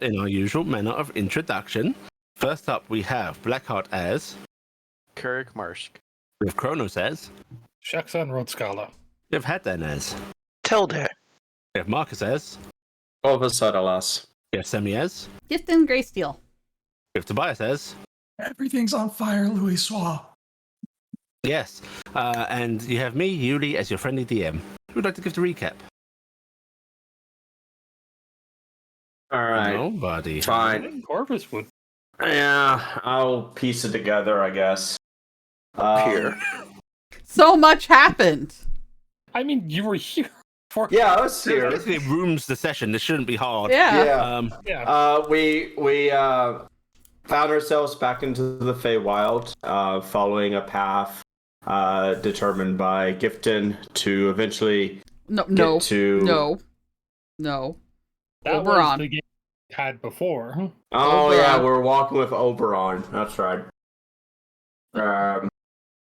in our usual manner of introduction. First up, we have Blackheart as... Carrick Marsh. We have Kronos as... Shaxan Rodskala. We have Hatan as... Tilde. We have Marcus as... Sadalas. We have Semi as... Gifton Greysteel. We have Tobias as... Everything's on fire, Louis Swa. Yes. And you have me, Yuli, as your friendly DM. Who would like to give the recap? All right. Nobody. Fine. Corvus would. Yeah, I'll piece it together, I guess. Here. So much happened. I mean, you were here for. Yeah, I was here. Basically, it rooms the session. This shouldn't be hard. Yeah. Yeah. We found ourselves back into the Feywild, following a path determined by Gifton to eventually No. get to... No. That was Oberon. the game we had before. Oh Oberon. yeah, we're walking with Oberon. That's right.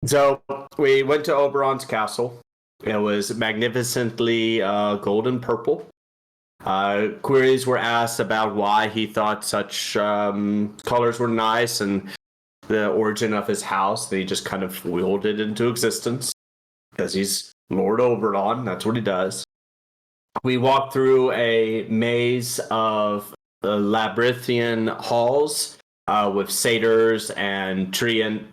So we went to Oberon's castle. It was magnificently golden purple. Queries were asked about why he thought such colors were nice and the origin of his house. He just kind of willed it into existence because he's Lord Oberon. That's what he does. We walked through a maze of labyrinthian halls with satyrs and treants,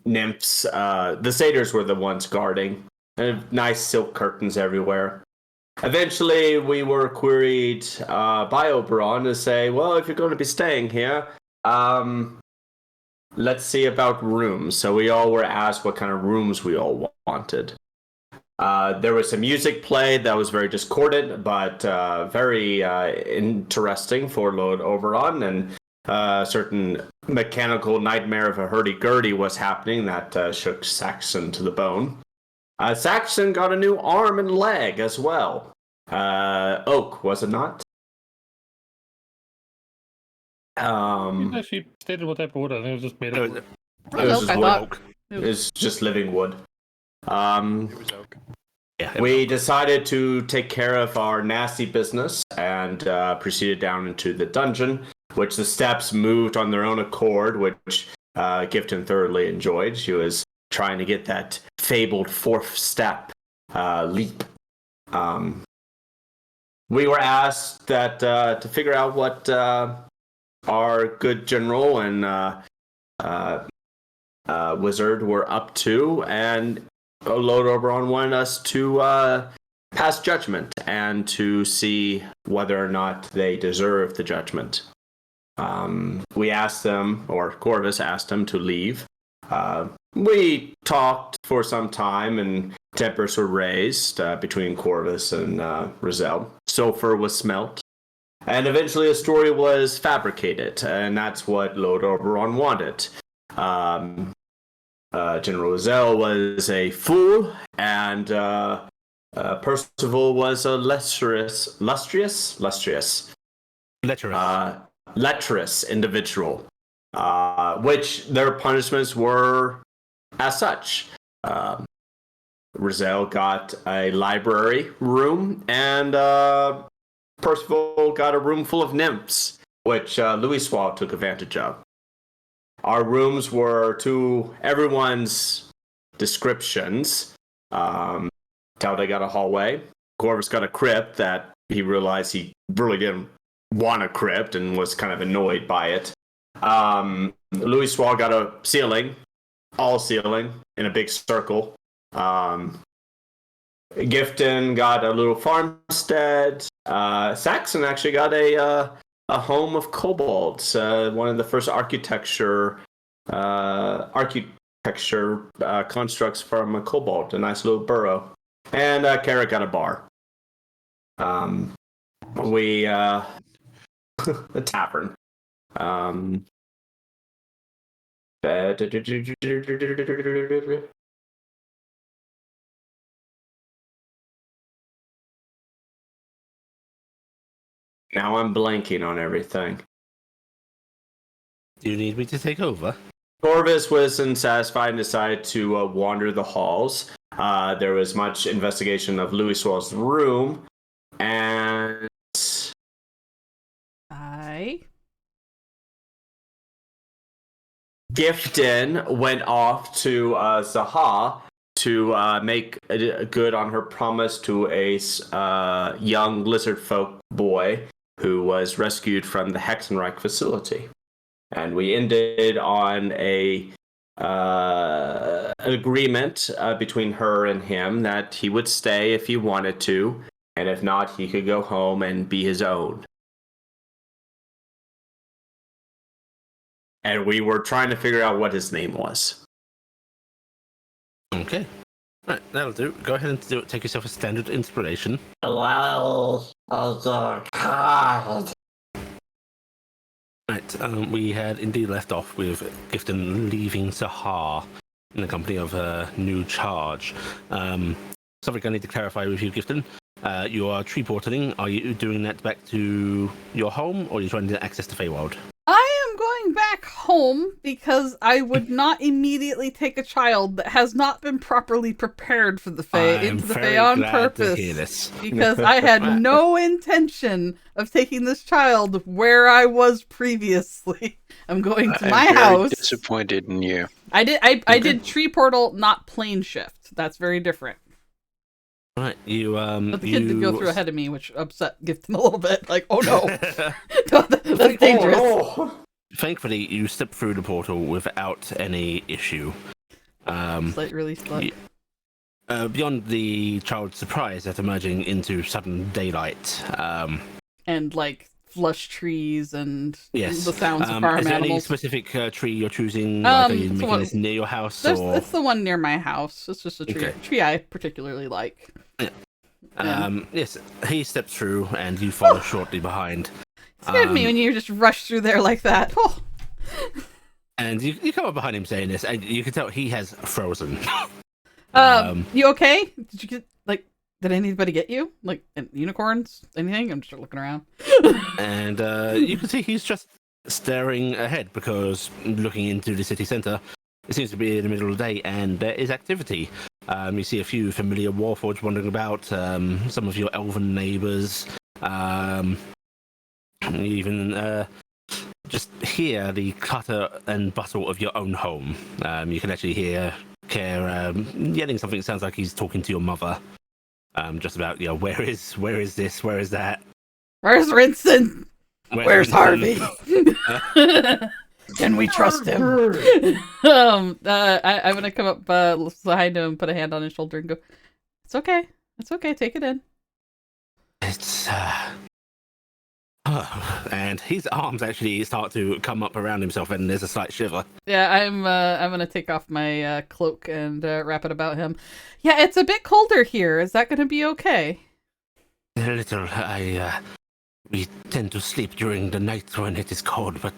nymphs. The satyrs were the ones guarding, and nice silk curtains everywhere. Eventually, we were queried by Oberon to say, well, if you're going to be staying here, let's see about rooms. So we all were asked what kind of rooms we all wanted. There was some music played that was very discordant, but very interesting for Lord Oberon, and certain mechanical nightmare of a hurdy-gurdy was happening that shook Saxon to the bone. Saxon got a new arm and leg as well. Oak, was it not? Actually stated what type of wood. I think it was just made of wood. It was just wood. Oak. It's just living wood. It was oak. Yeah. We decided to take care of our nasty business and proceeded down into the dungeon, which the steps moved on their own accord, which Gifton thoroughly enjoyed. She was trying to get that fabled fourth step leap. We were asked that to figure out what our good general and wizard were up to, and Lord Oberon wanted us to pass judgment and to see whether or not they deserve the judgment. We asked them, or Corvus asked them to leave. We talked for some time, and tempers were raised between Corvus and Rizal. Sulfur was smelt. And eventually a story was fabricated, and that's what Lord Oberon wanted. General Rizal was a fool, and Percival was a lecherous individual, which their punishments were as such. Rizal got a library room, and Percival got a room full of nymphs, which Louis Swall took advantage of. Our rooms were, to everyone's descriptions, Talde got a hallway, Corvus got a crypt that he realized he really didn't want a crypt and was kind of annoyed by it. Louis Swall got a ceiling, all ceiling, in a big circle. Gifton got a little farmstead. Saxon actually got a home of kobolds, one of the first architecture constructs from a kobold, a nice little burrow. And Carrot got a bar. A tavern. Now I'm blanking on everything. Do you need me to take over? Corvus was unsatisfied and decided to wander the halls. There was much investigation of Louis Swall's room, Gifton went off to Sahara to make good on her promise to a young lizard folk boy who was rescued from the Hexenreich facility. And we ended on an agreement between her and him that he would stay if he wanted to, and if not, he could go home and be his own. And we were trying to figure out what his name was. Okay. Right, that'll do. Go ahead and take yourself a standard inspiration. Well, oh God. Right, we had indeed left off with Gifton leaving Sahara in the company of a new charge. Something I need to clarify with you, Gifton. You are tree portaling. Are you doing that back to your home, or are you trying to access the Feywild? I am going back home because I would not immediately take a child that has not been properly prepared for the Fae into the Fae on purpose. To hear this. Because I had no intention of taking this child where I was previously. I'm going to my house. Disappointed in you. I did tree portal, not plane shift. That's very different. Right, you But the kid did go through ahead of me, which upset Gifton a little bit. Like, oh no, that's dangerous. Oh, no. Thankfully, you stepped through the portal without any issue. Slight release luck. Beyond the child's surprise at emerging into sudden daylight. And like flush trees and Yes. the sounds of farm is there any animals. specific tree you're choosing? Like, are you it's making one- this near your house? Or... It's the one near my house. It's just a tree. Okay. Tree I particularly like. Yes, he steps through and you follow shortly behind. Scared me when you just rush through there like that. Oh. And you come up behind him saying this, and you can tell he has frozen. You okay? Did you get did anybody get you? Like unicorns? Anything? I'm just looking around. And you can see he's just staring ahead because looking into the city centre, it seems to be in the middle of the day and there is activity. You see a few familiar warforged wandering about, some of your elven neighbours, even just hear the clutter and bustle of your own home. You can actually hear Care yelling something that sounds like he's talking to your mother. Just about, where is this? Where is that? Where's Rinson? Where's Harvey? Can we trust him? I'm gonna come up behind him, put a hand on his shoulder, and go, "It's okay. It's okay. Take it in." It's and his arms actually start to come up around himself, and there's a slight shiver. Yeah, I'm gonna take off my cloak and wrap it about him. Yeah, it's a bit colder here. Is that gonna be okay? A little. We tend to sleep during the night when it is cold, but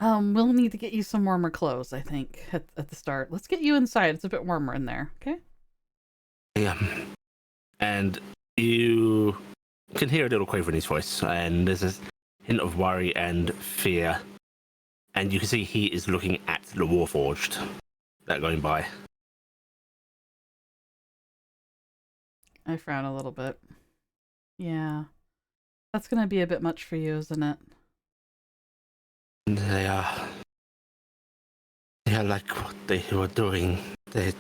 we'll need to get you some warmer clothes, I think, at the start. Let's get you inside. It's a bit warmer in there, okay? And you can hear a little quaver in his voice, and there's a hint of worry and fear. And you can see he is looking at the Warforged that are going by. I frown a little bit. Yeah. That's gonna be a bit much for you, isn't it? They are like what they were doing. They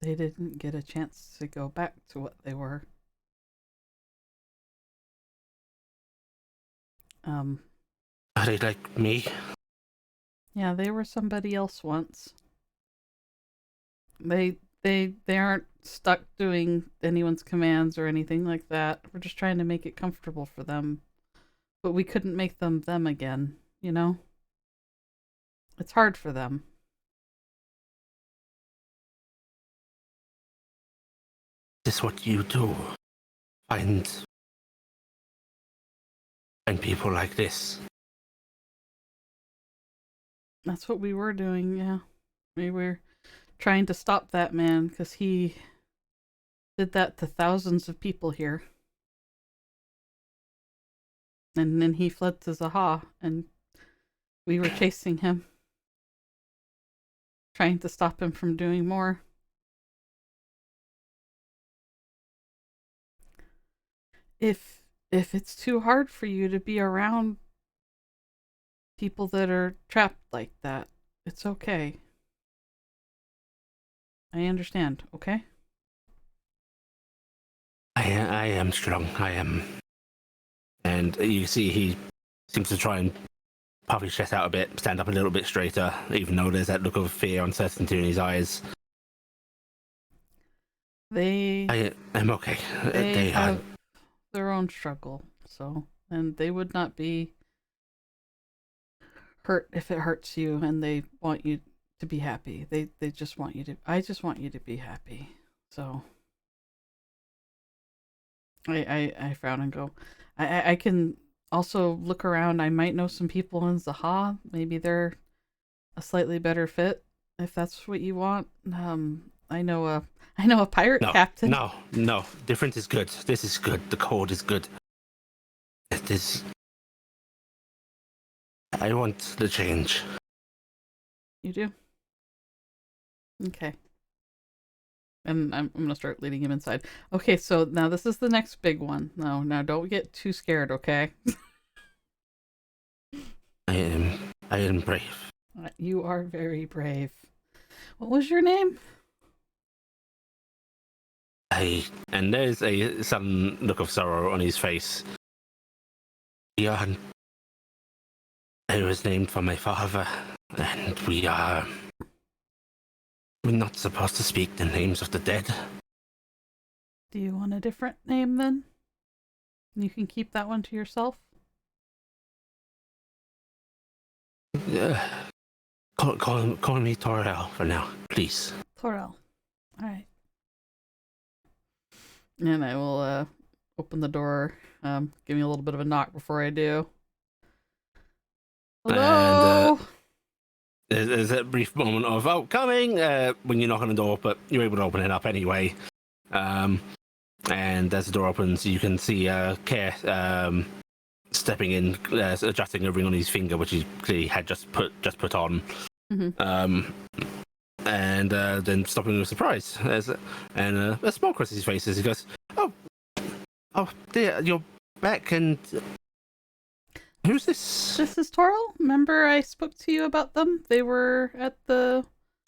didn't get a chance to go back to what they were. Are they like me? Yeah, they were somebody else once. They aren't stuck doing anyone's commands or anything like that. We're just trying to make it comfortable for them. But we couldn't make them again, you know? It's hard for them. Is this what you do? Find people like this? That's what we were doing, yeah. We were trying to stop that man because he did that to thousands of people here. And then he fled to Zaha, and we were chasing him, trying to stop him from doing more. If it's too hard for you to be around people that are trapped like that. It's okay. I understand, okay? I am strong. I am. And you see he seems to try and puff his chest out a bit, stand up a little bit straighter, even though there's that look of fear, uncertainty in his eyes. I am okay. They have their own struggle, so, and they would not be hurt if it hurts you, and they want you to be happy. They just want you to. I just want you to be happy. So I frown and go. I can also look around. I might know some people in Zaha. Maybe they're a slightly better fit if that's what you want. I know a pirate captain. No. Different is good. This is good. The code is good. It is. I want the change. You do? Okay. And I'm gonna start leading him inside. Okay, so now this is the next big one. Now don't get too scared, okay? I am brave. You are very brave. What was your name? And there's a sudden look of sorrow on his face. Jan. I was named for my father, and we're not supposed to speak the names of the dead. Do you want a different name then? You can keep that one to yourself. Call me Torel for now, please. Torel. All right. And I will open the door. Give me a little bit of a knock before I do. Hello. And there's a brief moment of coming when you knock on the door, but you're able to open it up anyway. And as the door opens, you can see Care stepping in, adjusting a ring on his finger, which he clearly had just put on. Mm-hmm. And then stopping with surprise, and a smile crosses his face as he goes, "Oh dear, you're back, and who's this?" This is Toril. Remember I spoke to you about them? They were at the...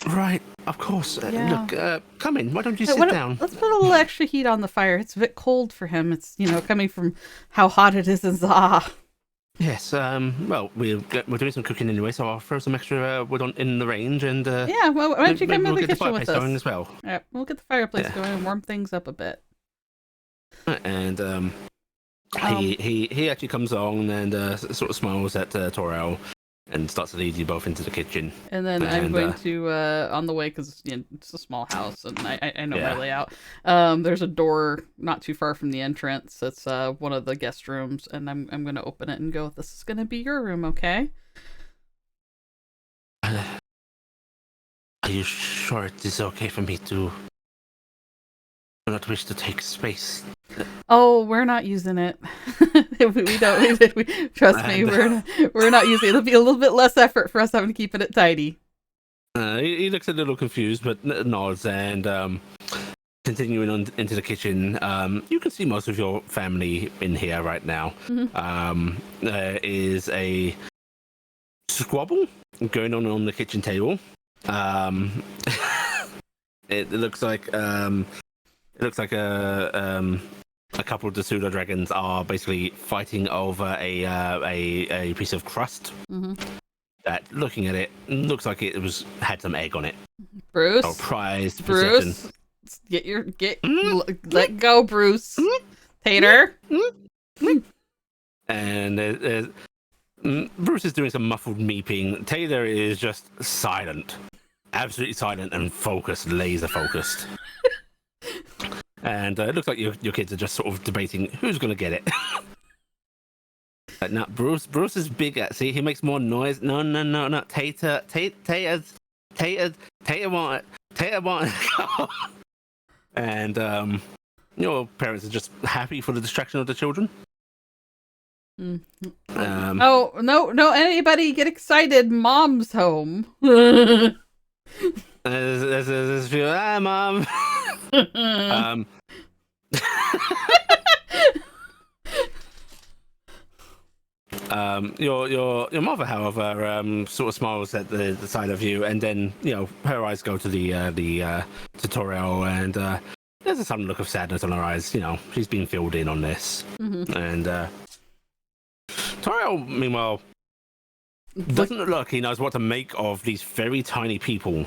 Right, of course. Yeah. Look, come in. Why don't you sit down? Let's put a little extra heat on the fire. It's a bit cold for him. It's, coming from how hot it is in Zaha. Yes, well, we're doing some cooking anyway, so I'll throw some extra wood in the range, and yeah, well, why don't you come in the kitchen with us? Going as well. Yeah, we'll get the fireplace going and warm things up a bit. And he actually comes on and sort of smiles at Torel and starts to lead you both into the kitchen. And then I'm going to on the way, because it's a small house and I know my layout. There's a door not too far from the entrance. It's one of the guest rooms, and I'm going to open it and go, "This is going to be your room, okay?" Are you sure it is okay for me to not wish to take space? Oh, we're not using it. we don't. Trust me, we're not using it. It'll be a little bit less effort for us having to keep it tidy. He looks a little confused, but nods, and continuing on into the kitchen. You can see most of your family in here right now. Mm-hmm. There is a squabble going on the kitchen table. It looks like a couple of the pseudo dragons are basically fighting over a piece of crust. Mm-hmm. That, looking at it, looks like it had some egg on it. Bruce, or prized Bruce, let go, Bruce. Tater. And Bruce is doing some muffled meeping. Taylor is just silent, absolutely silent and focused, laser focused. And it looks like your kids are just sort of debating who's going to get it. No, Bruce is big at. See, he makes more noise. No. Tater want it. And your parents are just happy for the distraction of the children. Mm-hmm. Oh no! Anybody get excited? Mom's home. There's a few. Mom. Your mother, however, sort of smiles at the side of you, and then her eyes go to to Toriel, and there's a sudden look of sadness on her eyes. She's been filled in on this, and Toriel, meanwhile, doesn't look like he knows what to make of these very tiny people.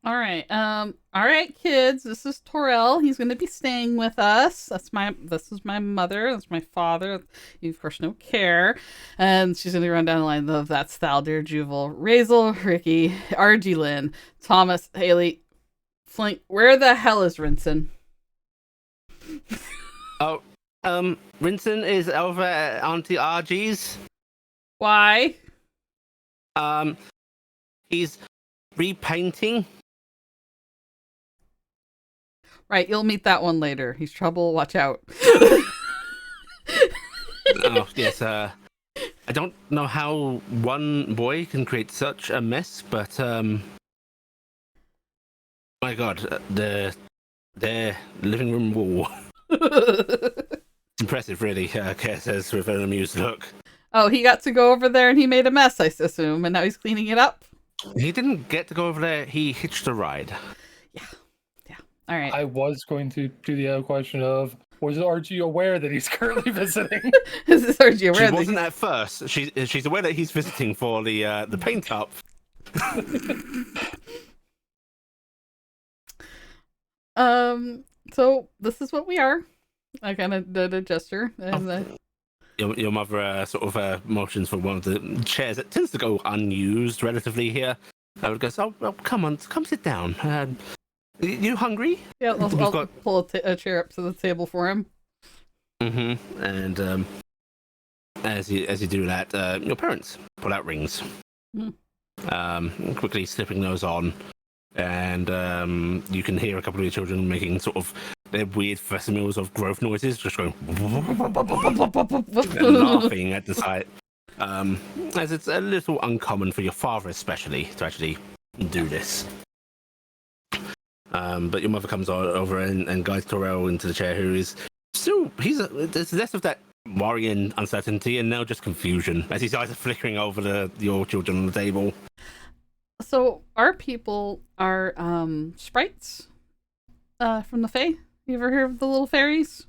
All right. All right, kids. This is Torel. He's going to be staying with us. This is my mother. That's my father. You, of course, no care. And she's going to run down the line of that's Thaldir, Juval, Razel, Ricky, RG Lynn, Thomas, Haley, Flink. Where the hell is Rinson? Oh, Rinson is over at Auntie RG's. Why? He's repainting. Right, you'll meet that one later. He's trouble. Watch out. Oh, yes. I don't know how one boy can create such a mess, but my God, their living room wall. It's impressive, really. Kare says with an amused look. Oh, he got to go over there and he made a mess, I assume, and now he's cleaning it up. He didn't get to go over there. He hitched a ride. Yeah. All right. I was going to do the other question of, was RG aware that he's currently visiting? Is this RG aware? She wasn't at first. She's aware that he's visiting for the paint up. So this is what we are. I kind of did a gesture, and Your mother sort of motions for one of the chairs that tends to go unused relatively here. I would go, oh, come on, come sit down. You hungry? Yeah, I'll pull a chair up to the table for him. Mm-hmm. And as you do that, your parents pull out rings. Quickly slipping those on, and you can hear a couple of your children making sort of their weird facsimils of growth noises, just going and laughing at the sight. As it's a little uncommon for your father, especially, to actually do this. But your mother comes over and guides Torel into the chair, who is still, there's less of that worry and uncertainty, and now just confusion as his eyes are flickering over your children on the table. So our people are sprites from the Fae. You ever heard of the little fairies?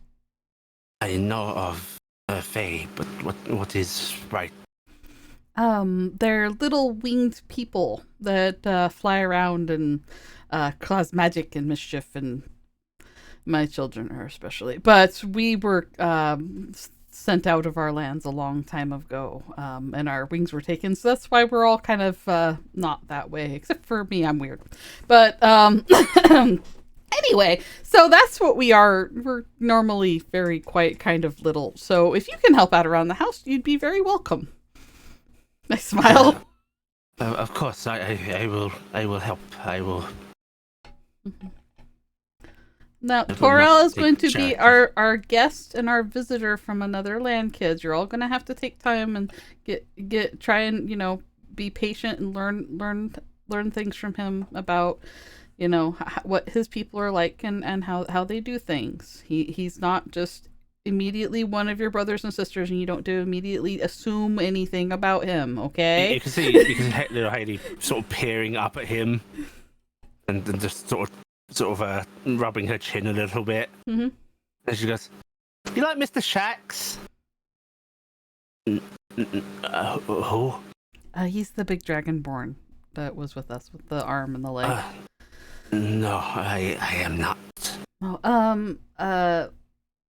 I know of Fae, but what is right? They're little winged people that fly around and cause magic and mischief, and my children are especially. But we were sent out of our lands a long time ago, and our wings were taken, so that's why we're all kind of not that way, except for me. I'm weird. But anyway, so that's what we are. We're normally very quiet, kind of little. So if you can help out around the house, you'd be very welcome. I smile. Of course, I will help. I will. Now, Torel is going to be our guest and our visitor from another land, kids. You're all going to have to take time and try and, be patient and learn things from him about, what his people are like and how they do things. He's not just immediately one of your brothers and sisters, and you don't immediately assume anything about him, okay? You can see little Heidi sort of peering up at him and just sort of rubbing her chin a little bit. Mm-hmm. And she goes, "You like Mr. Shax?" Who? He's the big dragonborn that was with us with the arm and the leg. No, I am not. Oh,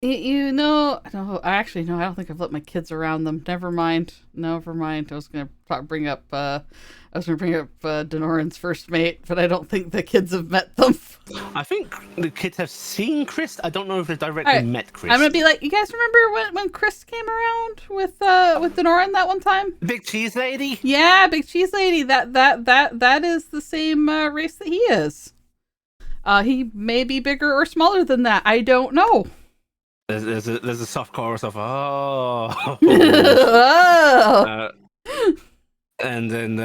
no, actually, no, I don't think I've let my kids around them. Never mind. I was going to bring up Denoran's first mate, but I don't think the kids have met them. I think the kids have seen Chris. I don't know if they've directly met Chris. I'm going to be like, you guys remember when Chris came around with Denoran that one time? Big cheese lady? Yeah, big cheese lady. That is the same race that he is. He may be bigger or smaller than that. I don't know. There's a soft chorus of oh. And then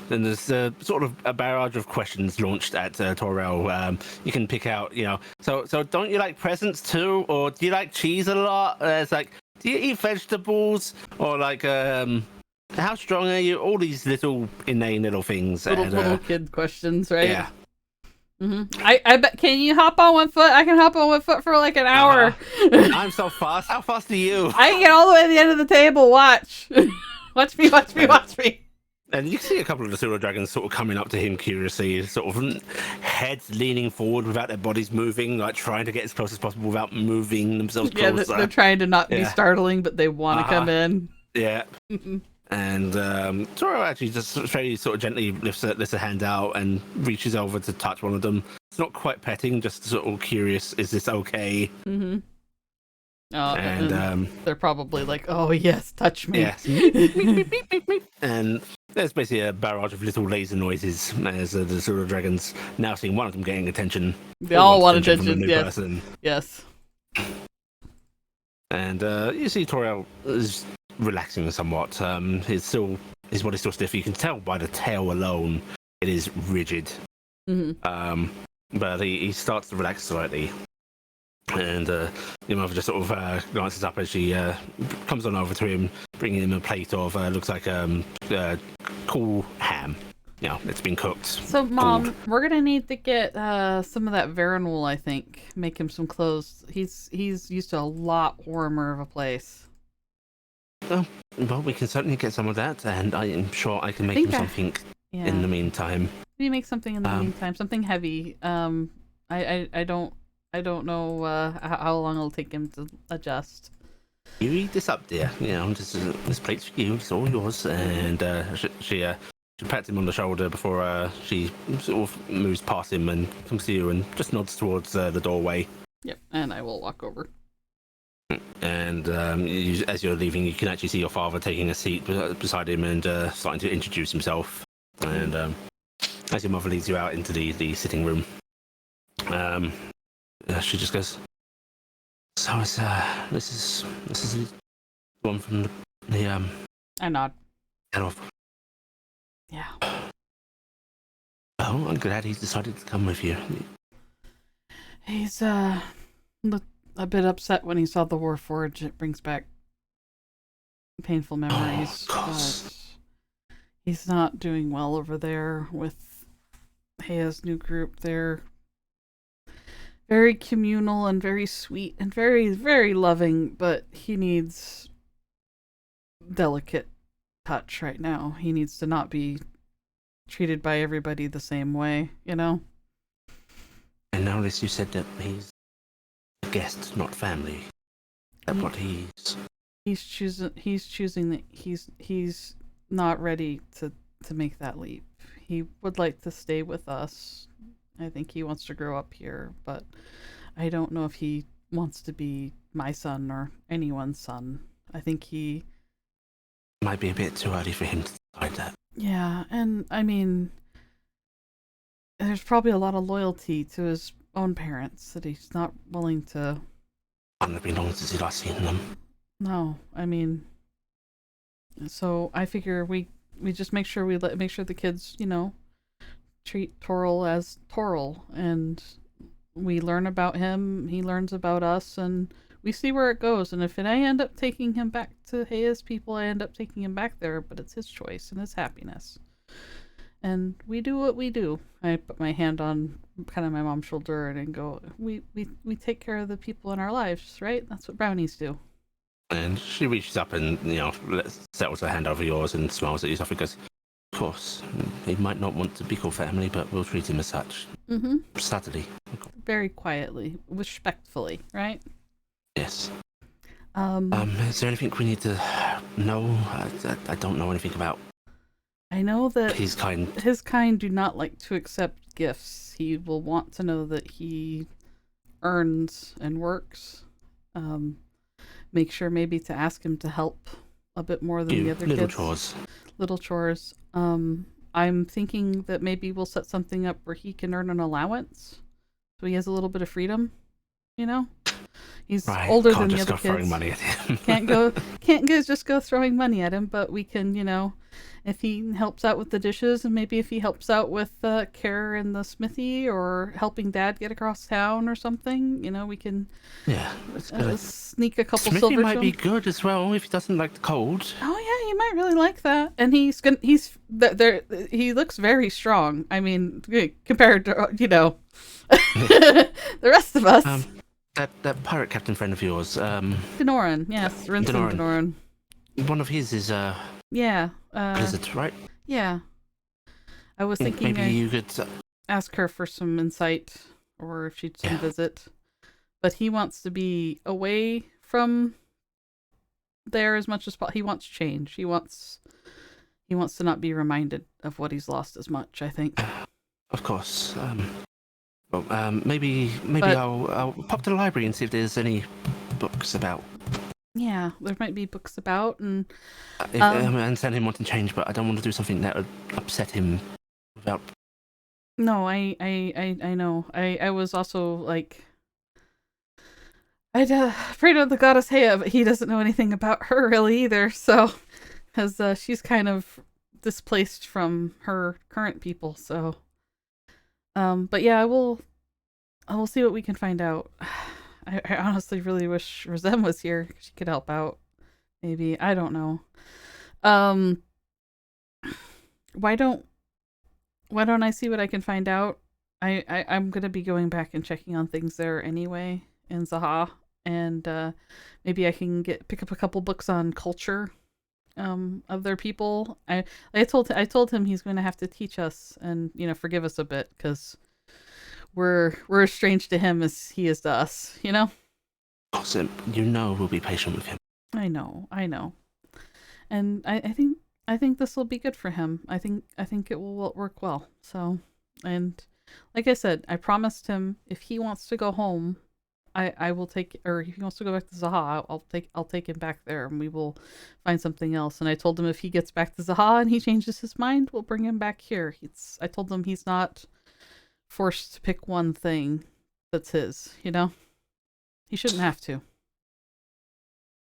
then there's sort of a barrage of questions launched at Torel. You can pick out, so don't you like presents too, or do you like cheese a lot? It's like, Do you eat vegetables? Or like, how strong are you? All these little inane little things. Little kid questions, right? Yeah. I bet. Can you hop on one foot? I can hop on one foot for like an hour. I'm so fast. How fast are you? I can get all the way to the end of the table. Watch. Watch me. And you see a couple of the silver dragons sort of coming up to him curiously, sort of heads leaning forward without their bodies moving, like trying to get as close as possible without moving themselves closer. Yeah, they're trying to not be startling, but they want to come in. Yeah. And Toro actually just very sort of gently lifts a hand out and reaches over to touch one of them. It's not quite petting, just sort of curious, is this okay? And they're probably like, oh yes, touch me. Yes. And there's basically a barrage of little laser noises as the silver dragons now seeing one of them getting attention. They all want attention, from a new yes. person. Yes. And you see Toriel is relaxing somewhat. His body's still stiff. You can tell by the tail alone it is rigid. But he starts to relax slightly. And your mother just sort of glances up as she comes on over to him, bringing him a plate of looks like cool ham. You know, it's been cooked. So, Mom, we're gonna need to get some of that Veronal, I think. Make him some clothes. He's used to a lot warmer of a place. Well, we can certainly get some of that, and I am sure I can make him something in the meantime. Can you make something in the meantime? Something heavy. I don't know how long it'll take him to adjust. You eat this up, dear. You know, this plate's for you. It's all yours. And she pats him on the shoulder before she sort of moves past him and comes to you and just nods towards the doorway. Yep, and I will walk over. And as you're leaving, you can actually see your father taking a seat beside him and starting to introduce himself. And as your mother leads you out into the sitting room, she just goes, "So this is the one from the I nod. head off." Yeah. Oh, I'm glad he's decided to come with you. He's a bit upset when he saw the Warforged. It brings back painful memories. But he's not doing well over there with Heia's new group. They're very communal and very sweet and very, very loving, but he needs delicate touch right now. He needs to not be treated by everybody the same way, you know? And notice you said that he's a guest, not family. That's what he's choosing that he's not ready to make that leap. He would like to stay with us. I think he wants to grow up here, but I don't know if he wants to be my son or anyone's son. I think he might be a bit too early for him to decide that. Yeah, and I mean, there's probably a lot of loyalty to his own parents that he's not willing to. Wouldn't have been long since he'd last seen them. No, I mean, so I figure we just make sure make sure the kids, you know, treat Toril as Toril, and we learn about him, he learns about us, and we see where it goes. And if I end up taking him back to Heia's people, I end up taking him back there, but it's his choice and his happiness. And we do what we do. I put my hand on kind of my mom's shoulder and go, we take care of the people in our lives, right? That's what brownies do. And she reaches up and, you know, settles her hand over yours and smiles at you and goes, "Of course, he might not want to be called family, but we'll treat him as such." Subtly. Very quietly, respectfully, right? Yes. Is there anything we need to know? I don't know anything about. I know that his kind do not like to accept gifts. He will want to know that he earns and works. Make sure maybe to ask him to help a bit more than the other kids. Little chores. I'm thinking that maybe we'll set something up where he can earn an allowance, so he has a little bit of freedom. You know, he's older than the other kids. Throwing money at him. Can't just go throwing money at him, but we can, you know, if he helps out with the dishes, and maybe if he helps out with care in the smithy, or helping Dad get across town or something, we can sneak a couple Smithy silver might to be him. good as well if he doesn't like the cold. Oh yeah, he might really like that. And he looks very strong. I mean, compared to the rest of us. That pirate captain friend of yours, Denoran, yes, Rinsen Denoran. One of his is Yeah. Blizzard, right? Yeah. I was thinking maybe you could ask her for some insight, or if she'd come visit. But he wants to be away from there as much as possible. He wants change. He wants to not be reminded of what he's lost as much, I think. Of course. Maybe I'll pop to the library and see if there's any books about. Yeah, there might be books about, and I understand him wanting change, but I don't want to do something that would upset him without. No, I know. I was also like, I'd afraid of the goddess Hea, but he doesn't know anything about her really either. So, because she's kind of displaced from her current people. So, but yeah, I will see what we can find out. I honestly really wish Razem was here. She could help out. Maybe, I don't know. Why don't I see what I can find out? I'm gonna be going back and checking on things there anyway in Sahara, and maybe I can pick up a couple books on culture of their people. I told him he's going to have to teach us and forgive us a bit, because we're as strange to him as he is to us. Awesome. We'll be patient with him. I know, and I think this will be good for him. I think it will work well. So, and like I said, I promised him if he wants to go home, I will take, or if he wants to go back to Zaha, I'll take him back there, and we will find something else. And I told him if he gets back to Zaha and he changes his mind, we'll bring him back here. I told him he's not forced to pick one thing that's his. He shouldn't have to.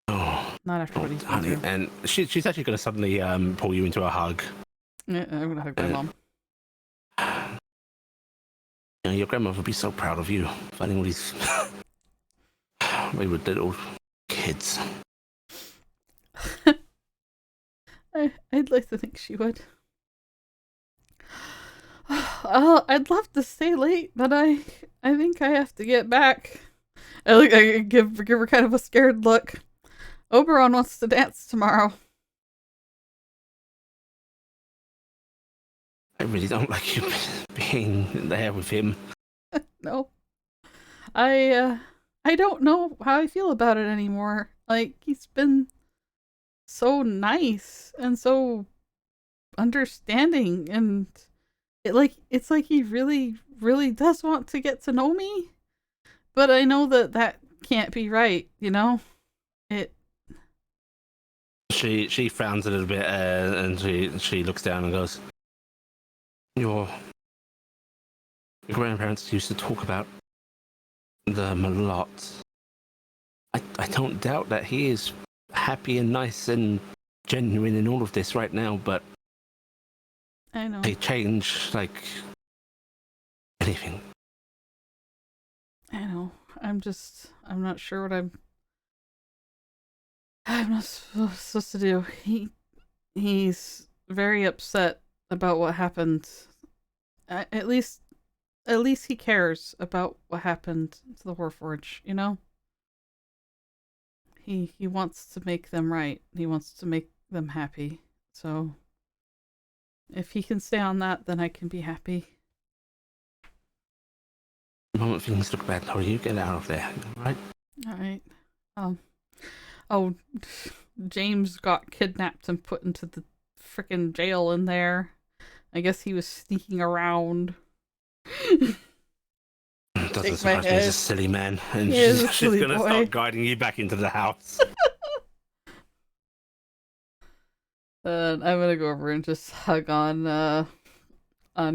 Oh, not after what he's been honey, through. and she's actually going to suddenly pull you into a hug. Yeah, I'm gonna hug my mom. Your grandmother would be so proud of you, finding all these wayward little kids. I'd like to think she would. I'd love to stay late, but I think I have to get back. I give her kind of a scared look. Oberon wants to dance tomorrow. I really don't like you being there with him. No. I don't know how I feel about it anymore. Like, he's been so nice and so understanding, and it's like he really, really does want to get to know me. But I know that can't be right, She frowns a little bit and she looks down and goes, Your grandparents used to talk about them a lot. I don't doubt that he is happy and nice and genuine in all of this right now, but I know. they change like anything. I know. I'm not sure what I'm not supposed to do. He's very upset about what happened. At least he cares about what happened to the Warforged, He wants to make them right. He wants to make them happy. So if he can stay on that, then I can be happy. The moment things look bad, Tori, you get out of there, right? Alright. Oh, James got kidnapped and put into the frickin' jail in there. I guess he was sneaking around. Doesn't surprise me, he's a silly man. And she's going to start guiding you back into the house. I'm going to go over and just hug on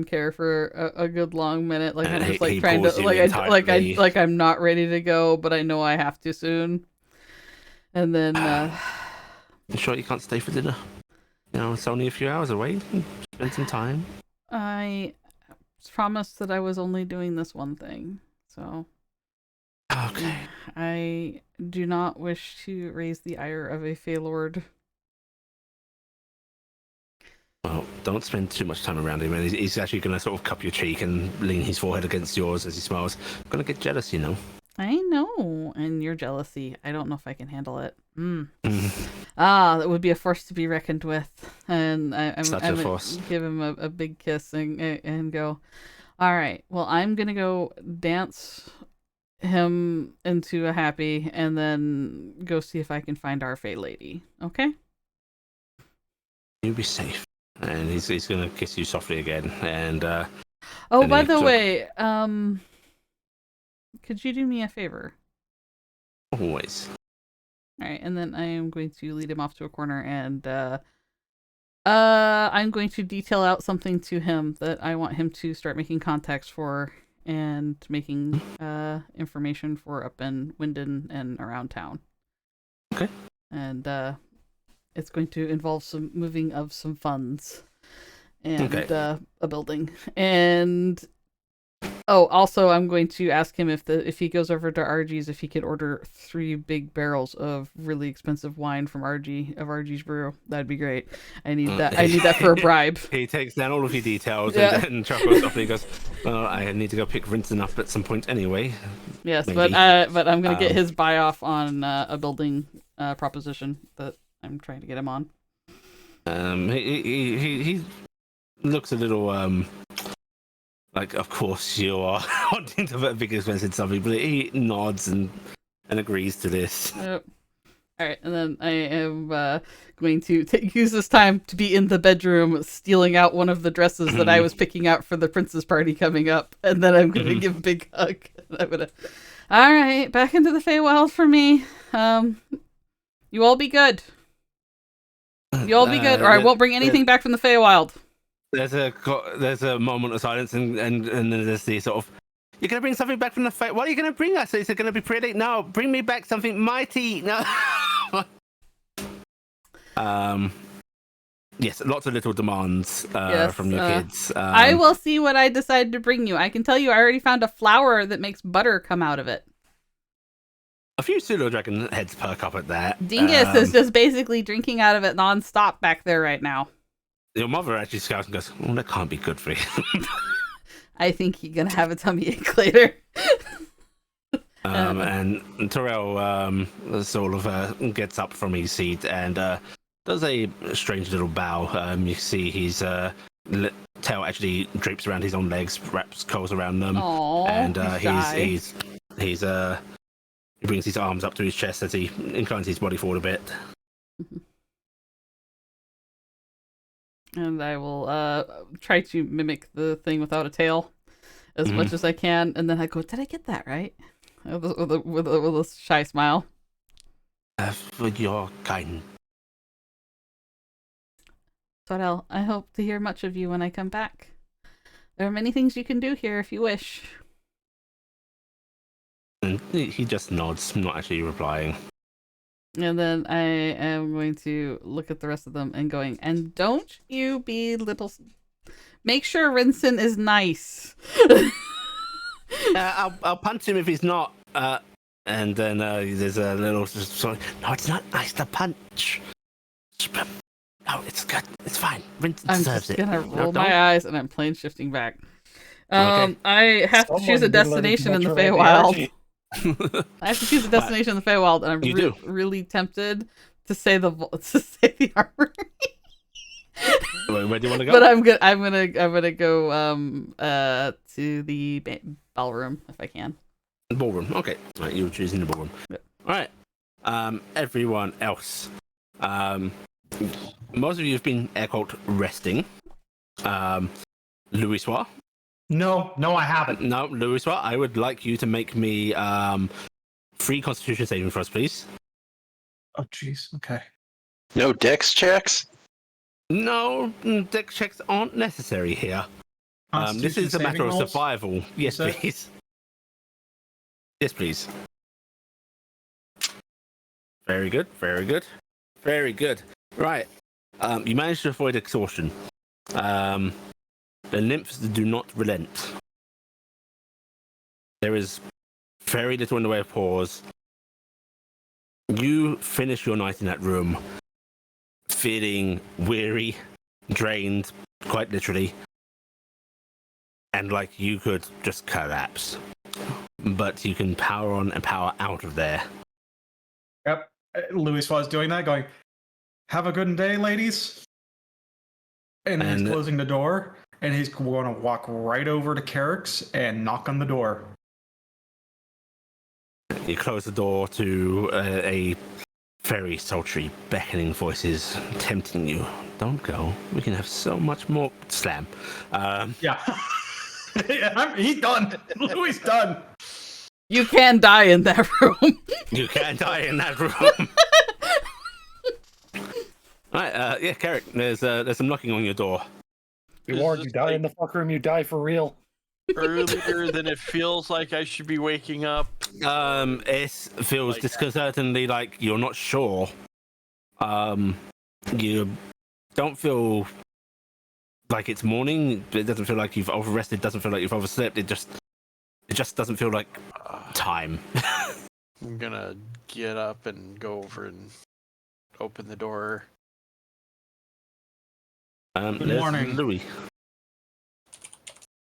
Care for a good long minute. Like, I'm just like trying to, like I'm not ready to go, but I know I have to soon. And then You sure you can't stay for dinner? it's only a few hours away. Spend some time. I promised that I was only doing this one thing, so Okay. I do not wish to raise the ire of a Fey Lord. Well, don't spend too much time around him. And he's actually going to sort of cup your cheek and lean his forehead against yours as he smiles. I'm going to get jealous, you know. I know, and your jealousy. I don't know if I can handle it. That would be a force to be reckoned with. And I'm gonna give him a big kiss and go, all right, well, I'm going to go dance him into a happy and then go see if I can find our Fey lady. Okay? You'll be safe. And he's going to kiss you softly again. And oh, and by he the sort of- way, could you do me a favor? Always. All right, and then I am going to lead him off to a corner, and I'm going to detail out something to him that I want him to start making contacts for and making information for up in Winden and around town. Okay. And it's going to involve some moving of some funds and a building. And also I'm going to ask him if he goes over to RG's, if he could order 3 big barrels of really expensive wine from RG's brew. That'd be great. I need that. I need that for a bribe. He takes down all of your details Yeah. and then chuckles softly. He goes, "Well, I need to go pick Vincent up at some point anyway." Yes, Maybe. but I'm gonna get his buy off on a building proposition that I'm trying to get him on. He looks a little like, of course you are wanting to put a big expensive something, but he nods and agrees to this. Yep. All right, and then I am going to use this time to be in the bedroom, stealing out one of the dresses that I was picking out for the princess party coming up, and then I'm going to give a big hug. I'm gonna. All right, back into the Feywild for me. You all be good. You all be good, or I won't bring anything back from the Feywild. There's a moment of silence, and then there's the sort of, "You're gonna bring something back from the fate. What are you gonna bring us? Is it gonna be pretty? No, bring me back something mighty." No. Yes, lots of little demands from your kids. I will see what I decide to bring you. I can tell you, I already found a flower that makes butter come out of it. A few pseudo dragon heads perk up at that. Dingus is just basically drinking out of it nonstop back there right now. Your mother actually scouts and goes, "Oh, that can't be good for you." I think you're gonna have a tummy ache later. And Terrell sort of gets up from his seat and does a strange little bow. You see his tail actually drapes around his own legs, wraps curls around them. Aww, and he brings his arms up to his chest as he inclines his body forward a bit. And I will try to mimic the thing without a tail as much as I can, and then I go, "Did I get that right?" With a shy smile. For your kind. Sorel, I hope to hear much of you when I come back. There are many things you can do here if you wish. And he just nods, not actually replying. And then I am going to look at the rest of them and going, "And don't you be little... Make sure Rinson is nice." I'll punch him if he's not. And then there's a little sort of, "No, it's not nice to punch. No, it's good. It's fine. Vincent I'm deserves just it." gonna roll No, my eyes, and I'm plane shifting back. Okay. I have to choose a destination in the Feywild. I have to choose a destination in the Feywild, and I'm really tempted to say the armory. Where do you want to go? But I'm gonna go to the ballroom if I can. Ballroom. Okay. All right, you're choosing the ballroom. Yep. All right. Everyone else. Most of you have been air quote resting. Louis Soir. No, I haven't. No, Louis Soir, I would like you to make me 3 Constitution saving throws, please. Oh, jeez. Okay. No dex checks? No, dex checks aren't necessary here. This is a matter of survival. Yes, please. Yes, please. Very good. Very good. Very good. Right. You managed to avoid exhaustion. The nymphs do not relent. There is very little in the way of pause. You finish your night in that room feeling weary, drained, quite literally, and like you could just collapse. But you can power on and power out of there. Yep. Louis was doing that, going, "Have a good day, ladies." And then he's closing the door, and he's going to walk right over to Carrick's and knock on the door. You close the door to a very sultry, beckoning voices tempting you. Don't go. We can have so much more. Slam. Yeah. He's done. Louis done. You can die in that room. You can die in that room. Right, yeah, Carrick, there's some knocking on your door. You warned, you die in the fuck room, you die for real. Earlier than it feels like I should be waking up. It feels Like disconcertingly like you're not sure. You don't feel like it's morning. It doesn't feel like you've overrested. It doesn't feel like you've overslept. It just doesn't feel like time. I'm gonna get up and go over and open the door. Good morning. Louis.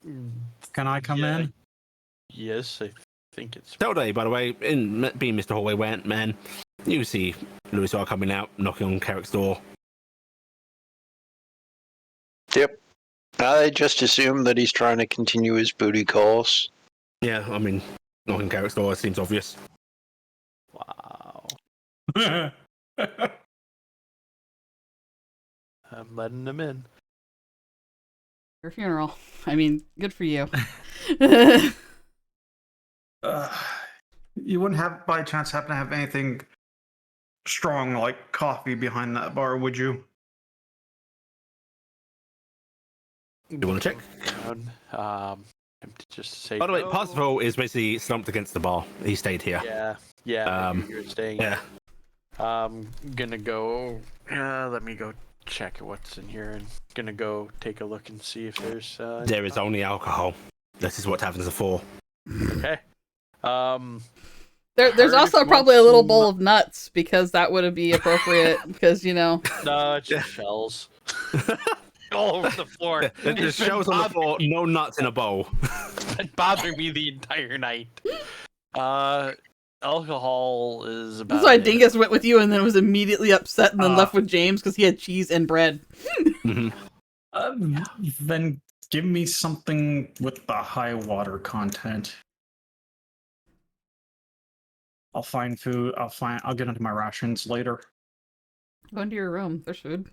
Can I come Yeah. in? Yes, I think it's. Today, by the way, in being Mr. Hallway man, you see Louis are coming out, knocking on Carrick's door. Yep. I just assume that he's trying to continue his booty calls. Yeah, I mean, knocking Carrick's door seems obvious. Wow. I'm letting them in. Your funeral. I mean, good for you. You wouldn't have, by chance, happen to have anything strong like coffee behind that bar, would you? You want to check? Just say. By the way, no. Parsifal is basically slumped against the bar. He stayed here. Yeah. You're staying. Yeah. I'm gonna go. Let me go check what's in here, and gonna go take a look and see if there's. There is only alcohol. This is what taverns are for. Okay. There's Heard also if probably a once little in- bowl of nuts because that would be appropriate because, you know. No, it's just shells. All over the floor. There's It's been shells on the floor, no nuts in a bowl. been bothering me the entire night. Alcohol is about. That's why it. Dingus went with you and then was immediately upset and then left with James because he had cheese and bread. Then give me something with the high water content. I'll find food. I'll get into my rations later. Go into your room. There's food.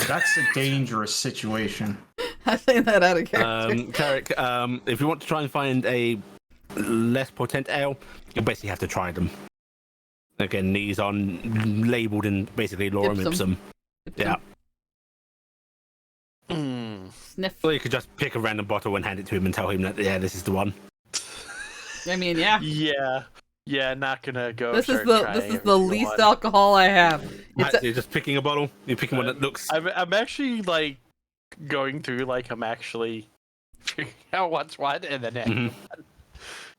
That's a dangerous situation. I'm saying that out of character. Carrick, if you want to try and find a less potent ale, you basically have to try them. Again, these are labelled in basically lorem ipsum. Yeah. Sniff. So you could just pick a random bottle and hand it to him and tell him that, yeah, this is the one. I mean, yeah. Yeah, not gonna go. This is start the trying every least one. alcohol I have. It's You're just picking a bottle. You're picking one that looks. I'm actually like going through like I'm actually figuring out what's what, and then Mhm.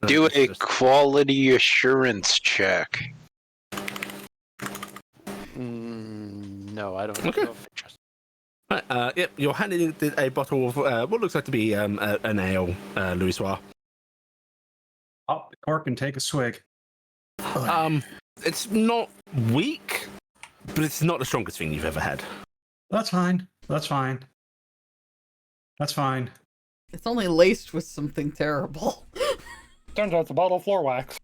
Do It's a just- quality assurance check. no, I don't. Okay. know if I trust. Right, yep, you're handing a bottle of what looks like to be an ale, Louis Soir. Pop the cork and take a swig. It's not weak, but it's not the strongest thing you've ever had. That's fine. That's fine. That's fine. It's only laced with something terrible. Turns out it's a bottle of floor wax.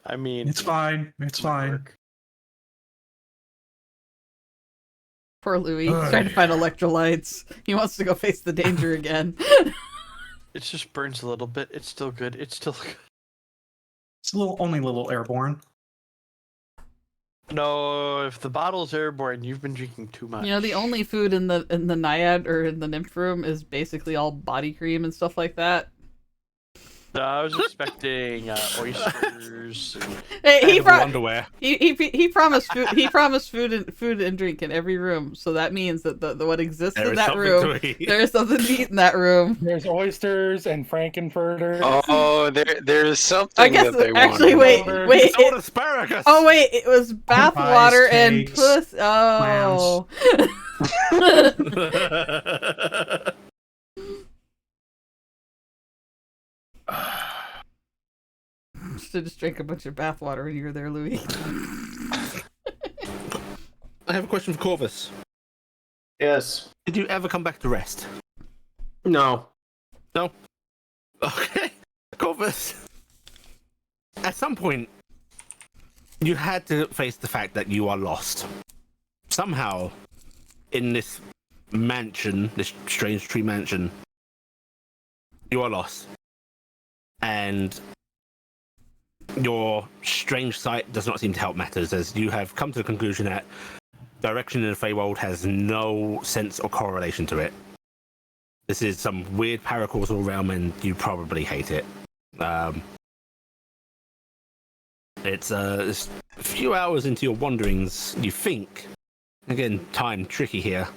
I mean, It's fine. It's fine. Poor Louis. He's trying to find electrolytes. He wants to go face the danger again. It just burns a little bit. It's still good. It's still good. It's only a little airborne. No, if the bottle's airborne, you've been drinking too much. You know, the only food in the Naiad or in the nymph room is basically all body cream and stuff like that. I was expecting oysters. And... Hey, he Edible brought underwear. he promised food. He promised food and drink in every room. So that means that the what exists There in is that something room, to eat. there is something to eat in that room. There's oysters and frankenfurter. Oh, there's I something guess that they actually want. wait. Salt asparagus. Oh wait, it was bathwater and steaks, puss. Oh. So just drank a bunch of bathwater when you were there, Louis. I have a question for Corvus. Yes. Did you ever come back to rest? No. No. Okay. Corvus. At some point, you had to face the fact that you are lost. Somehow, in this mansion, this strange tree mansion, you are lost. And your strange sight does not seem to help matters, as you have come to the conclusion that direction in the Feywild has no sense or correlation to it. This is some weird paracausal realm, and you probably hate it. It's a few hours into your wanderings, you think, again, time tricky here,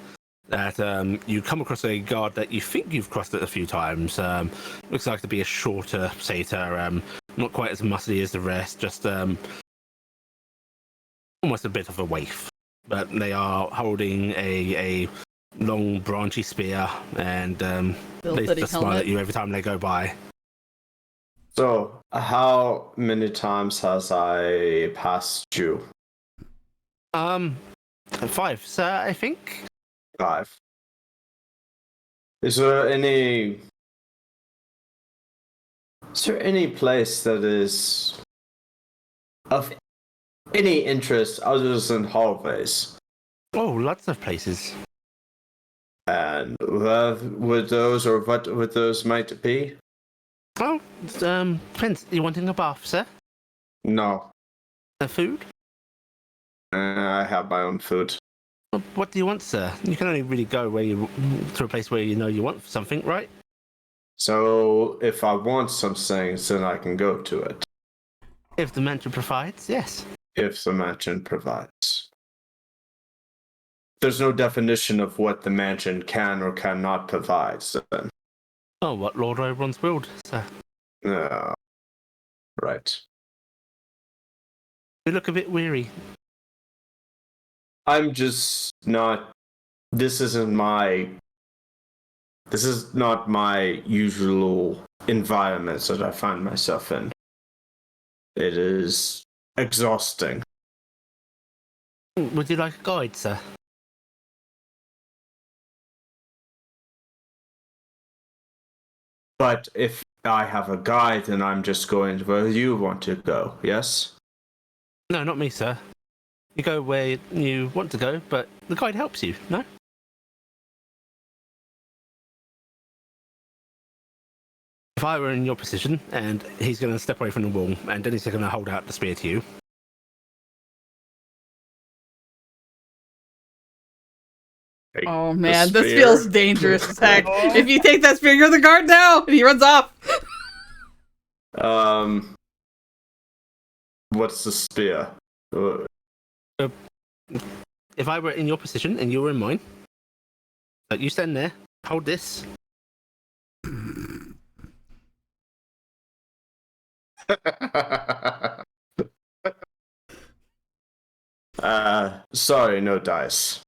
that you come across a guard that you think you've crossed it a few times. Looks like to be a shorter satyr, not quite as muscly as the rest, just almost a bit of a waif. But they are holding a long branchy spear, and they just smile at you every time they go by. So, how many times has I passed you? 5, sir, I think. 5. Is there any place that is of any interest other than hallways? Oh, lots of places. And where would those, or what would those might be? Oh, depends. You wanting a bath, sir? No. Food? I have my own food. What do you want, sir? You can only really go to a place where you know you want something, right? So, if I want some things, then I can go to it. If the mansion provides, yes. If the mansion provides. There's no definition of what the mansion can or cannot provide, then. Oh, what Lord Oberon's willed, sir. No. Right. You look a bit weary. I'm just not. This is not my usual environment that I find myself in. It is exhausting. Would you like a guide, sir? But if I have a guide, then I'm just going where you want to go, yes? No, not me, sir. You go where you want to go, but the guide helps you, no? If I were in your position, and he's going to step away from the wall, and then he's going to hold out the spear to you. Oh man, this feels dangerous as heck. If you take that spear, you're the guard now, and he runs off. What's the spear? If I were in your position and you were in mine, you stand there, hold this. Sorry, no dice.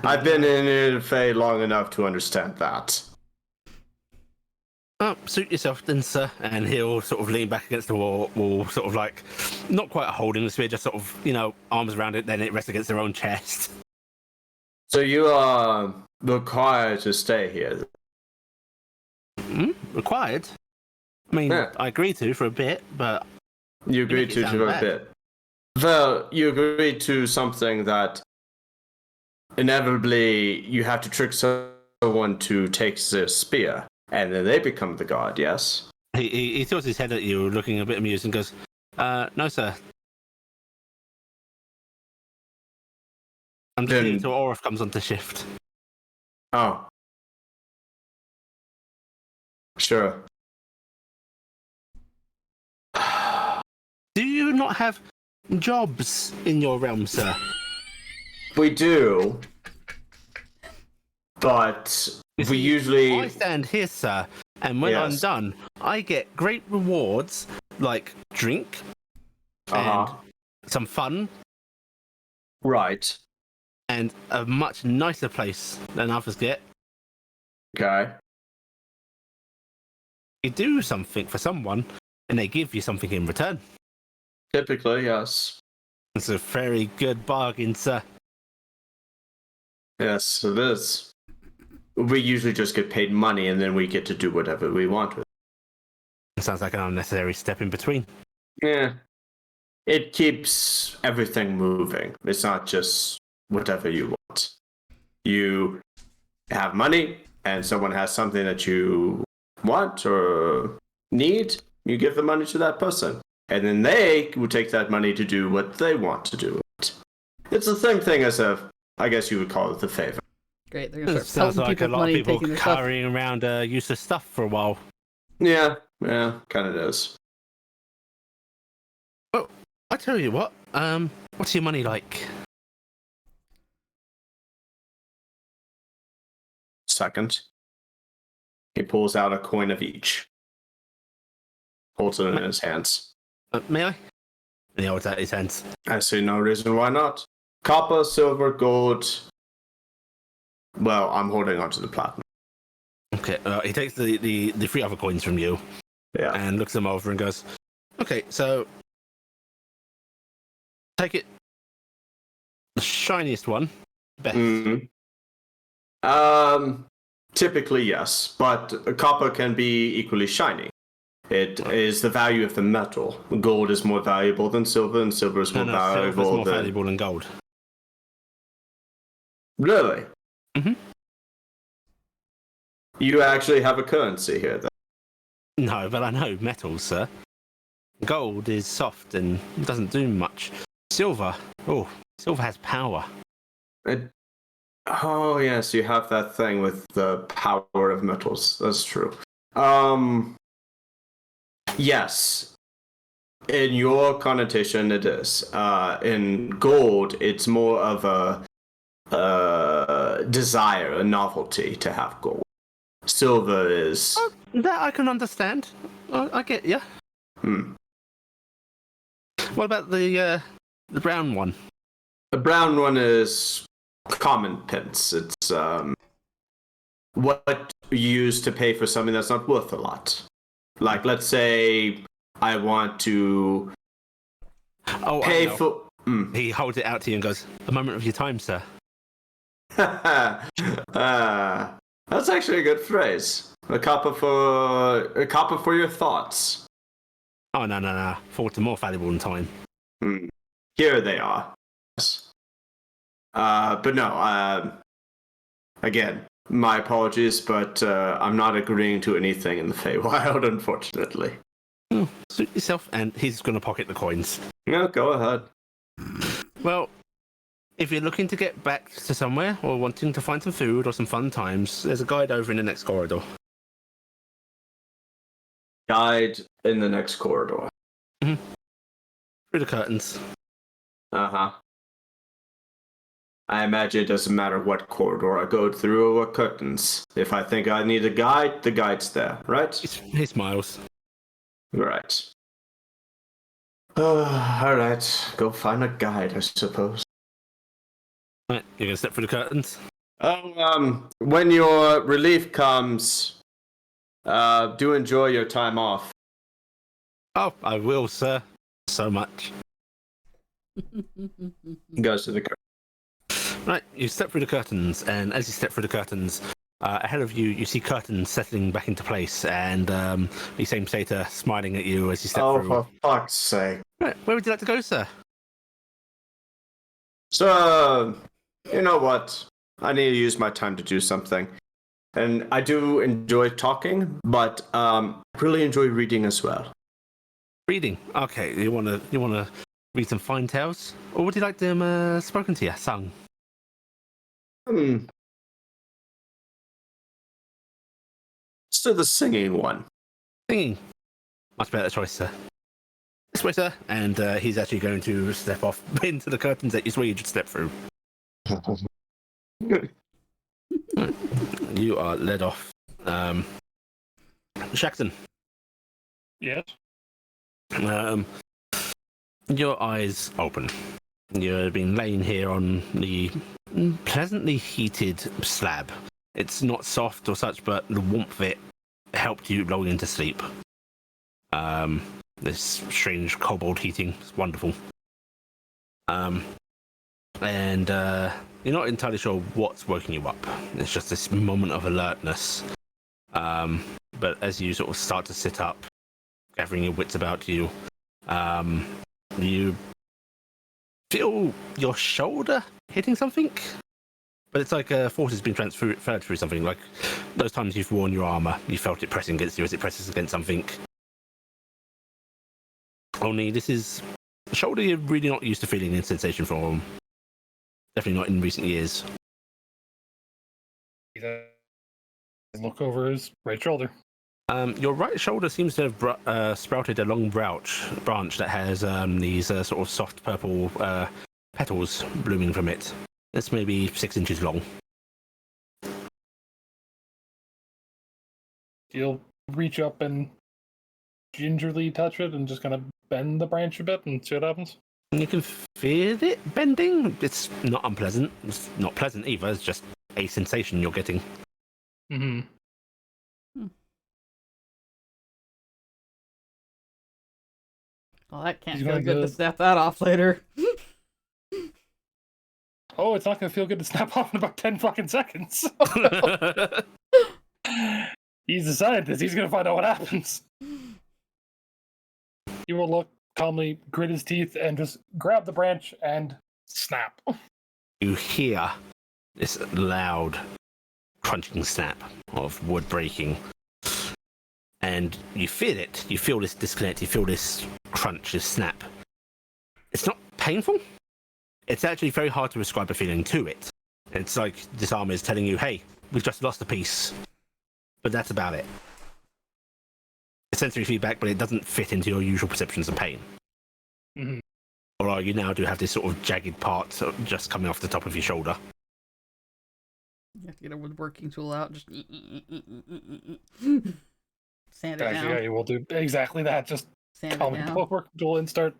I've been in the Fae long enough to understand that. Oh, suit yourself then, sir. And he'll sort of lean back against the wall, sort of like, not quite holding the spear, just sort of, arms around it, then it rests against their own chest. So you are required to stay here? Required? I mean, Yeah. I agree to for a bit, but... You agreed to do a bit. Well, you agreed to something that inevitably you have to trick someone to take the spear, and then they become the god, yes? He tilts his head at you, looking a bit amused, and goes, no, sir. I'm just here until Orif comes onto shift. Oh. Sure. not have jobs in your realm, sir? We do, but You we see, usually. I stand here, sir, and when I'm Yes. done, I get great rewards like drink and some fun Right. and a much nicer place than others get. Okay. You do something for someone, and they give you something in return. Typically, yes. It's a very good bargain, sir. Yes, it is. We usually just get paid money, and then we get to do whatever we want with It sounds like an unnecessary step in between. it. Yeah. It keeps everything moving. It's not just whatever you want. You have money, and someone has something that you want or need, you give the money to that person. And then they will take that money to do what they want to do with it. It's the same thing as I guess you would call it the favor. Great, they're It gonna start sounds pelting like a people with lot of money and people taking their stuff. carrying around useless stuff for a while. Yeah, kind of is. Well, I tell you what, what's your money like? Second. He pulls out a coin of each. Holds it in his hands. May I? And he holds out his hands. I see no reason why not. Copper, silver, gold. Well, I'm holding on to the platinum. Okay, he takes the 3 other coins from you Yeah. and looks them over and goes, okay, so take it, the shiniest one, best. Mhm. Typically, yes, but copper can be equally shiny. It is the value of the metal. Gold is more valuable than silver, and silver is more Silver's valuable more than. valuable than gold. Really? Mm-hmm. You actually have a currency here, then? No, but I know metals, sir. Gold is soft and doesn't do much. Silver has power. Oh, yes, you have that thing with the power of metals. That's true. Yes. In your connotation, it is. In gold, it's more of a desire, a novelty to have gold. Silver is. That I can understand. I get you. What about the brown one? The brown one is common pence. It's what you use to pay for something that's not worth a lot. Like, let's say I want to pay for. He holds it out to you and goes, "A moment of your time, sir." That's actually a good phrase. A copper for your thoughts. Oh no! Thoughts are more valuable than time. Here they are. Yes. But no. Again, my apologies, but I'm not agreeing to anything in the Feywild, unfortunately. Oh, suit yourself, and he's going to pocket the coins. No, go ahead. Well, if you're looking to get back to somewhere or wanting to find some food or some fun times, there's a guide over in the next corridor. Guide in the next corridor. Mm-hmm. Through the curtains. Uh-huh. I imagine it doesn't matter what corridor I go through or what curtains. If I think I need a guide, the guide's there, right? He smiles. Right. Alright. Go find a guide, I suppose. Right, you're going to step through the curtains? When your relief comes, do enjoy your time off. Oh, I will, sir. So much. Goes to the curtain. Right, you step through the curtains, and as you step through the curtains, ahead of you, you see curtains settling back into place, and the same satyr smiling at you as you step through. Oh, for fuck's sake. Right, where would you like to go, sir? So, you know what? I need to use my time to do something. And I do enjoy talking, but really enjoy reading as well. Reading. Okay, you wanna read some fine tales, or would you like them spoken to you, sung? Let's do the singing one. Singing. Much better choice, sir. This way, sir. And he's actually going to step off into the curtains that you swear you should step through. You are led off. Shaxton. Yes. Your eyes open. You've been laying here on the pleasantly heated slab. It's not soft or such, but the warmth of it helped you lull into sleep. This strange kobold heating is wonderful. And you're not entirely sure what's woken you up. It's just this moment of alertness. But as you sort of start to sit up, gathering your wits about you, you feel your shoulder hitting something. But it's like a force has been transferred through something. Like those times you've worn your armor, you felt it pressing against you as it presses against something. Only this is a shoulder you're really not used to feeling in sensation from. Definitely not in recent years. Look over his right shoulder. Your right shoulder seems to have sprouted a long branch that has these sort of soft purple petals blooming from it. It's maybe 6 inches long. You'll reach up and gingerly touch it and just kind of bend the branch a bit and see what happens. You can feel it bending. It's not unpleasant. It's not pleasant either. It's just a sensation you're getting. Mm-hmm. Well, that can't He's feel gonna good to go- snap that off later. Oh, it's not going to feel good to snap off in about 10 fucking seconds. He's a scientist. He's going to find out what happens. He will look calmly, grit his teeth, and just grab the branch and snap. You hear this loud crunching snap of wood breaking. And you feel it. You feel this disconnect. You feel this crunch, this snap. It's not painful. It's actually very hard to describe a feeling to it. It's like this arm is telling you, hey, we've just lost a piece. But that's about it. It's sensory feedback, but it doesn't fit into your usual perceptions of pain. Mm-hmm. Or you now do have this sort of jagged part just coming off the top of your shoulder. You have to get a woodworking tool out. Just sand it Actually, yeah, down. you will do exactly that. Just Sand it calmly down. pull a tool and start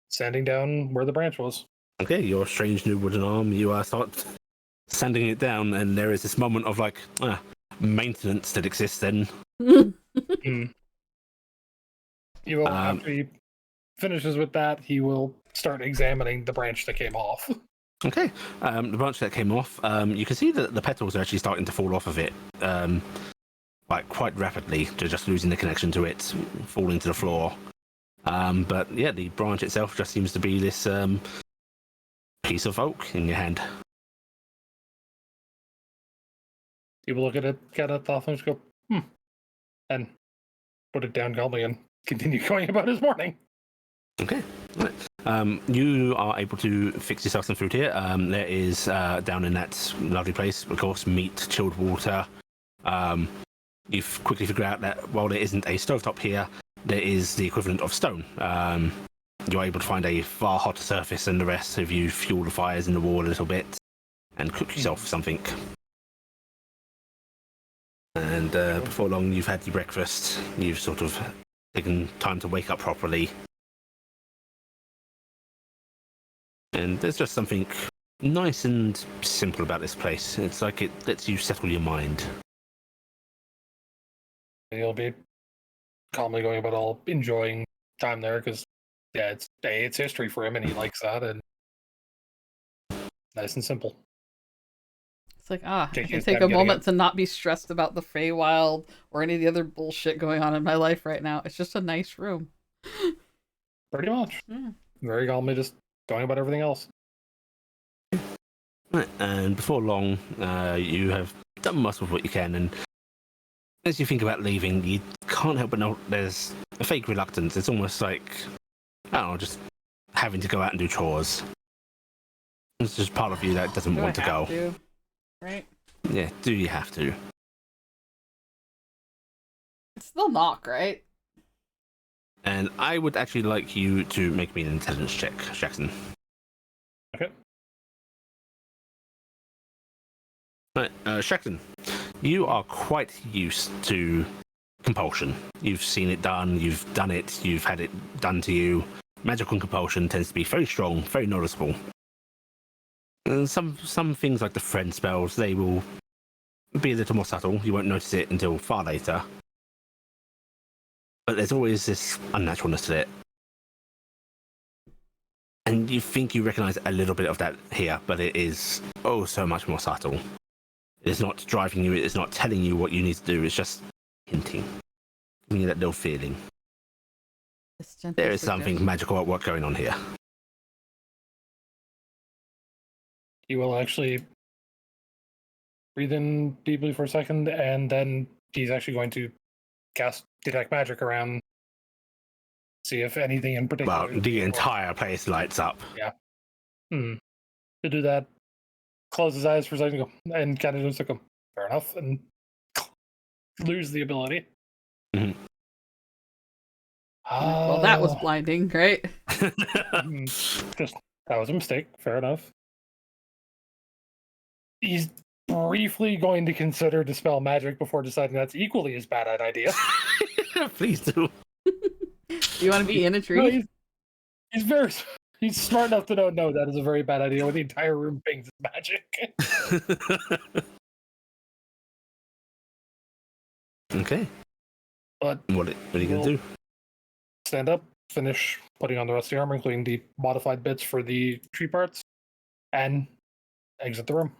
sanding down where the branch was. Okay, your strange new wooden arm, you start sanding it down, and there is this moment of like maintenance that exists then. Mm. He will, after he finishes with that, he will start examining the branch that came off. Okay, the branch that came off, you can see that the petals are actually starting to fall off of it, like quite rapidly. They're just losing the connection to it, falling to the floor. But yeah, the branch itself just seems to be this piece of oak in your hand. He will look at it, kind of thoughtfully, just go, and put it down calmly and continue going about his morning. Okay. Right. You are able to fix yourself some food here. There is down in that lovely place, of course, meat, chilled water. You've quickly figured out that while there isn't a stovetop here, there is the equivalent of stone. You're able to find a far hotter surface than the rest if you fuel the fires in the wall a little bit and cook yourself something. And before long, you've had your breakfast. You've sort of taken time to wake up properly. And there's just something nice and simple about this place. It's like it lets you settle your mind. He'll be calmly going about all enjoying time there because, yeah, it's history for him and he likes that, and nice and simple. It's like, I Take can his take time a getting moment up. to not be stressed about the Feywild or any of the other bullshit going on in my life right now. It's just a nice room. Pretty much. Mm. Very calmly just going about everything else. Right, and before long, you have done most of what you can, and as you think about leaving, you can't help but know there's a fake reluctance. It's almost like, I don't know, just having to go out and do chores. It's just part of you that doesn't Do want I to go. have to? Right? Yeah, do you have to? It's still knock, right? And I would actually like you to make me an intelligence check, Jackson. Okay. Right, Jackson, you are quite used to compulsion. You've seen it done, you've done it, you've had it done to you. Magical compulsion tends to be very strong, very noticeable. And some things like the friend spells, they will be a little more subtle. You won't notice it until far later. But there's always this unnaturalness to it. And you think you recognize a little bit of that here, but it is so much more subtle. It's not driving you, it's not telling you what you need to do, it's just hinting. Giving you that little feeling. There is something magical at work going on here. He will actually breathe in deeply for a second, and then he's actually going to cast Detect Magic around, see if anything in particular. Well, the entire place lights up. Yeah. To do that, close his eyes for a second and kind of just like, fair enough, and lose the ability. Mm-hmm. Well, that was blinding, right? Just that was a mistake. Fair enough. He's briefly going to consider Dispel Magic before deciding that's equally as bad an idea. Please do. You want to be in a tree? No, he's smart enough to know, no, that is a very bad idea when the entire room pings with magic. Okay. But what are you going to do? Stand up, finish putting on the rest of the armor, including the modified bits for the tree parts, and exit the room.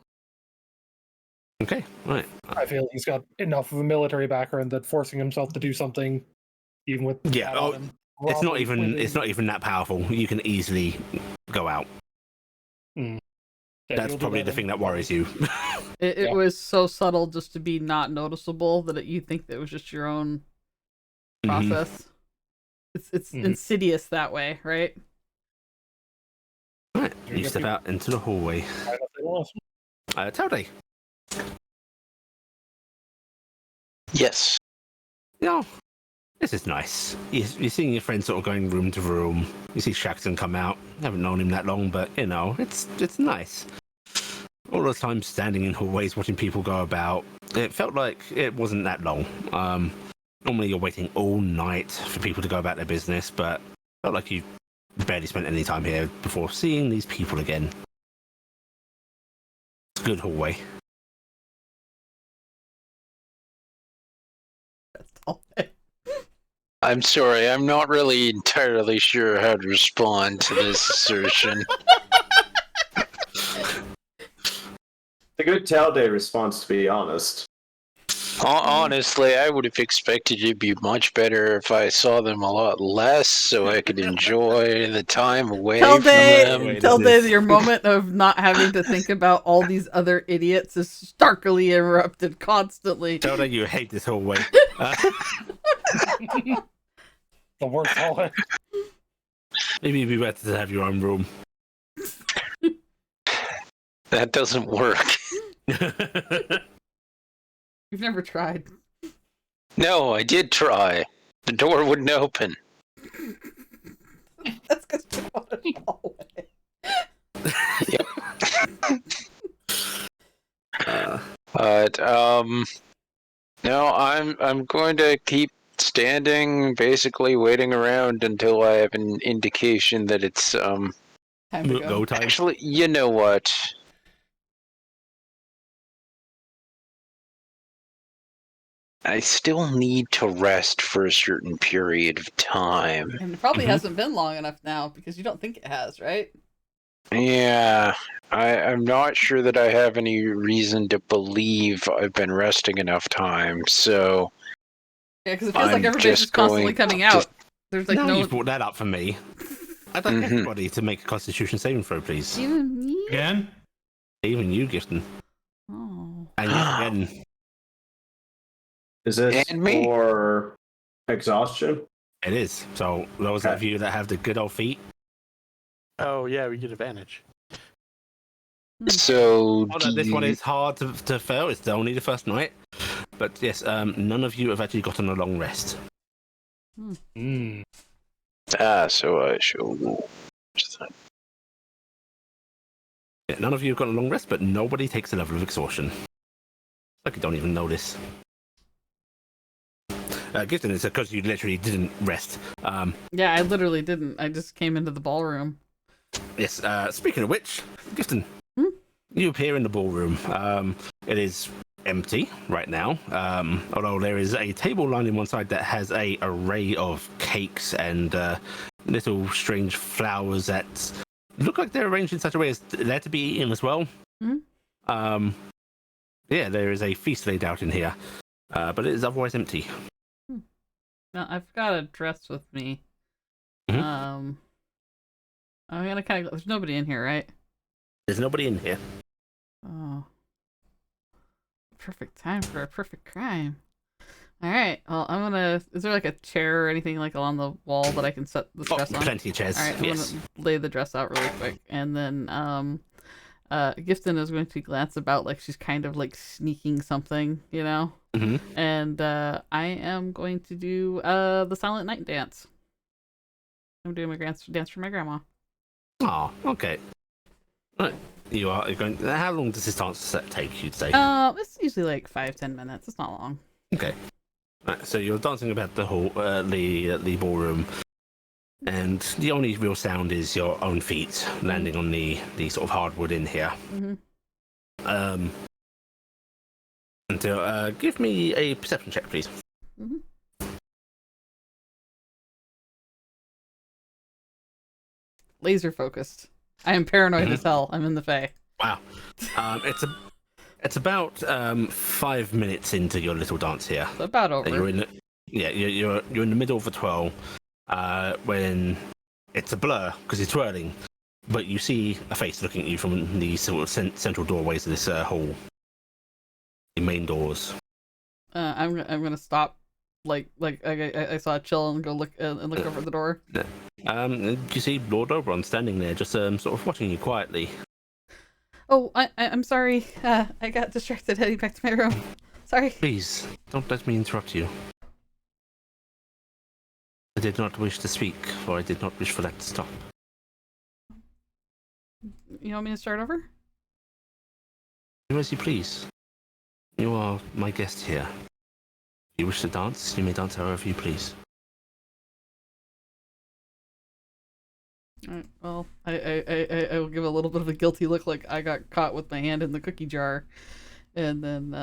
Okay, right. I feel he's got enough of a military background that forcing himself to do something, even with it's not even that powerful. You can easily go out. Yeah, that's probably the thing that worries you. It was so subtle just to be not noticeable that you think that it was just your own process. Mm-hmm. It's insidious that way, right? Right, you step out into the hallway. Telde. Yes. This is nice. You're seeing your friends sort of going room to room. You see Shaxton come out. Haven't known him that long, but it's nice. All the time standing in hallways watching people go about. It felt like it wasn't that long. Normally you're waiting all night for people to go about their business, but felt like you barely spent any time here before seeing these people again. It's a good hallway. I'm sorry, I'm not really entirely sure how to respond to this assertion. It's a good Telde response, to be honest. Honestly, I would have expected it to be much better if I saw them a lot less, so I could enjoy the time away from them. Telde, your moment of not having to think about all these other idiots is starkly interrupted constantly. Telde, you hate this hallway. The worst hallway. Maybe it'd be better to have your own room. That doesn't work. You've never tried. No, I did try. The door wouldn't open. That's because you want a hallway. Yep. But no, I'm going to keep standing, basically waiting around until I have an indication that it's time to go time. Actually, you know what? I still need to rest for a certain period of time. And it probably hasn't been long enough now because you don't think it has, right? Yeah, I'm not sure that I have any reason to believe I've been resting enough time, so... Yeah, because it feels like everybody's just constantly coming out. There's like now no... you've brought that up for me. I'd like everybody to make a Constitution saving throw, please. Even me? Again? Even you, Gifton. Oh. And you again. Is this for exhaustion? It is. So those of you that have the good old feet. Oh yeah, we get advantage. So this one is hard to fail. It's only the first night. But yes, none of you have actually gotten a long rest. So I shall. Yeah, none of you have got a long rest, but nobody takes a level of exhaustion. It's like you don't even notice. Gifton, it's because you literally didn't rest. Yeah, I literally didn't. I just came into the ballroom. Yes, speaking of which, Gifton, you appear in the ballroom. It is empty right now, although there is a table lining one side that has a array of cakes and little strange flowers that look like they're arranged in such a way as they're to be eaten as well. Mm-hmm. Yeah, there is a feast laid out in here, but it is otherwise empty. Now, I've got a dress with me. Mhm. I'm gonna kind of. There's nobody in here, right? There's nobody in here. Oh. Perfect time for a perfect crime. Alright, well, I'm gonna. Is there like a chair or anything like along the wall that I can set the dress on? Plenty of chairs. Alright, I'm Yes. gonna lay the dress out really quick. And then, Gifton is going to glance about like she's kind of like sneaking something, you know? Mhm. And, I am going to do, the Silent Night dance. I'm doing my dance for my grandma. Oh, okay. Right. You're going. How long does this dance take? You'd say. It's usually like 5-10 minutes. It's not long. Okay. Right, so you're dancing about the hall, the ballroom, and the only real sound is your own feet landing on the sort of hardwood in here. Mm-hmm. And give me a perception check, please. Mm-hmm. Laser focused. I am paranoid as hell. I'm in the Fae. Wow. It's about 5 minutes into your little dance here. It's about over. You're in you're in the middle of a twirl when it's a blur because you're twirling, but you see a face looking at you from the sort of central doorways of this hall, the main doors. I'm gonna stop. Like I saw Chill and go look over the door. You see Lord Oberon standing there, just sort of watching you quietly. Oh, I'm sorry. I got distracted heading back to my room. Sorry. Please don't let me interrupt you. I did not wish to speak, for I did not wish for that to stop. You want me to start over? Do as you please. You are my guest here. If you wish to dance, you may dance however you please. Alright, well, I will give a little bit of a guilty look like I got caught with my hand in the cookie jar. And then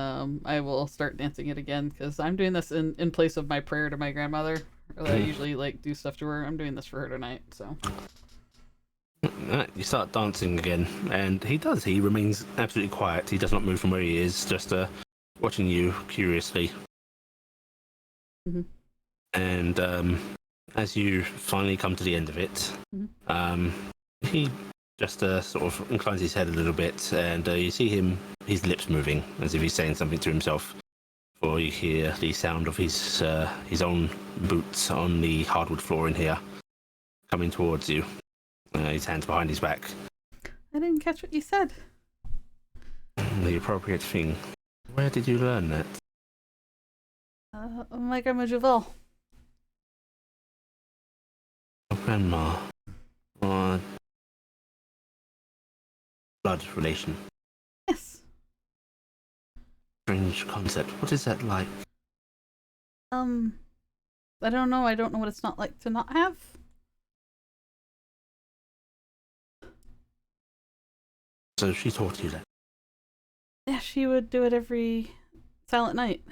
I will start dancing it again because I'm doing this in place of my prayer to my grandmother. I usually like do stuff to her. I'm doing this for her tonight, so. You start dancing again, and he does. He remains absolutely quiet. He does not move from where he is, just watching you curiously. Mm-hmm. And as you finally come to the end of it, he just sort of inclines his head a little bit, and you see his lips moving as if he's saying something to himself. Or you hear the sound of his own boots on the hardwood floor in here, coming towards you. His hands behind his back. I didn't catch what you said. The appropriate thing. Where did you learn that? My grandma Juvel. Oh, Grandma. Or blood relation. Yes. Strange concept. What is that like? I don't know. I don't know what it's not like to not have. So she taught you that? Yeah, she would do it every silent night.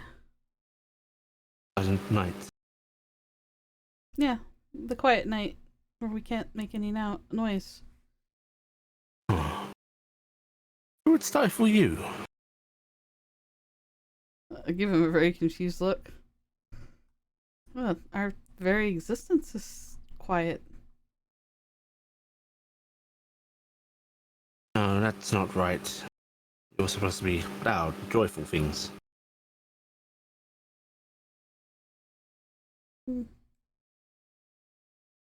Silent night? Yeah, the quiet night where we can't make any noise. Oh. Who would stifle you? I give him a very confused look. Well, our very existence is quiet. No, that's not right. You're supposed to be loud, joyful things.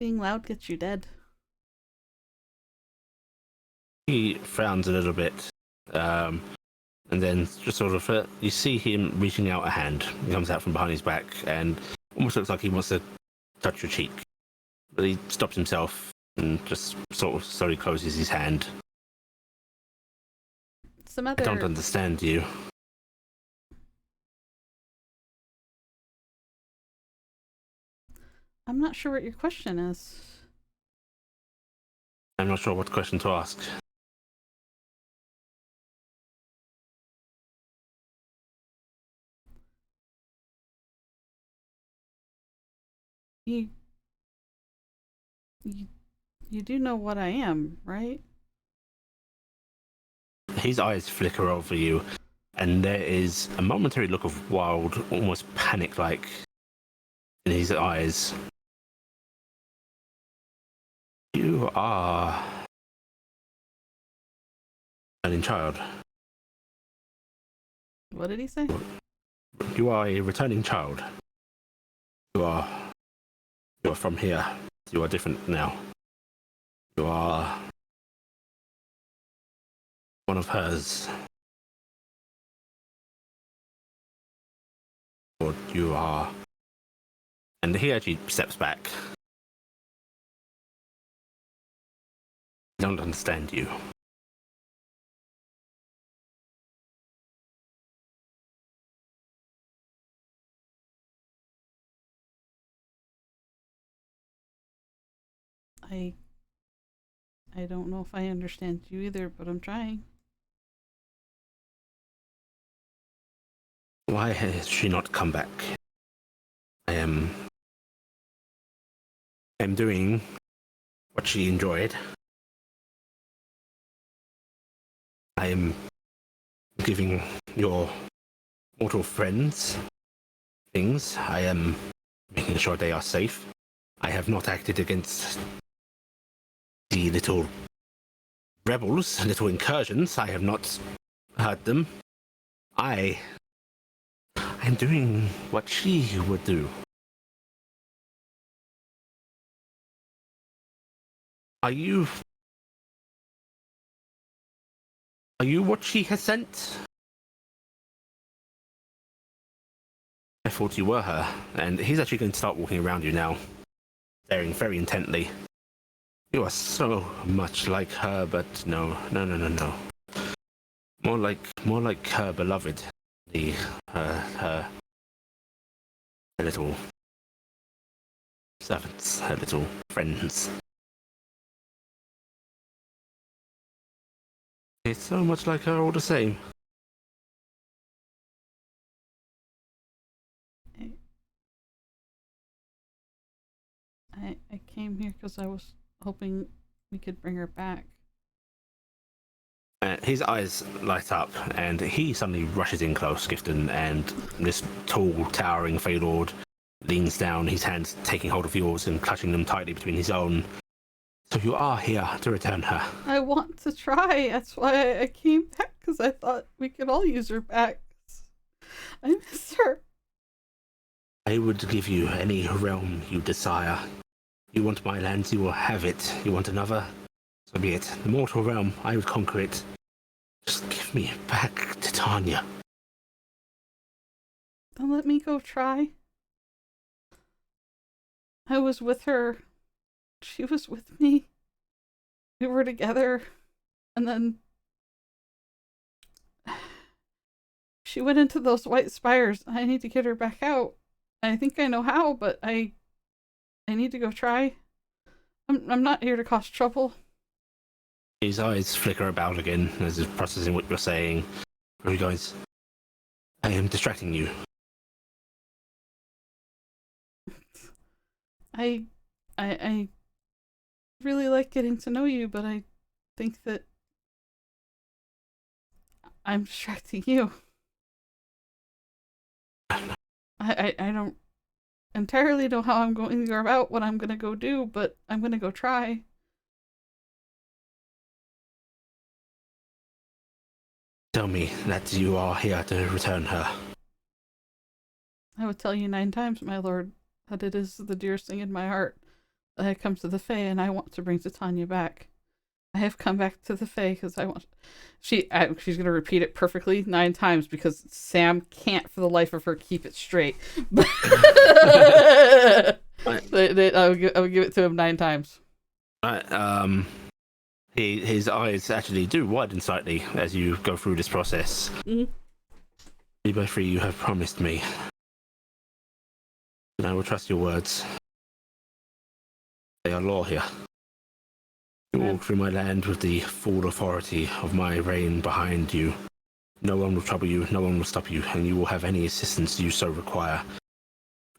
Being loud gets you dead. He frowns a little bit, and then just sort of, you see him reaching out a hand. He comes out from behind his back and almost looks like he wants to touch your cheek. But he stops himself and just sort of slowly closes his hand. Some I other. don't understand you. I'm not sure what your question is. I'm not sure what question to ask. You do know what I am, right? His eyes flicker over you, and there is a momentary look of wild, almost panic-like in his eyes. You are an child. What did he say? You are a returning child. You are from here. You are different now. You are one of hers. Or you are. And he actually steps back. I don't understand you. I don't know if I understand you either, but I'm trying. Why has she not come back? I am doing what she enjoyed. I am giving your mortal friends things. I am making sure they are safe. I have not acted against the little rebels, little incursions. I have not hurt them. I am doing what she would do. Are you what she has sent? I thought you were her, and he's actually going to start walking around you now, staring very intently. You are so much like her, but no. More like her beloved, her little servants, her little friends. It's so much like her all the same. I came here because I was hoping we could bring her back. His eyes light up, and he suddenly rushes in close, Gifton, and this tall, towering Fey Lord leans down, his hands taking hold of yours and clutching them tightly between his own. So you are here to return her. I want to try. That's why I came back, because I thought we could all use her back. I miss her. I would give you any realm you desire. You want my lands, you will have it. You want another? So be it. The mortal realm, I would conquer it. Just give me back to Tanya. Don't let me go try. I was with her. She was with me. We were together. And then she went into those white spires. I need to get her back out. I think I know how, but I need to go try. I'm not here to cause trouble. His eyes flicker about again as he's processing what you're saying. He goes, I am distracting you. I really like getting to know you, but I think that I'm distracting you. I don't entirely know how I'm going to go about what I'm going to go do, but I'm going to go try. Tell me that you are here to return her. I would tell you 9 times, my lord, that it is the dearest thing in my heart that I come to the Fae, and I want to bring Tanya back. I have come back to the Fae because I want... She's going to repeat it perfectly 9 times because Sam can't for the life of her keep it straight. I would give it to him 9 times. His eyes actually do widen slightly as you go through this process. Mhm. 3 by 3, you have promised me. And I will trust your words. They are law here. You walk through my land with the full authority of my reign behind you. No one will trouble you, no one will stop you, and you will have any assistance you so require.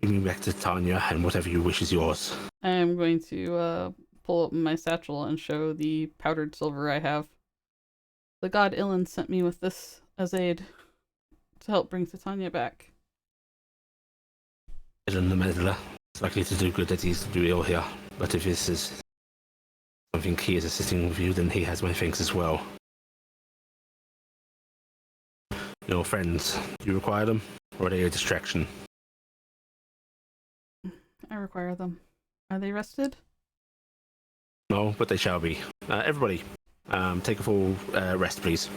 Bring me back to Tanya, and whatever you wish is yours. I am going to pull up my satchel and show the powdered silver I have. The god Ilan sent me with this as aid to help bring Titania back. Ilan the meddler. It's likely to do good that he's to do ill here, but if this is something he is assisting with you, then he has my thanks as well. Your friends, do you require them, or are they a distraction? I require them. Are they rested? No, but they shall be. Everybody, take a full rest, please.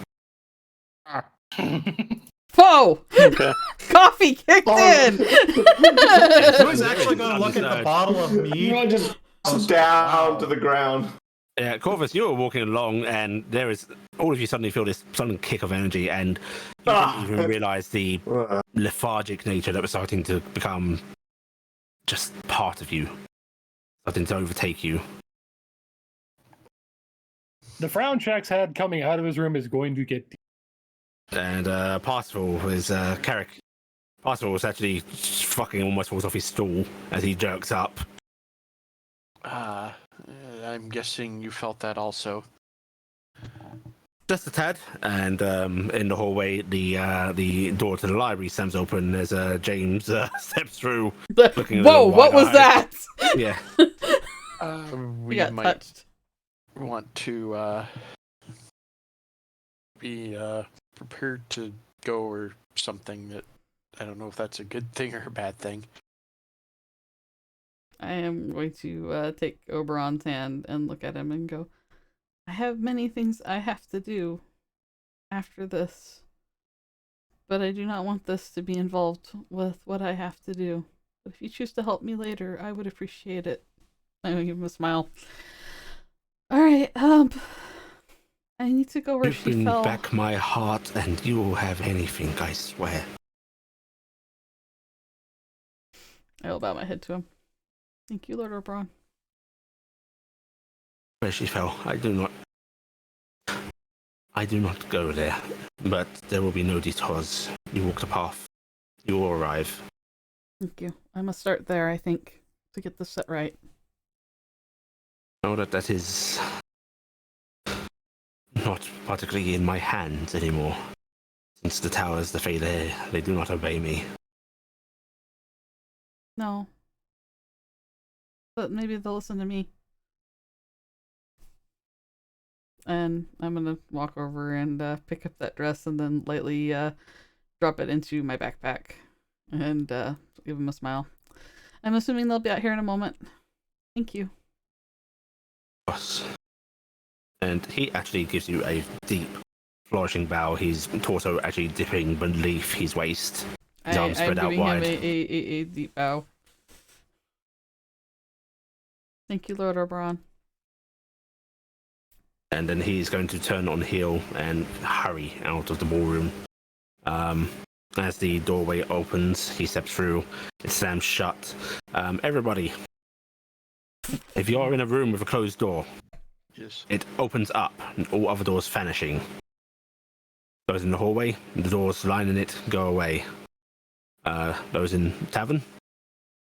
Whoa! Okay. Coffee kicked in! Who's actually going to look at the bottle of mead? Just down to the ground. Yeah, Corvus, you were walking along, and there is all of you suddenly feel this sudden kick of energy, and you didn't even realize the lethargic nature that was starting to become just part of you, starting to overtake you. The frown Shax's had coming out of his room is going to get. And Parsifal is Carrick. Parsifal was actually fucking almost falls off his stool as he jerks up. I'm guessing you felt that also. Just a tad, and in the hallway, the door to the library slams open as James steps through. Looking Whoa! What was that? Yeah. We got might touched. want to be prepared to go or something. That I don't know if that's a good thing or a bad thing. I am going to take Oberon's hand and look at him and go, I have many things I have to do after this, but I do not want this to be involved with what I have to do. But if you choose to help me later, I would appreciate it. I'm gonna give him a smile. Alright, I need to go where You she bring fell. back my heart, and you will have anything, I swear. I will bow my head to him. Thank you, Lord Oberon. Where she fell, I do not go there, but there will be no detours. You walk the path. You will arrive. Thank you. I must start there, I think, to get this set right. Know that is not particularly in my hands anymore. Since the towers, the Fae, they do not obey me. No. But maybe they'll listen to me. And I'm gonna walk over and pick up that dress and then lightly drop it into my backpack and give him a smile. I'm assuming they'll be out here in a moment. Thank you. Yes. And he actually gives you a deep, flourishing bow. His torso actually dipping beneath his waist. His arms I'm spread out giving wide. him a deep bow. Thank you, Lord Oberon. And then he's going to turn on heel and hurry out of the ballroom. As the doorway opens, he steps through. It slams shut. Everybody, if you're in a room with a closed door, Yes. it opens up, and all other doors vanishing. Those in the hallway, the doors lining it go away. Those in tavern,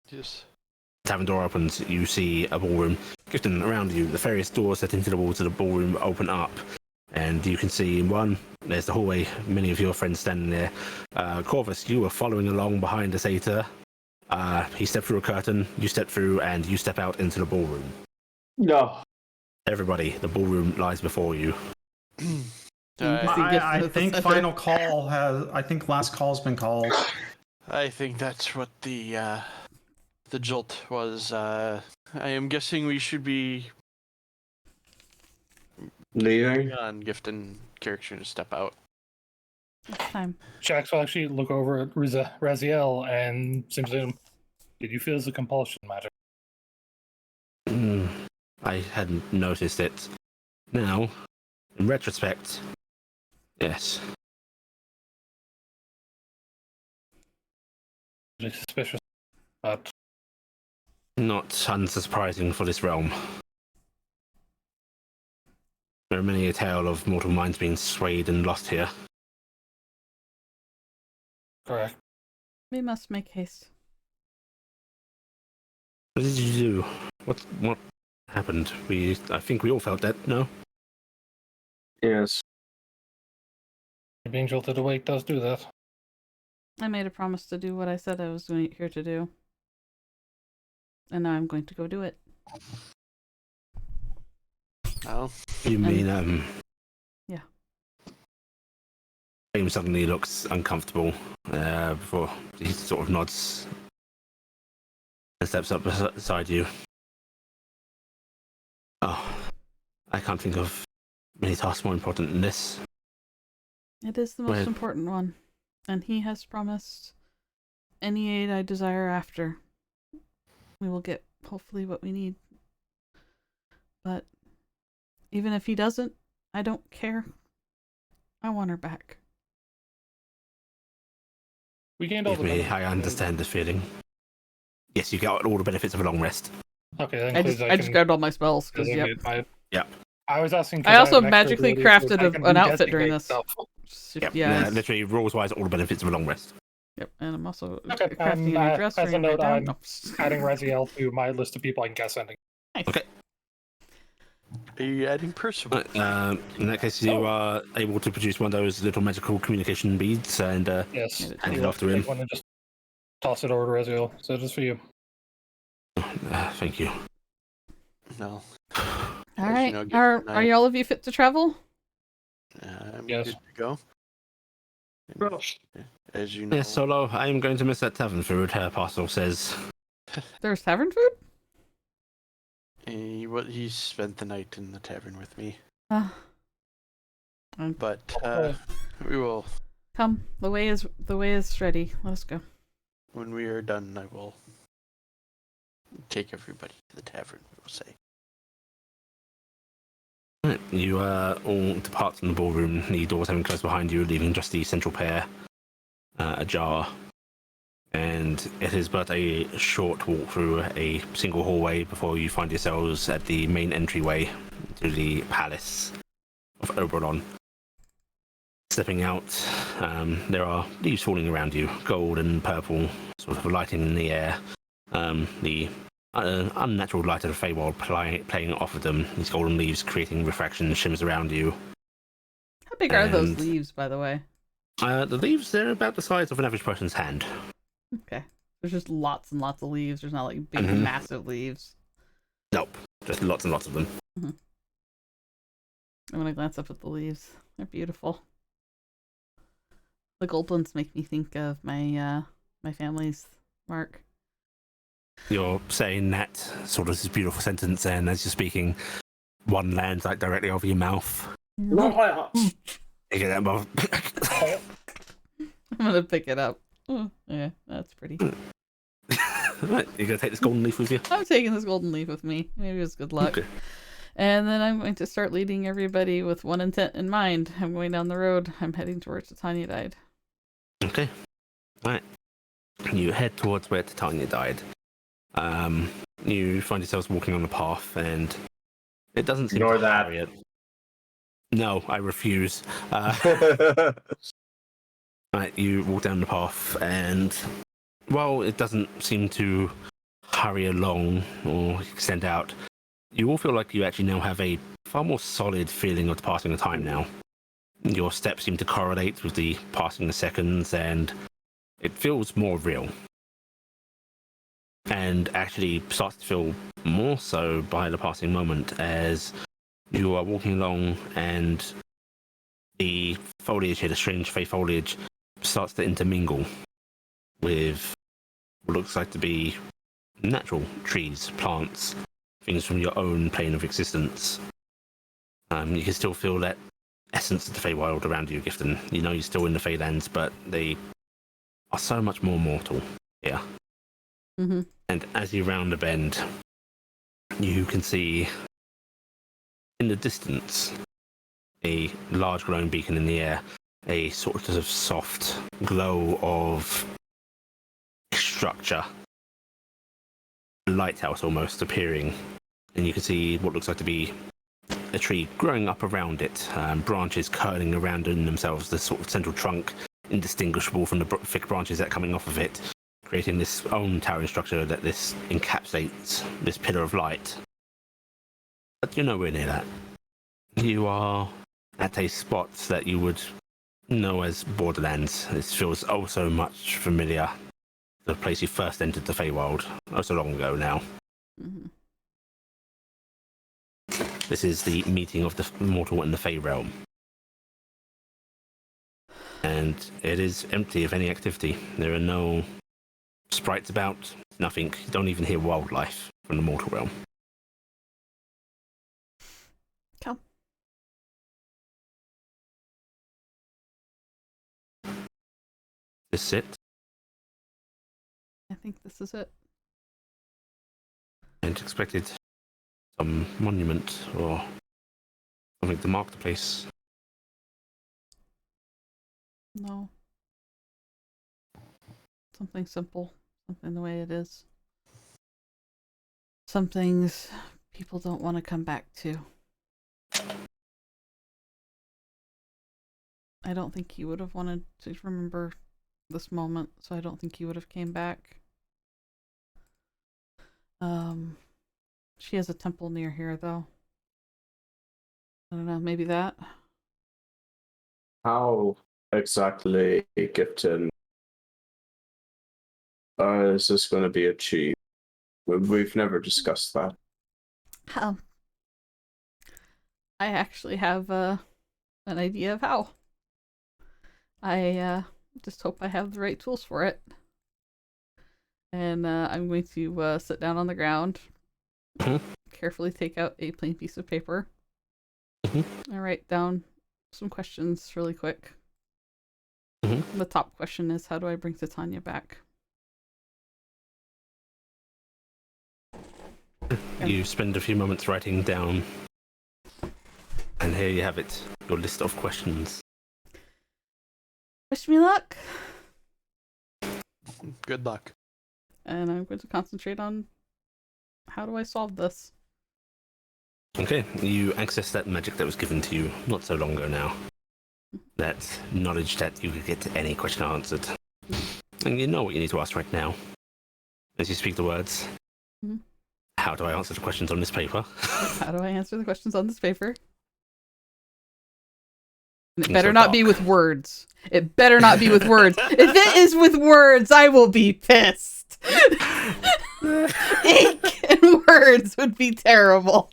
Yes. tavern door opens. You see a ballroom. Gifton, around you, the various doors set into the walls of the ballroom open up, and you can see in one, there's the hallway. Many of your friends standing there. Corvus, you were following along behind the satyr. He stepped through a curtain. You step through, and you step out into the ballroom. No. Everybody, the ballroom lies before you. I think final call has. I think last call's been called. I think that's what the jolt was. I am guessing we should be Leaving? on Gifton character to step out. It's time. Shax will actually look over at Raziel and simply, did you feel the compulsion magic? I hadn't noticed it. Now, in retrospect, yes. Really suspicious, but Not unsurprising for this realm. There are many a tale of mortal minds being swayed and lost here. correct. We must make haste. What did you do? What happened? I think we all felt that, no? Yes. Being jolted awake does do that. I made a promise to do what I said I was here to do. And now I'm going to go do it. Oh, You mean, Yeah. James suddenly looks uncomfortable before he sort of nods and steps up beside you. Oh, I can't think of many tasks more important than this. It is the most important one. And he has promised any aid I desire after. We will get, hopefully, what we need. But even if he doesn't, I don't care. I want her back. We gained all the benefits. I understand the feeling. Yes, you got all the benefits of a long rest. Okay, that I includes just grabbed all my spells. Cause, yep. Yep. I was asking. 'cause I also have an extra magically ability, so crafted I can an outfit during redesignate this. stuff. Yep. Yeah. Literally, rules-wise, all the benefits of a long rest. Yep. And I'm also Okay, crafting a new dress. as a bringing it note, down. I'm No. adding Raziel to my list of people I can guess sending. Nice. Okay. are you adding Percival? In that case, you are able to produce one of those little magical communication beads and Yes, hand you it off to him. take one and just toss it over to Raziel. So just for you. Thank you. No. All As right. you know, Are Gibson, you all of you fit to travel? I'm Yes. good to go. As you know, Yes, Solo, I am going to miss that tavern food, her parcel says. There's tavern food? he spent the night in the tavern with me. But we will, Come. The way is ready. Let us go. when we are done, I will take everybody to the tavern, we will say. Right, you all depart from the ballroom, the doors having closed behind you, leaving just the central pair ajar. And it is but a short walk through a single hallway before you find yourselves at the main entryway to the palace of Oberon. Stepping out, there are leaves falling around you, gold and purple, sort of lighting in the air. The unnatural light of the Feywild playing off of them, these golden leaves creating refraction shimmers around you. How big are those And- leaves, by the way? The leaves, they're about the size of an average person's hand. Okay. There's just lots and lots of leaves. There's not like big, Mhm. massive leaves. Nope, just lots and lots of them. I'm gonna glance up at the leaves. They're beautiful. The gold ones make me think of my my family's mark. You're saying that sort of this beautiful sentence, and as you're speaking, one lands like directly over your mouth. You get that mouth. I'm gonna pick it up. Oh, yeah, that's pretty. Right, you're gonna take this golden leaf with you. I'm taking this golden leaf with me. Maybe it's good luck. Okay. And then I'm going to start leading everybody with one intent in mind. I'm going down the road. I'm heading towards the Tanya died. Okay. Right. You head towards where Tanya died. You find yourselves walking on the path, and it doesn't seem Ignore to that. hurry it. No, I refuse. Right, you walk down the path, and while it doesn't seem to hurry along or extend out, you all feel like you actually now have a far more solid feeling of the passing of time now. Your steps seem to correlate with the passing of seconds, and it feels more real. And actually starts to feel more so by the passing moment as you are walking along and the foliage here, the strange fey foliage, starts to intermingle with what looks like to be natural trees, plants, things from your own plane of existence. You can still feel that essence of the Feywild around you, Gifton. You know you're still in the Feylands, but they are so much more mortal here. Mm-hmm. And as you round the bend, you can see in the distance, a large glowing beacon in the air, a sort of soft glow of structure, a lighthouse almost appearing, and you can see what looks like to be a tree growing up around it, branches curling around in themselves, the sort of central trunk indistinguishable from the thick branches that are coming off of it, creating this own towering structure that this encapsulates this pillar of light. But you're nowhere near that. You are at a spot that you would know as Borderlands. This feels oh so much familiar. The place you first entered the Feywild, oh so long ago now. Mm-hmm. This is the meeting of the mortal and the Fey realm. And it is empty of any activity. There are no sprites about, nothing. You don't even hear wildlife from the mortal realm. Come. This is it. I think this is it. And expected some monument or something to mark the place. No. Something simple. Something the way it is. Some things people don't want to come back to. I don't think he would have wanted to remember this moment, so I don't think he would have came back. She has a temple near here, though. I don't know, maybe that? How exactly, Gifton, is this going to be achieved? We've never discussed that. I actually have an idea of how. I just hope I have the right tools for it. And I'm going to sit down on the ground, carefully take out a plain piece of paper, and write down some questions really quick. The top question is, how do I bring Tanya back? You spend a few moments writing down, and here you have it, your list of questions. Wish me luck. Good luck. And I'm going to concentrate on how do I solve this. Okay, you access that magic that was given to you not so long ago now. That knowledge that you could get any question answered. And you know what you need to ask right now. As you speak the words. How do I answer the questions on this paper? How do I answer the questions on this paper? And it better not be with words. It better not be with words. If it is with words, I will be pissed. Ink and words would be terrible.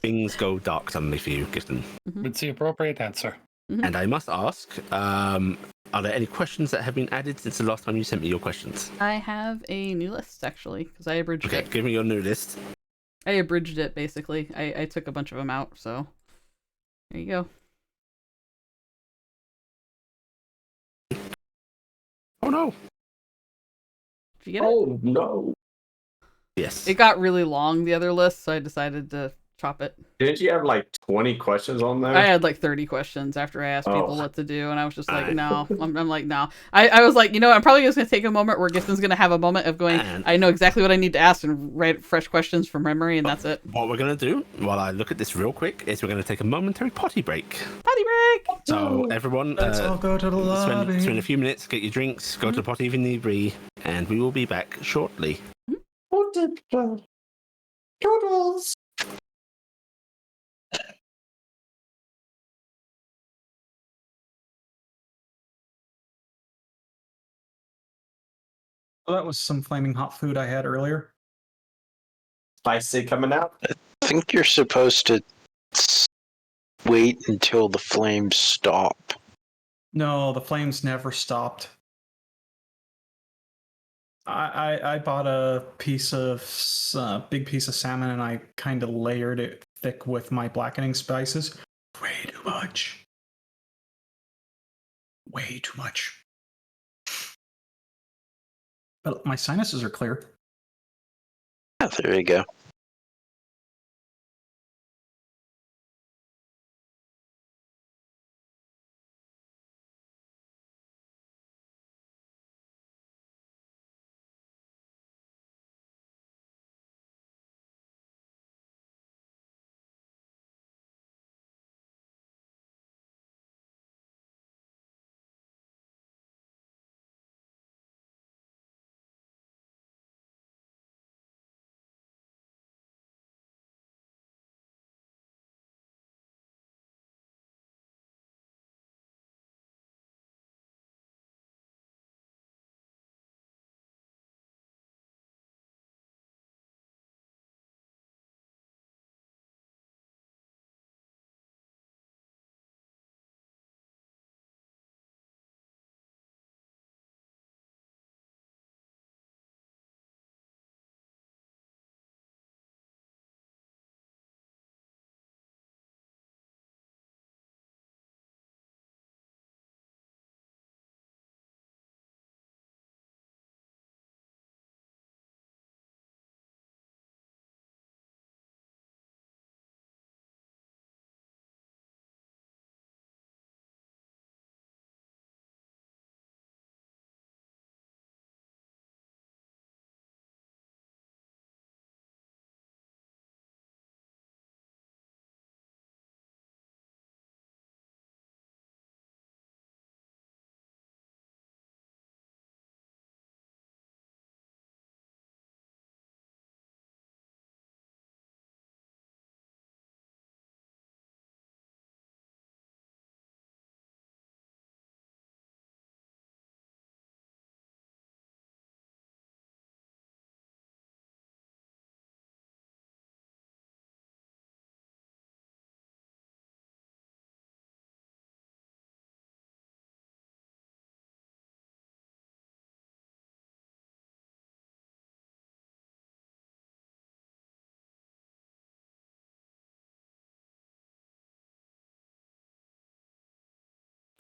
Things go dark suddenly for you, Gifton. It's the appropriate answer. And I must ask, are there any questions that have been added since the last time you sent me your questions? I have a new list, actually, because I abridged it. Okay, give me your new list. I abridged it, basically. I took a bunch of them out, so there you go. Oh no! Did you get it? Oh no! Yes. It got really long, the other list, so I decided to chop it. Didn't you have like 20 questions on there? I had like 30 questions after I asked people Oh. what to do, and I was just like, Alright. no. I'm like, no. I was like, you know what, I'm probably just going to take a moment where Gifton's going to have a moment of going, And- I know exactly what I need to ask and write fresh questions from memory, and that's it. What we're going to do, while I look at this real quick, is we're going to take a momentary potty break. Potty break! So everyone, Let's all go to the lobby. spend a few minutes, get your drinks, go to the potty if you need be, and we will be back shortly. Toodles. Well, that was some flaming hot food I had earlier. Spicy coming out. I think you're supposed to wait until the flames stop. No, the flames never stopped. I bought a big piece of salmon, and I kind of layered it thick with my blackening spices. Way too much. Way too much. But my sinuses are clear. Oh, there you go.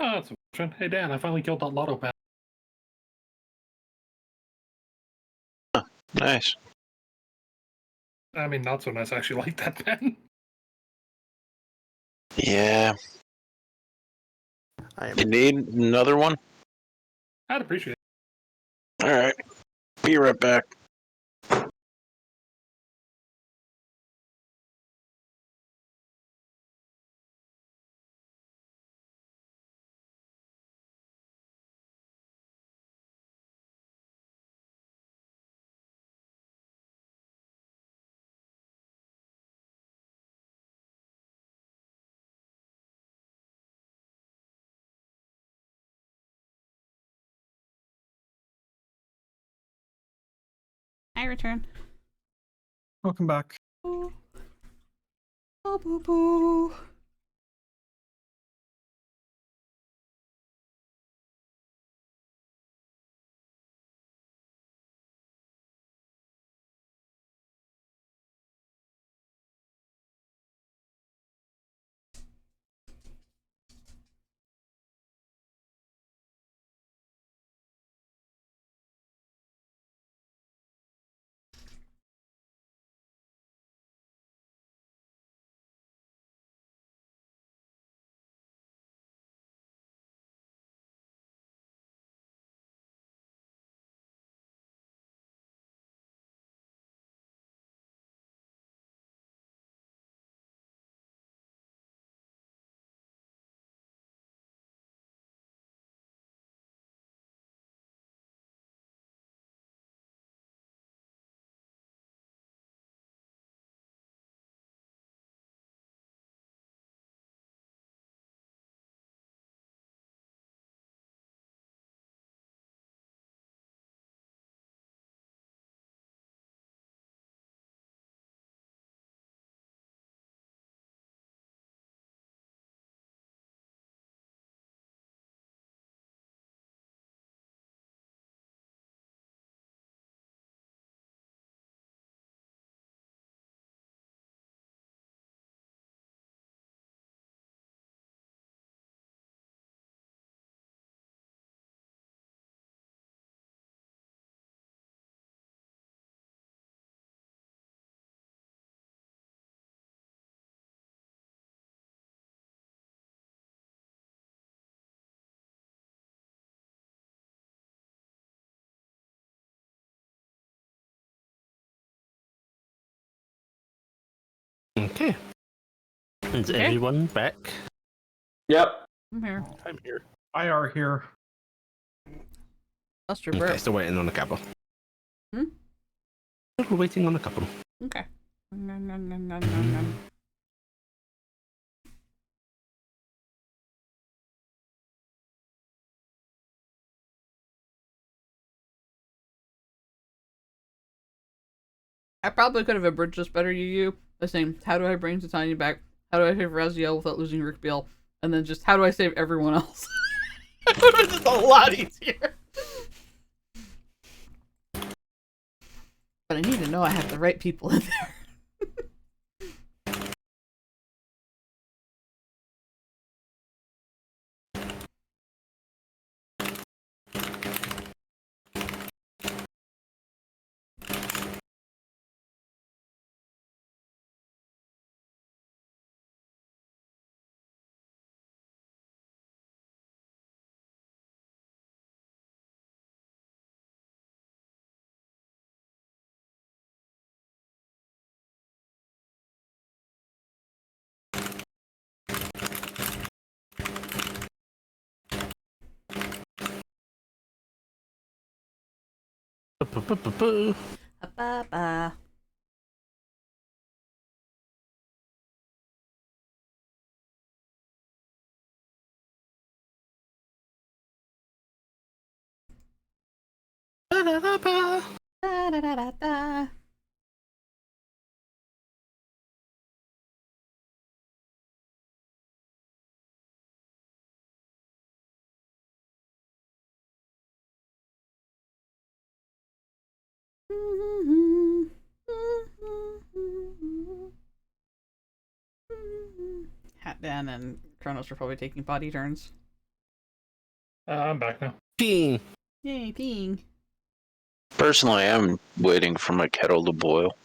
Oh, that's unfortunate. Hey, Dan, I finally killed that lotto pad. Nice. I mean, not so nice. I actually like that pen. Yeah. I am You need another one? I'd appreciate it. Alright. Be right back. I return. Welcome back. Oh, boo boo. Okay. Is Okay. everyone back? Yep. I'm here. I'm here. I are here. Buster burp. Okay, still waiting on a couple. Hmm? Still waiting on a couple. Okay. Nom, nom, nom, nom, nom, nom. I probably could have abridged this better, you. By saying, how do I bring Tanya back? How do I save Raziel without losing Rick Beale? And then just, how do I save everyone else? It would have been just a lot easier. But I need to know I have the right people in there. Ba-ba-ba-ba. Ba-ba. Ba-da-da-ba. Da-da-da-da-da. Hat Dan and Kronos are probably taking body turns. I'm back now. Peeing. Yay, peeing. Personally, I'm waiting for my kettle to boil.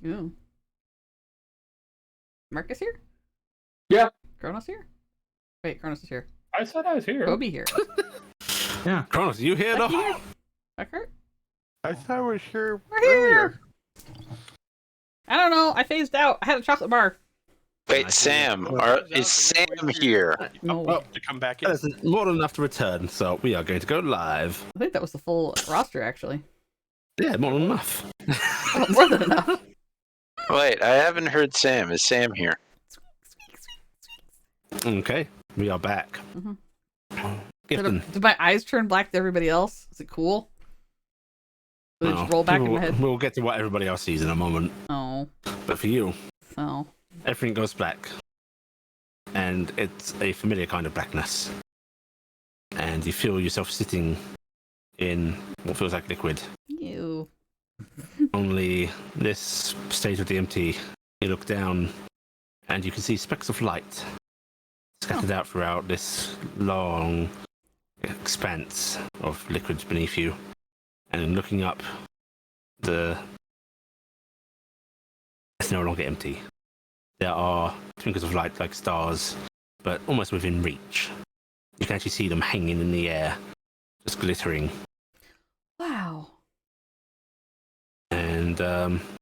Ooh. Marcus here? Yeah. Kronos here? Wait, Kronos is here. I said I was here. Kobe here. Yeah. Kronos, you here? Becky No. here? Buckhart? I thought I was here We're here. earlier. I don't know. I phased out. I had a chocolate bar. Wait, Sam, is Sam here? No. Oh, to come back in. That's more than enough to return, so we are going to go live. I think that was the full roster, actually. Yeah, more than enough. Oh, more than enough. Wait, I haven't heard Sam. Is Sam here? Okay, we are back. Mhm. Gifton. Did my eyes turn black to everybody else? Is it cool? Did they just roll back in my head? We'll get to what everybody else sees in a moment. Oh. But for you, Oh. everything goes black. And it's a familiar kind of blackness. And you feel yourself sitting in what feels like liquid. Ew. Only this state of DMT, you look down and you can see specks of light scattered out throughout this long expanse of liquid beneath you. And looking up, it's no longer empty. There are twinkles of light like stars, but almost within reach. You can actually see them hanging in the air, just glittering. Wow. And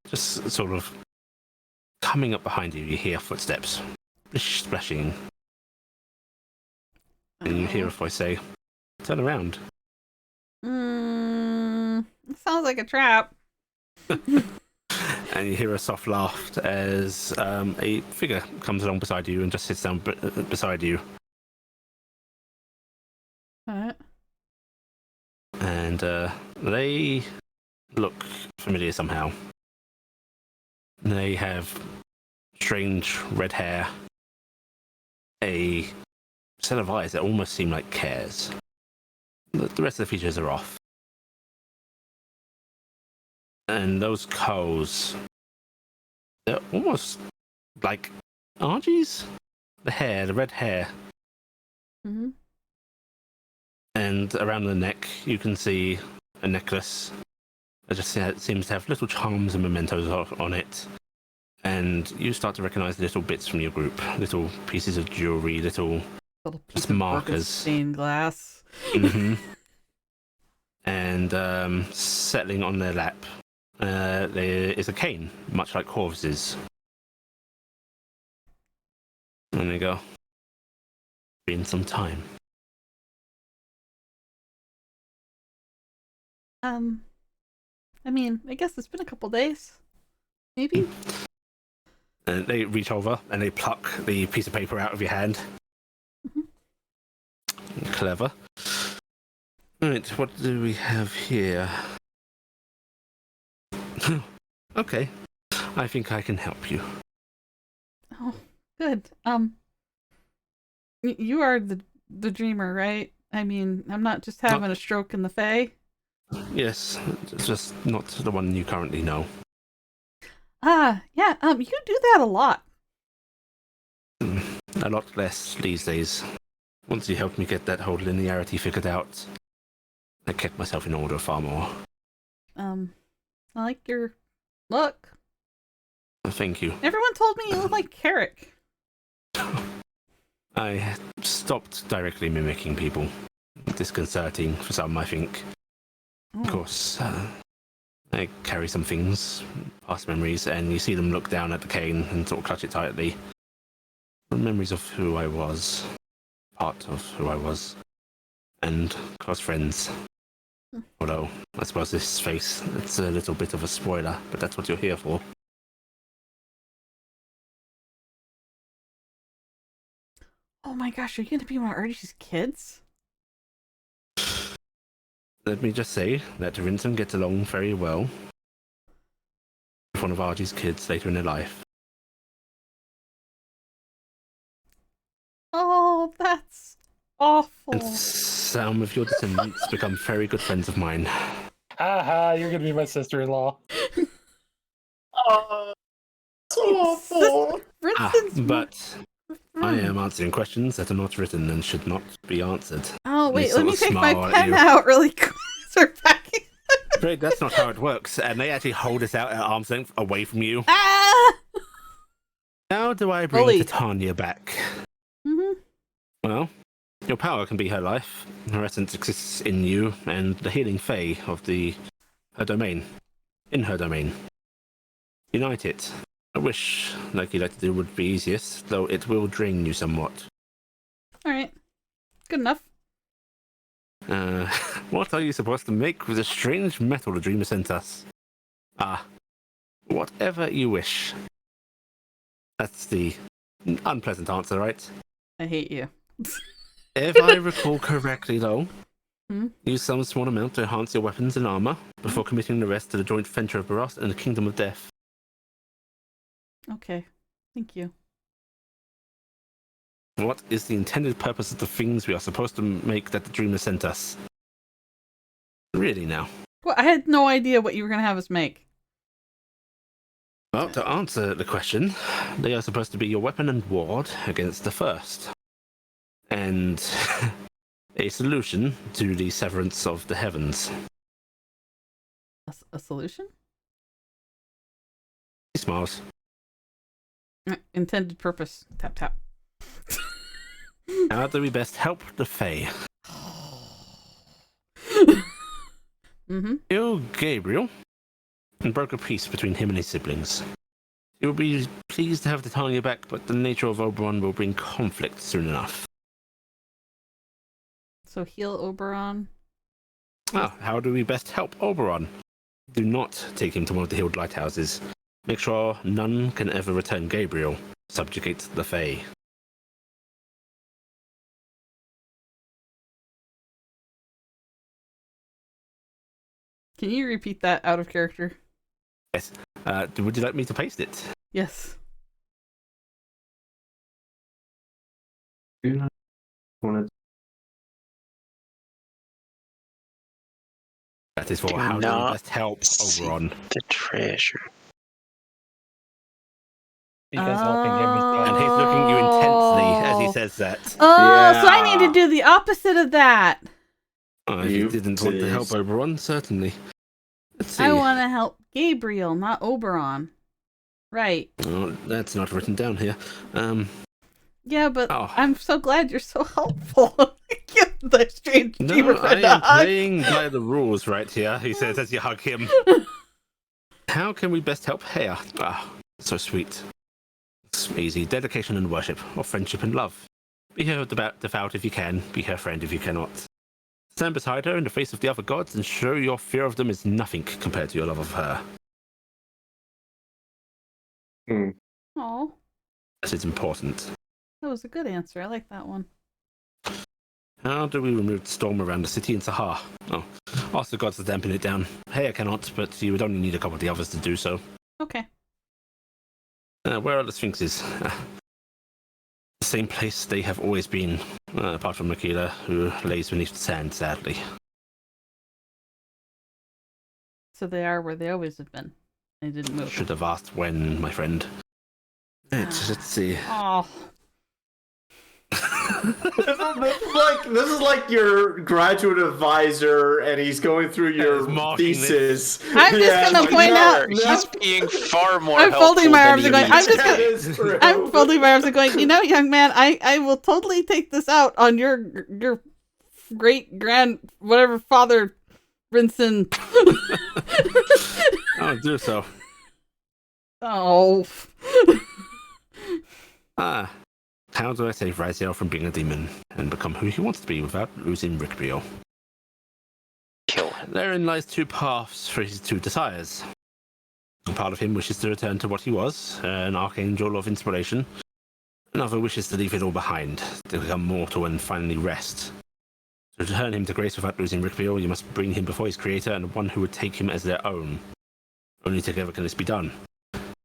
just sort of coming up behind you, you hear footsteps splashing. And you hear a voice say, "Turn around." It sounds like a trap. And you hear a soft laugh as a figure comes along beside you and just sits down beside you. What? And they look familiar somehow. They have strange red hair, a set of eyes that almost seem like cares. The rest of the features are off. And those coals, they're almost like Argies? The red hair. Mm-hmm. And around the neck, you can see a necklace that just seems to have little charms and mementos on it. And you start to recognize little bits from your group, little pieces of jewelry, little piece of markers. stained glass. Mm-hmm. And settling on their lap, there is a cane, much like Corvus's. And they go, "Been some time." I mean, I guess it's been a couple days. Maybe? And they reach over and they pluck the piece of paper out of your hand. Mm-hmm. Clever. Right, what do we have here? Okay, I think I can help you. Oh, good. You are the dreamer, right? I mean, I'm not just having a stroke in the Fae. Yes, just not the one you currently know. Yeah, you do that a lot. A lot less these days. Once you helped me get that whole linearity figured out, I kept myself in order far more. I like your look. Thank you. Everyone told me you look like Carrick. I stopped directly mimicking people. Disconcerting for some, I think. Oh. Of course, I carry some things, past memories, and you see them look down at the cane and sort of clutch it tightly. Memories of who I was, part of who I was, and close friends. Although, I suppose this face, it's a little bit of a spoiler, but that's what you're here for. Oh my gosh, are you going to be one of Archie's kids? Let me just say that Vincent gets along very well with one of Archie's kids later in their life. Oh, that's awful. And some of your descendants become very good friends of mine. Haha, you're gonna be my sister-in-law. Oh, so awful. Vincent's But I am answering questions that are not written and should not be answered. Oh, Oh, They wait, sort let me of take my smile at pen you. out really quick. Start packing. Afraid that's not how it works, and they actually hold us out at arm's length away from you. Ah! How do I bring Bully. Tanya back? Mm-hmm. Well, your power can be her life. Her essence exists in you, and the healing fae of her domain. In her domain. Unite it. I wish, like you like to do, would be easiest, though it will drain you somewhat. Alright. Good enough. What are you supposed to make with the strange metal the dreamer sent us? Ah, whatever you wish. That's the unpleasant answer, right? I hate you. If I recall correctly, though, Hmm? use some small amount to enhance your weapons and armor before committing the rest to the joint venture of Baros and the Kingdom of Death. Okay. Thank you. What is the intended purpose of the things we are supposed to make that the dreamer sent us? Really now? Well, I had no idea what you were going to have us make. Well, to answer the question, they are supposed to be your weapon and ward against the first. And a solution to the severance of the heavens. A solution? He smiles. Intended purpose. Tap, tap. How do we best help the Fae? Mm-hmm. Kill Gabriel and broke a peace between him and his siblings. He will be pleased to have the Tanya back, but the nature of Oberon will bring conflict soon enough. So heal Oberon. Ah, how do we best help Oberon? Do not take him to one of the healed lighthouses. Make sure none can ever return Gabriel. Subjugate the Fae. Can you repeat that out of character? Yes. Would you like me to paste it? Yes. That is for Do how do we not best help Oberon. The treasure. Because helping him is And done. he's looking at you intensely as he says that. Oh, so I need Yeah. to do the opposite of that. If you You didn't want to help please. Oberon, certainly. Let's see. I want to help Gabriel, not Oberon. Right. Oh, that's not written down here. Yeah, but Oh. I'm so glad you're so helpful. Give the strange No, dreamer I friend a am hug. playing by the rules right here, he says as you hug him. How can we best help Hea? Ah, so sweet. It's easy. Dedication and worship, or friendship and love. Be her devout if you can, be her friend if you cannot. Stand beside her in the face of the other gods and show your fear of them is nothing compared to your love of her. Oh, This is important. that was a good answer. I like that one. How do we remove the storm around the city in Sahara? Oh, ask the gods to dampen it down. Hea cannot, but you would only need a couple of the others to do so. Okay. Where are the Sphinxes? The same place they have always been, apart from Makila, who lays beneath the sand, sadly. So they are where they always have been. They didn't move. Should have asked when, my friend. Let's see. Oh. This is like your graduate advisor, and he's going through your he's marking thesis. I'm just gonna point out- He's being far more I'm folding helpful my than arms he and going, I'm needs just to gonna- be. That is true. I'm folding my arms and going, you know, young man, I will totally take this out on your great grand whatever father Rinson. I'll do so. Oh. How do I save Raziel from being a demon and become who he wants to be without losing Rickbrio? Kill him. Therein lies two paths for his two desires. A part of him wishes to return to what he was, an archangel of inspiration. Another wishes to leave it all behind, to become mortal and finally rest. To return him to grace without losing Rickbrio, you must bring him before his creator and one who would take him as their own. Only together can this be done.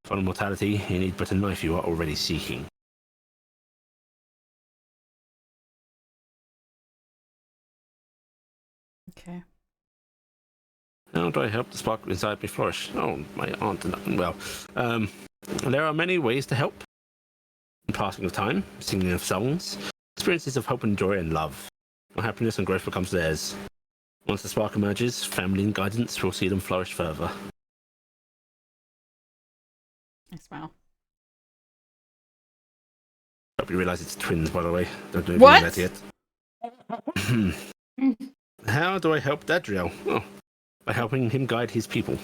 For immortality, you need but a knife you are already seeking. Okay. How do I help the spark inside me flourish? Oh, my aunt and well, there are many ways to help. Passing of time, singing of songs, experiences of hope and joy and love. Where happiness and growth becomes theirs. Once the spark emerges, family and guidance will see them flourish further. I smile. Hope you realise it's twins, by the way. Don't know if What? you know that yet. How do I help Dadriel? Oh, by helping him guide his people.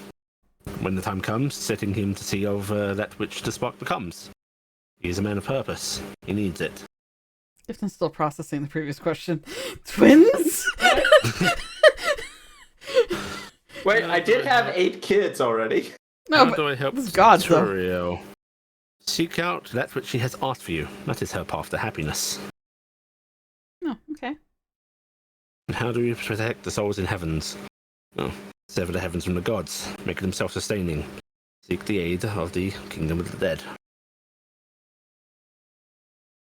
When the time comes, setting him to see over that which the spark becomes. He is a man of purpose. He needs it. Gifton's still processing the previous question. Twins? Wait, I did have 8 kids already. No, How but do I help this is God's, though. Turiel? Seek out that which she has asked for you. That is her path to happiness. No, okay. And how do we protect the souls in heavens? Oh, sever the heavens from the gods, make them self-sustaining. Seek the aid of the kingdom of the dead.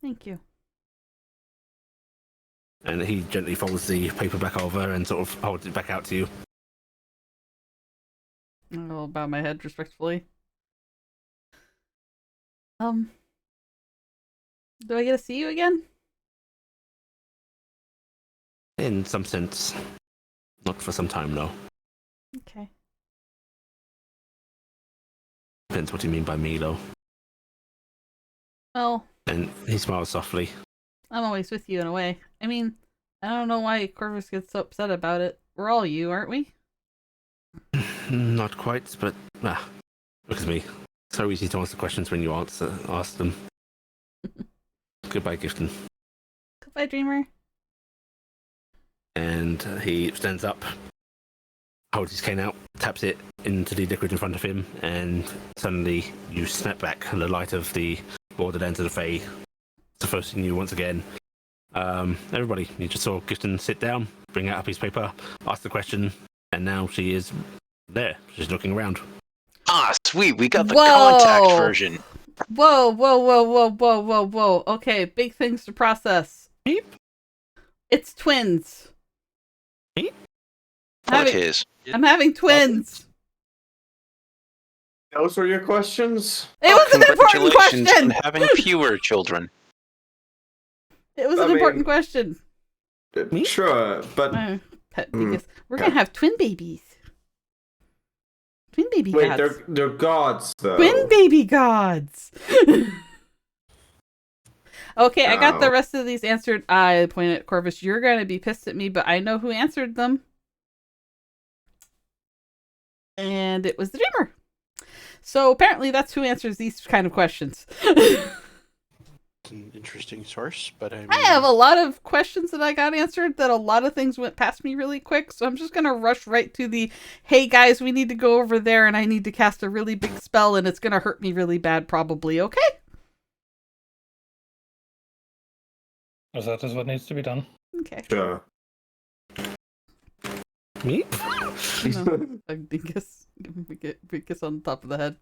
Thank you. And he gently folds the paper back over and sort of holds it back out to you. I'll bow my head respectfully. Do I get to see you again? In some sense. Not for some time, though. Okay. Depends what you mean by me, though. Well, And he smiles softly. I'm always with you in a way. I mean, I don't know why Corvus gets so upset about it. We're all you, aren't we? Not quite, but look at me. So easy to answer questions when you ask them. Goodbye, Gifton. Goodbye, Dreamer. And he stands up, holds his cane out, taps it into the liquid in front of him, and suddenly you snap back, and the light of the Borderlands of the Fae suffusing you once again. Everybody, you just saw Gifton sit down, bring out a piece of paper, ask the question, and now she is there. She's looking around. Ah, sweet. We got the Whoa. contact version. Whoa. Okay, big things to process. Beep. It's twins. Beep. What is? I'm having twins. Those were your questions? It was an important Congratulations question. on having fewer children. It was I an mean- important question. Sure, but Pet because we're gonna have twin babies. Twin baby wait, gods. they're gods though. Twin baby gods. Okay, I got the Oh. rest of these answered. I pointed at Corvus. You're gonna be pissed at me, but I know who answered them. And it was the Dreamer. So apparently that's who answers these kind of questions. It's an interesting source, but I mean, I have a lot of questions that I got answered that a lot of things went past me really quick. So I'm just going to rush right to the, hey guys, we need to go over there and I need to cast a really big spell and it's going to hurt me really bad probably. Okay? Because that is what needs to be done. Okay. Sure. Me? No, a dingus. Give him a big kiss on the top of the head.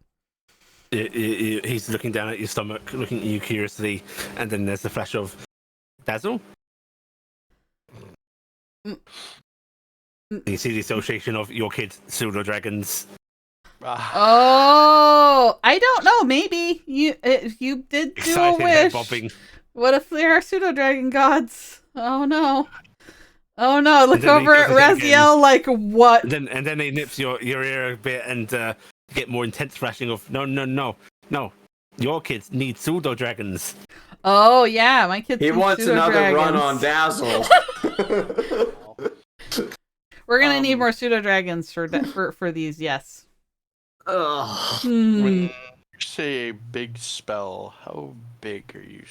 He's looking down at your stomach, looking at you curiously, and then there's the flash of Dazzle. You see the association of your kids, pseudo dragons. Oh, I don't know. Maybe you did do Excited a head wish. bobbing. What if they are pseudo dragon gods? Oh no. Oh no, look And then he over at does it again. Raziel like what? And then he nips your ear a bit and get more intense flashing of no. Your kids need pseudo dragons. Oh yeah, my kids. He need wants another run pseudo-dragons. on Dazzle. We're gonna need more pseudo dragons for these. Yes. Ugh. Hmm. when you say a big spell, how big are you?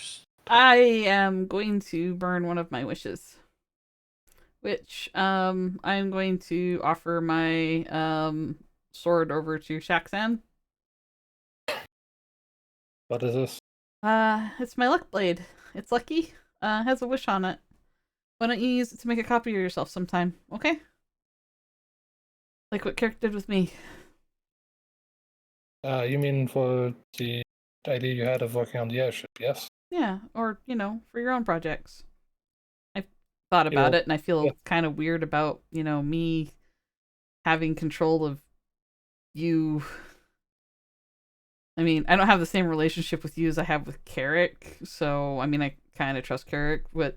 I am going to burn one of my wishes, which I'm going to offer my sword over to Shaxan. What is this? It's my luck blade. It's lucky. Has a wish on it. Why don't you use it to make a copy of yourself sometime? Okay. Like what Kirk did with me. You mean for the idea you had of working on the airship, yes? Yeah, or for your own projects. I've thought about it, and I feel kind of weird about me having control of you. I mean, I don't have the same relationship with you as I have with Carrick, so I mean, I kind of trust Carrick, but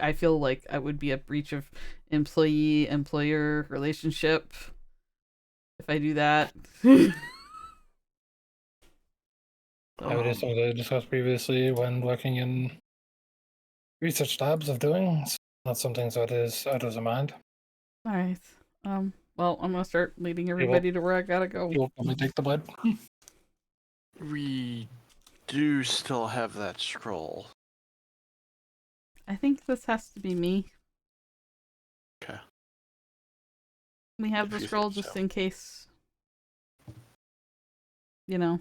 I feel like it would be a breach of employee-employer relationship if I do that. I would just something I discussed previously when working in research labs of doing. It's not something that is out of the mind. All right. Well, I'm gonna start leading everybody to where I gotta go. You'll probably take the blood. We do still have that scroll. I think this has to be me. Okay. We have If the you scroll think just so. in case. You know.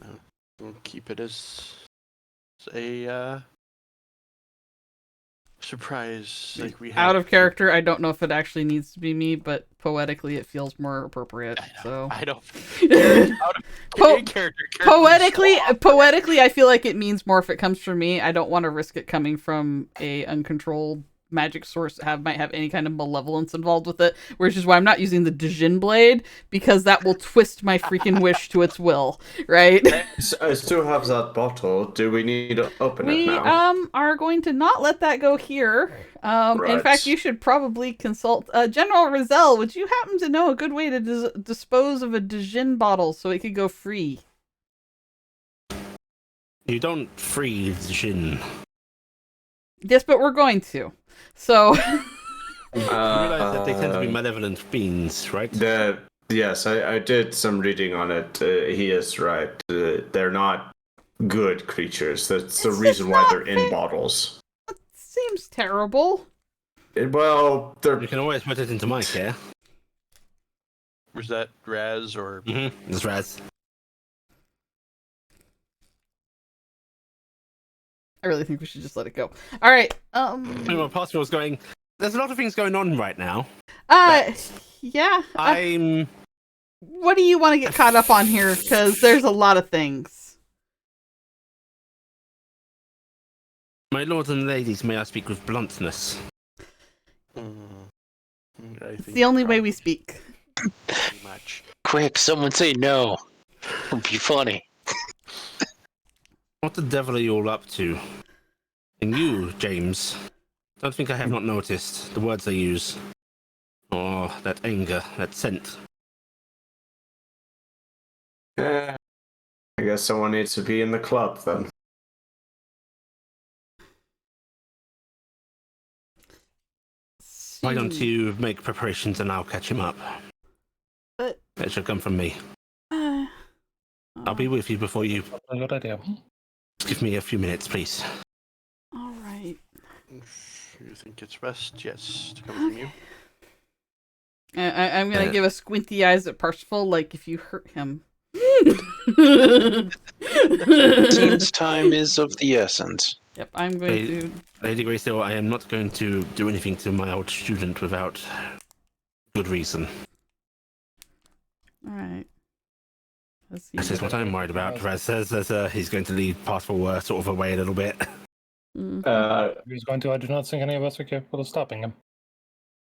We'll keep it as a surprise, like we have. Out of character, I don't know if it actually needs to be me, but poetically it feels more appropriate. So I don't. Out of character. poetically, I feel like it means more if it comes from me. I don't want to risk it coming from a uncontrolled magic source that might have any kind of malevolence involved with it, which is why I'm not using the Dijin blade, because that will twist my freaking wish to its will, right? I still have that bottle. Do we need to open it We now? are going to not let that go here. In Right. fact, you should probably consult General Rizal. Would you happen to know a good way to dispose of a Dijin bottle so it could go free? You don't freeze gin. Yes, but we're going to. So You realize that they tend to be malevolent fiends, right? Yes, I did some reading on it. He is right. They're not good creatures. That's the It's reason just why not they're in fair. bottles. seems terrible. Well, they're You can always put it into my care. Was that Raz or? Mm-hmm. It's Raz. I really think we should just let it go. All right. My pastor was going. There's a lot of things going on right now. Yeah. I'm. What do you want to get caught up on here? Because there's a lot of things. My lords and ladies, may I speak with bluntness? It's the only way we speak. Pretty much. Quick, someone say no. It'll be funny. What the devil are you all up to? And you, James, don't think I have not noticed the words they use. Or that anger, that scent. I guess someone needs to be in the club then. Why don't you make preparations and I'll catch him up? But It should come from me. I'll be with you before you. A good idea. Give me a few minutes, please. All right. If you think it's best, yes, to come from you. I'm gonna give a squinty eyes at Parsifal, like if you hurt him. Seems time is of the essence. Yep, I'm going to. Lady Greystill, I am not going to do anything to my old student without good reason. All right. Let's see. This is what I'm worried about. Raz says that he's going to leave Parsifal sort of away a little bit. Mhm. He's going to. I do not think any of us are capable of stopping him.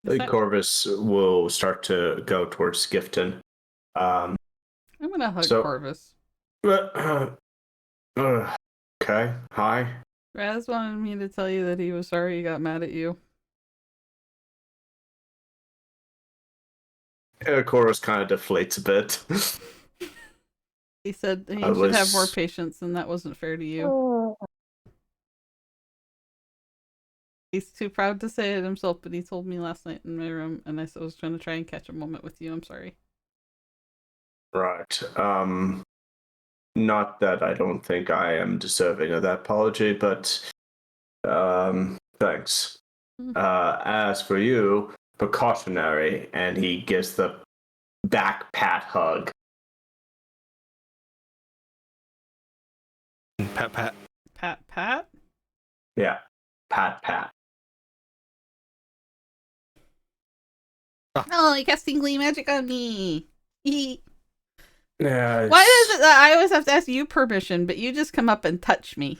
Is that- Corvus will start to go towards Gifton. I'm gonna hug so- Corvus. Okay, hi. Raz wanted me to tell you that he was sorry he got mad at you. Corvus kind of deflates a bit. He said he I should have was- more patience, and that wasn't fair to you. He's too proud to say it himself, but he told me last night in my room, and I was trying to try and catch a moment with you. I'm sorry. Right. Not that I don't think I am deserving of that apology, but thanks. As for you, precautionary, and he gives the back pat hug. Pat, pat. Pat? Yeah, pat. Oh, you're casting glee magic on me. Yeah. Why is it that I always have to ask you permission, but you just come up and touch me?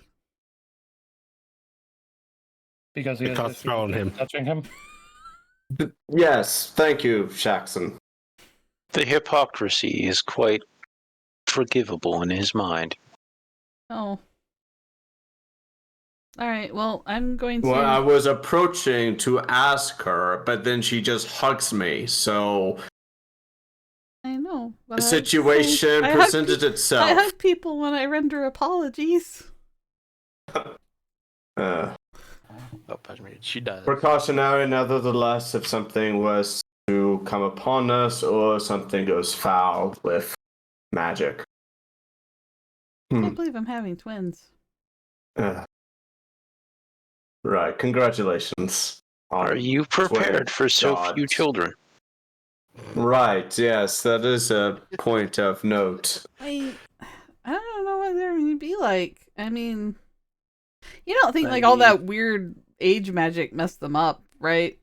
Because he Because is thrown him. touching him. Yes, thank you, Jackson. The hypocrisy is quite forgivable in his mind. Oh. All right. Well, I'm going to. Well, I was approaching to ask her, but then she just hugs me. So I know. But the situation presented I itself. hug people when I render apologies. Oh, pardon me. She does. Precautionary, nevertheless, if something was to come upon us or something goes foul with magic. I can't believe I'm having twins. Right, congratulations. Are you prepared for so few children? Right, yes, that is a point of note. I don't know what they're going to be like. I mean, you don't think like all that weird age magic messed them up, right?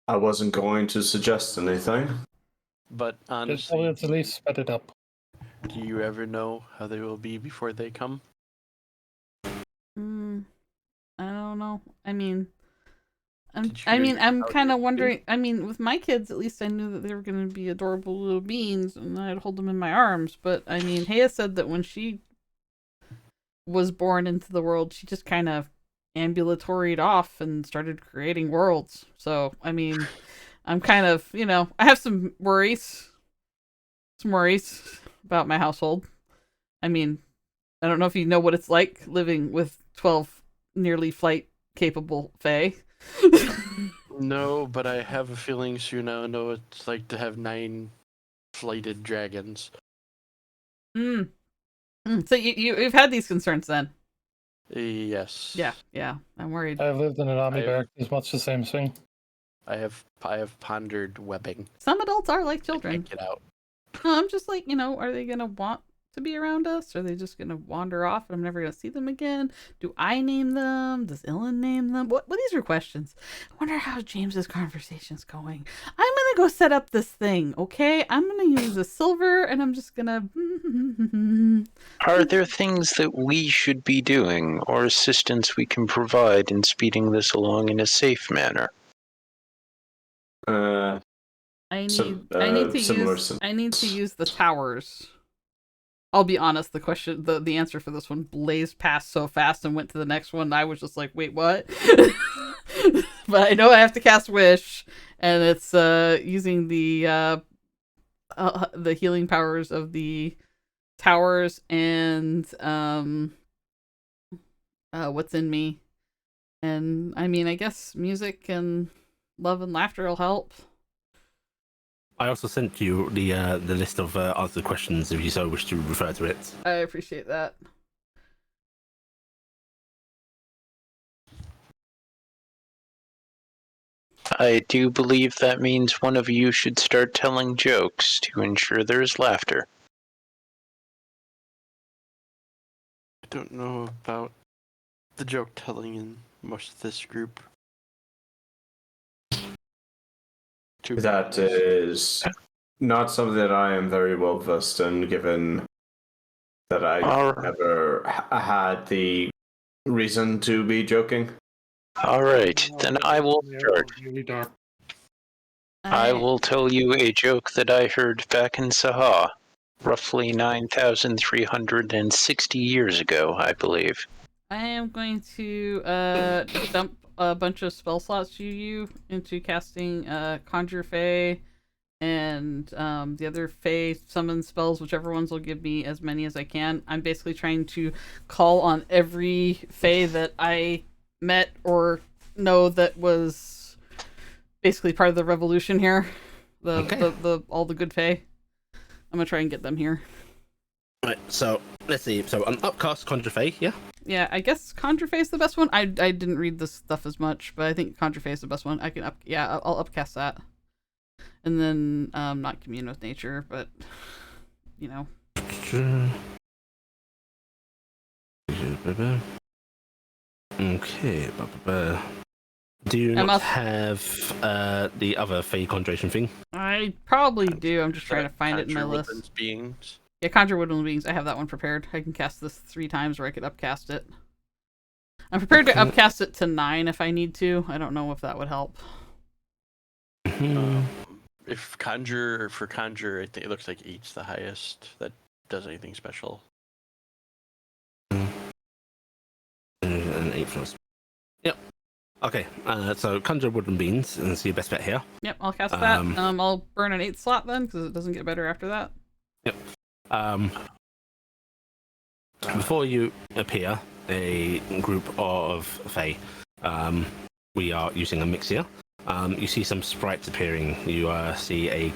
I wasn't going to suggest anything. But Just honestly, at least sped it up. do you ever know how they will be before they come? I don't know. I mean, I'm Did you hear I'm how kind they of would be? wondering. I mean, with my kids, at least I knew that they were going to be adorable little beings, and I'd hold them in my arms. But I mean, Haya said that when she was born into the world, she just kind of ambulatoried off and started creating worlds. So I mean, I'm kind of, I have some worries about my household. I mean, I don't know if you know what it's like living with 12 nearly flight capable Fae. No, but I have a feeling soon I'll know what it's like to have 9 flighted dragons. So you've had these concerns then? Yes. Yeah, I'm worried. I've lived in an army I've- barrack. It's much the same thing. I have pondered webbing. Some adults are like I children. can't get out. No, I'm just like, are they gonna want to be around us? Are they just gonna wander off and I'm never gonna see them again? Do I name them? Does Ilan name them? What these are questions. I wonder how James's conversation's going. I'm gonna go set up this thing, okay? I'm gonna use a silver and I'm just gonna Are there things that we should be doing or assistance we can provide in speeding this along in a safe manner? I need similar to use the towers. I'll be honest, the answer for this one blazed past so fast and went to the next one. I was just like, wait, what? But I know I have to cast Wish, and it's using the healing powers of the towers and what's in me. And I mean, I guess music and love and laughter will help. I also sent you the list of answered questions if you so wish to refer to it. I appreciate that. I do believe that means one of you should start telling jokes to ensure there is laughter. I don't know about the joke telling in most of this group. That is not something that I am very well versed in, given that I never had the reason to be joking. All right, then I will start. Really dark. I will tell you a joke that I heard back in Sahara, roughly 9,360 years ago, I believe. I am going to dump a bunch of spell slots to you into casting Conjure Fae and the other Fae summon spells, whichever ones will give me as many as I can. I'm basically trying to call on every Fae that I met or know that was basically part of the revolution here. The all the good Fae. I'm gonna try and get them here. Right, so let's see. So an upcast Conjure Fae, yeah? Yeah, I guess Conjure Fae is the best one. I didn't read this stuff as much, but I think Conjure Fae is the best one. I'll upcast that. And then not commune with nature, but Okay. Do you not have the other Fae Conjuration thing? I probably do. I'm just trying to find it in my list. Woodlands beings. Yeah, Conjure Woodland Beings. I have that one prepared. I can cast this 3 times, or I could upcast it. I'm prepared to upcast it to 9 if I need to. I don't know if that would help. If conjure I think it looks like 8's the highest that does anything special. 8 floors. Yep. Okay, so conjure wooden beans, and it's your best bet here. Yep, I'll cast that. I'll burn an 8th slot then, because it doesn't get better after that. Yep. Before you appear, a group of Fae. We are using a mix here. You see some sprites appearing. You see a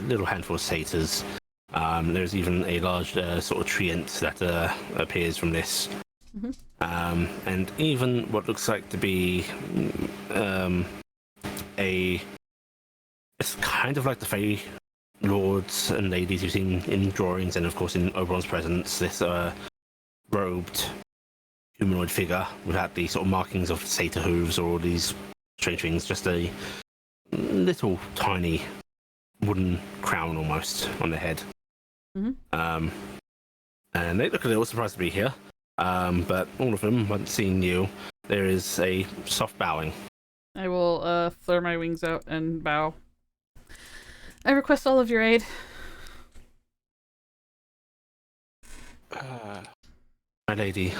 little handful of satyrs. There's even a large sort of treant that appears from this. Mm-hmm. And even what looks like to be it's kind of like the Fae lords and ladies you've seen in drawings, and of course in Oberon's presence, this robed humanoid figure without the sort of markings of satyr hooves or all these strange things, just a little tiny wooden crown almost on their head. Mm-hmm. And they look a little surprised to be here, but all of them, once seeing you, there is a soft bowing. I will flare my wings out and bow. I request all of your aid. My lady.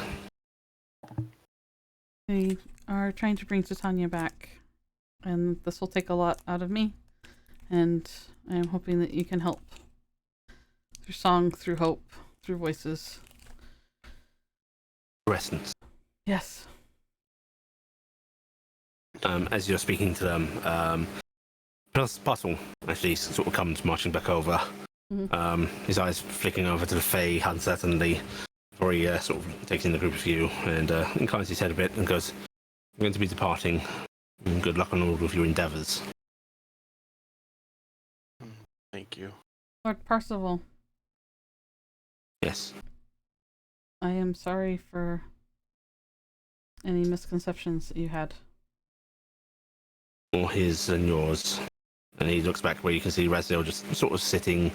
We are trying to bring Tanya back, and this will take a lot out of me, and I am hoping that you can help. Through song, through hope, through voices. Essence. Yes. As you're speaking to them, Puzzle actually sort of comes marching back over. Mm-hmm. His eyes flicking over to the Fae uncertainly, before he sort of takes in the group of you and inclines his head a bit and goes, "I'm going to be departing. Good luck on all of your endeavours." Thank you. Lord Parzival. Yes. I am sorry for any misconceptions that you had. Or his and yours. And he looks back where you can see Raziel just sort of sitting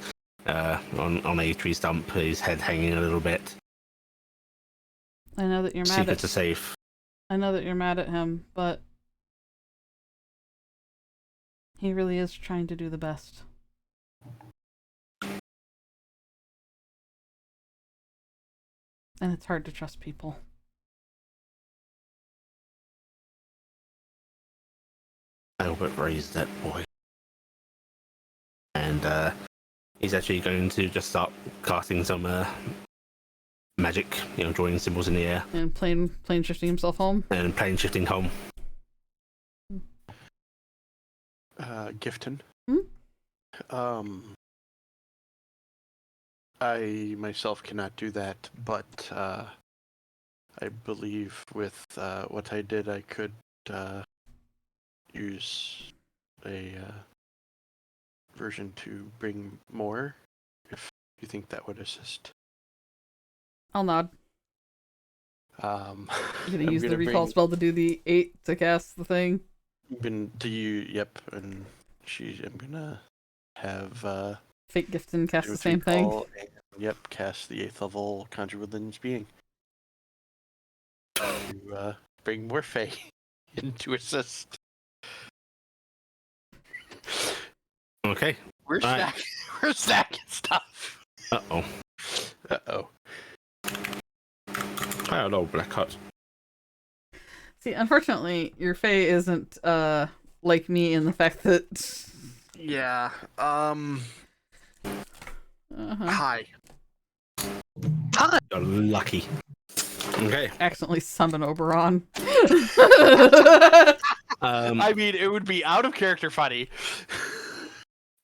on a tree stump, his head hanging a little bit. I know that you're mad Secret at to safe. I know that you're mad at him, but he really is trying to do the best. And it's hard to trust people. Albert raised that boy. And he's actually going to just start casting some magic, drawing symbols in the air. And plane shifting himself home. And plane shifting home. Gifton. Hmm? I myself cannot do that, but I believe with what I did, I could use a version to bring more, if you think that would assist. I'll nod. I'm You're gonna use the recall spell to do the 8 to cast the thing. Yep, and I'm gonna have Fake Gifton cast the same thing. And, yep, cast the 8th level Conjure Within's Being. To bring more Fae in to assist. Okay. We're stacking stuff. Uh-oh. Hello, Blackheart. See, unfortunately, your Fae isn't like me in the fact that... Yeah, Hi. You're lucky. Okay. Accidentally summon Oberon. I mean, it would be out of character funny.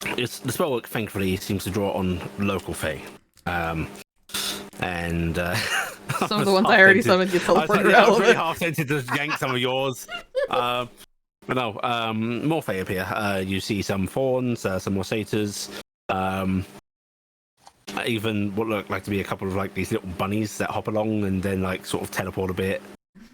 The spell, thankfully, seems to draw on local Fae. And some of the ones I already summoned get teleported out. I was really half tempted to yank some of yours. But no, more Fae appear. You see some fawns, some more satyrs, even what look like to be a couple of like these little bunnies that hop along and then like sort of teleport a bit,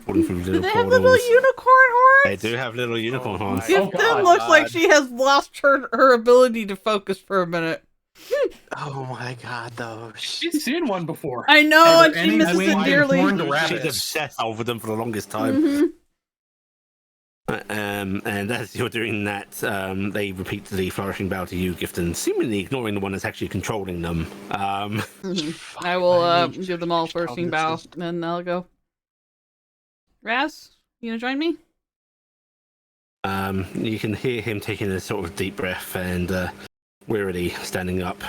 falling through little Do they portals. have little unicorn horns? They do have little unicorn horns. Gifton looks like she has lost her ability to focus for a minute. Oh my god, those. She's seen one before. I know, and Ever she any misses it winged dearly. horned She's rabbits? obsessed over them for the longest time. Mm-hmm. And as you're doing that, they repeatedly flourishing bow to you, Gifton, seemingly ignoring the one that's actually controlling them. I will give them all flourishing bow, and I'll go. Raz, you gonna join me? You can hear him taking a sort of deep breath and wearily standing up,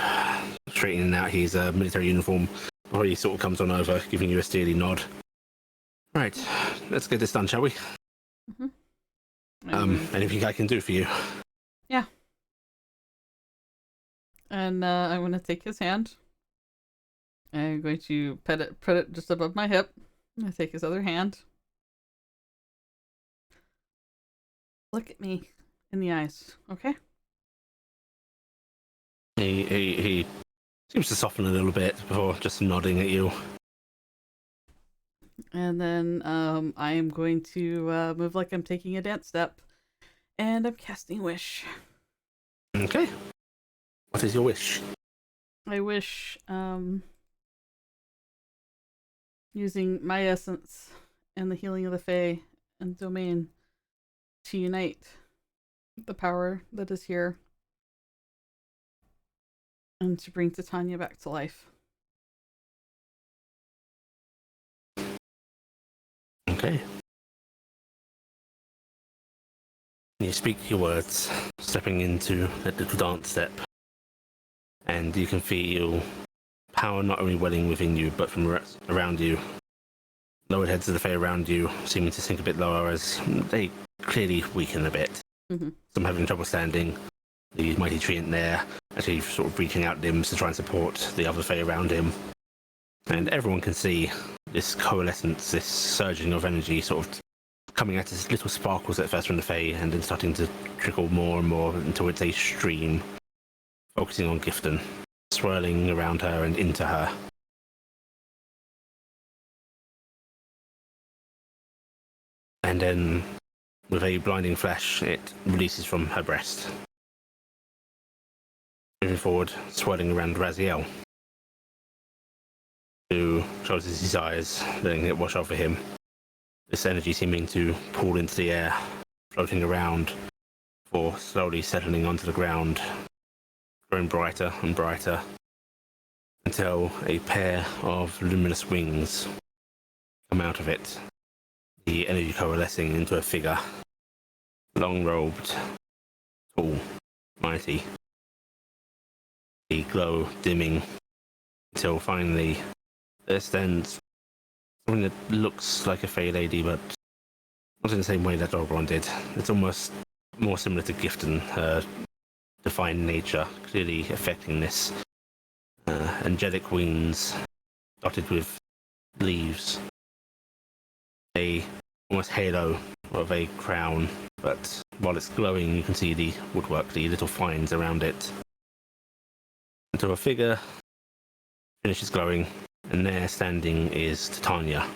straightening out his military uniform before he sort of comes on over, giving you a steely nod. Right, let's get this done, shall we? Anything I can do for you? Yeah. And I'm gonna take his hand. I'm going to put it just above my hip. I take his other hand. Look at me in the eyes, okay? He seems to soften a little bit before just nodding at you. And then I am going to move like I'm taking a dance step. And I'm casting Wish. Okay. What is your wish? I wish using my essence and the healing of the Fae and domain to unite the power that is here and to bring Tanya back to life. Okay. You speak your words, stepping into a little dance step, and you can feel power not only welling within you, but from around you. Lowered heads of the Fae around you seeming to sink a bit lower as they clearly weaken a bit. Some having trouble standing. The mighty treant there actually sort of reaching out limbs to try and support the other Fae around him. And everyone can see this coalescence, this surging of energy sort of coming out as little sparkles at first from the Fae and then starting to trickle more and more until it's a stream, focusing on Gifton, swirling around her and into her. And then, with a blinding flash, it releases from her breast. Moving forward, swirling around Raziel, who closes his eyes, letting it wash over him. This energy seeming to pool into the air, floating around, before slowly settling onto the ground, growing brighter and brighter, until a pair of luminous wings come out of it, the energy coalescing into a figure, long-robed, tall, mighty, the glow dimming, until finally there stands something that looks like a Fey lady, but not in the same way that Oberon did. It's almost more similar to Gifton, her defined nature, clearly affecting this. Angelic wings, dotted with leaves. A almost halo of a crown, but while it's glowing, you can see the woodwork, the little finds around it. Until a figure finishes glowing, and there standing is Tanya,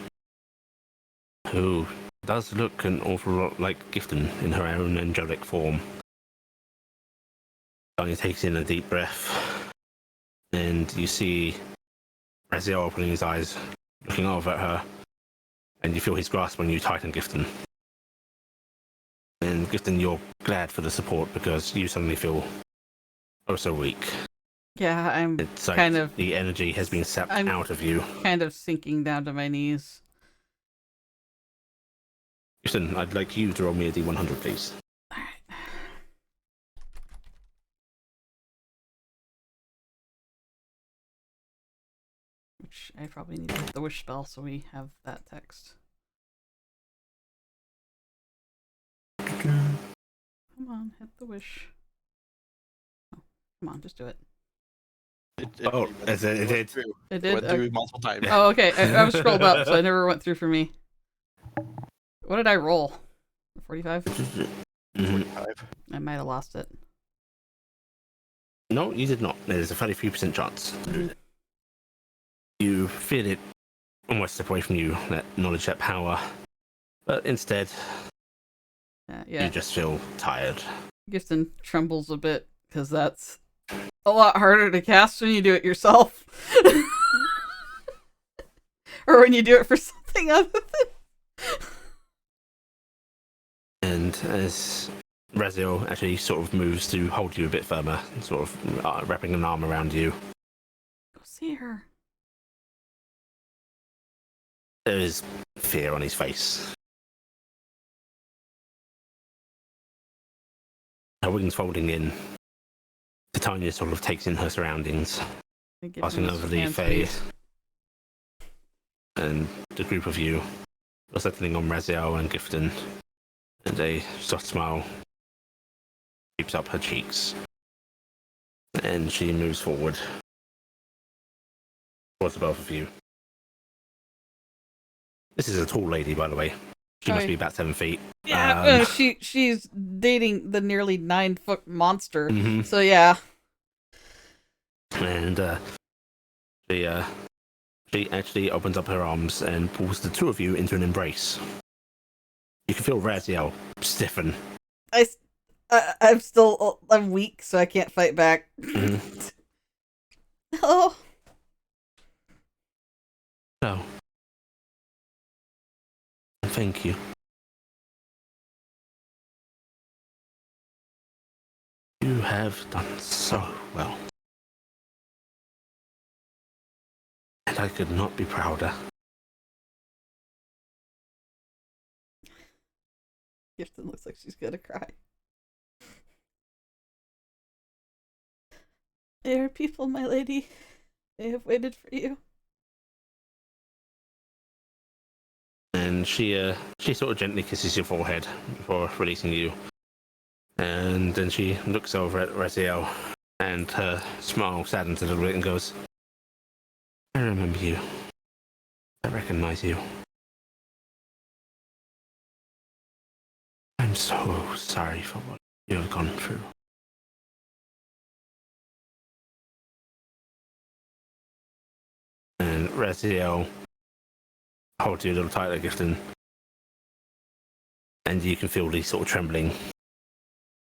who does look an awful lot like Gifton in her own angelic form. Tanya takes in a deep breath, and you see Raziel opening his eyes, looking over at her, and you feel his grasp on you tighten, Gifton. And Gifton, you're glad for the support because you suddenly feel oh so weak. Yeah, I'm It's like kind of the energy has been sapped out of you. kind of sinking down to my knees. Gifton, I'd like you to roll me a D100, please. All right. Which I probably need to hit the wish spell so we have that text. Come on, hit the wish. Oh, come on, just do it. It It did. It did? Went through multiple times. Oh, okay. I was scrolled up, so I never went through for me. What did I roll? 45? Mhm. 45. I might have lost it. No, you did not. There's a 33% chance. You feel it almost step away from you, that knowledge, that power. But instead, Yeah. you just feel tired. Gifton trembles a bit because that's a lot harder to cast when you do it yourself. Or when you do it for something other than. And as Raziel actually sort of moves to hold you a bit firmer, sort of wrapping an arm around you, Go see her. there is fear on his face. her wings folding in, Tanya sort of takes in her surroundings, passing over the Fae, and the group of you are settling on Raziel and Gifton, and a soft smile creeps up her cheeks, and she moves forward towards the both of you. This is a tall lady, by the way. She must be about 7 feet. Yeah, she's dating the nearly 9-foot monster. Mhm. So yeah. And she actually opens up her arms and pulls the two of you into an embrace. You can feel Raziel stiffen. I'm weak, so I can't fight back. Mhm. Oh. So, thank you. You have done so well. And I could not be prouder. Gifton looks like she's gonna cry. There are people, my lady. They have waited for you. And she sort of gently kisses your forehead before releasing you. And then she looks over at Raziel, and her smile saddens a little bit and goes, I remember you. I recognize you. I'm so sorry for what you have gone through. And Raziel holds you a little tighter, Gifton, and you can feel the sort of trembling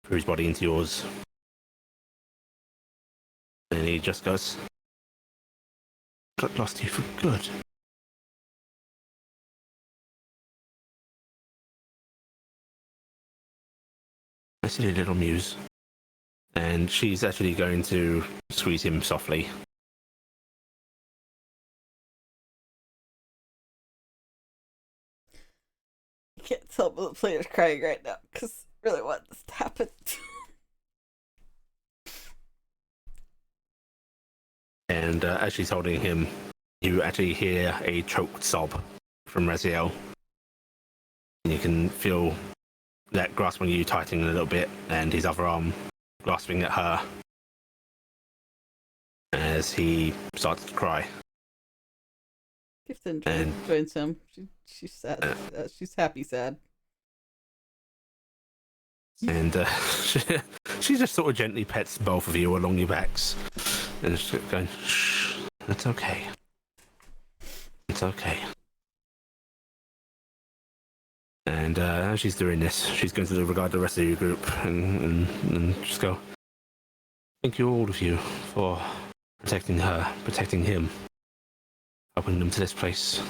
through his body into yours. And he just goes, got lost you for good. My silly little muse. And she's actually going to squeeze him softly. I can't tell, but the player's crying right now because I really want this to happen. And as she's holding him, you actually hear a choked sob from Raziel. And you can feel that grasp on you tightening a little bit, and his other arm grasping at her as he starts to cry. Gifton And- joins him. She's sad. She's happy sad. And she just sort of gently pets both of you along your backs. And just going, shh, it's okay. It's okay. And as she's doing this, she's going to regard the rest of your group and just go, thank you, all of you, for protecting her, protecting him, helping them to this place.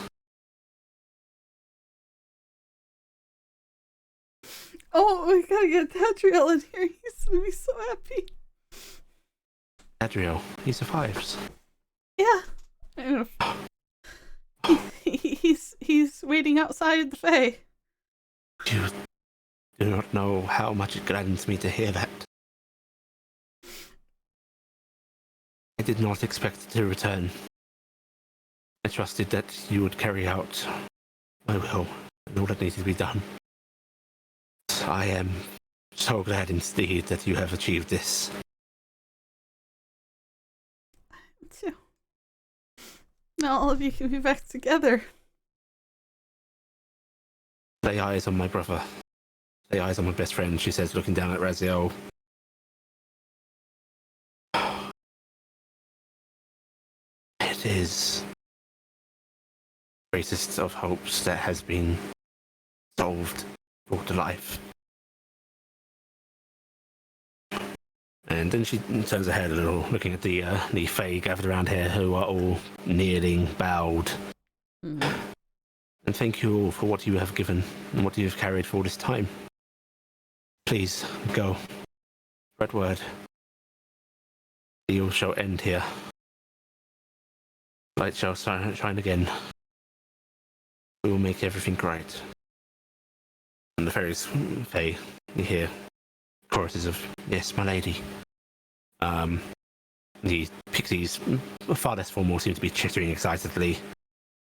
Oh, we gotta get Tadriel in here. He's gonna be so happy. Adriel, he survives. Yeah. He's waiting outside the Fae. You do not know how much it gladdens me to hear that. I did not expect to return. I trusted that you would carry out my will and all that needed to be done. I am so glad indeed that you have achieved this. Too. Now all of you can be back together. Lay eyes on my brother. Lay eyes on my best friend, she says, looking down at Raziel. It is the greatest of hopes that has been solved, brought to life. And then she turns her head a little, looking at the Fae gathered around here, who are all kneeling, bowed. Mm-hmm. And thank you all for what you have given and what you have carried for all this time. Please, go. Spread word. The evil shall end here. Light shall shine again. We will make everything right. And the Fae, you hear, choruses of "Yes, my lady." The pixies, far less formal, seem to be chittering excitedly.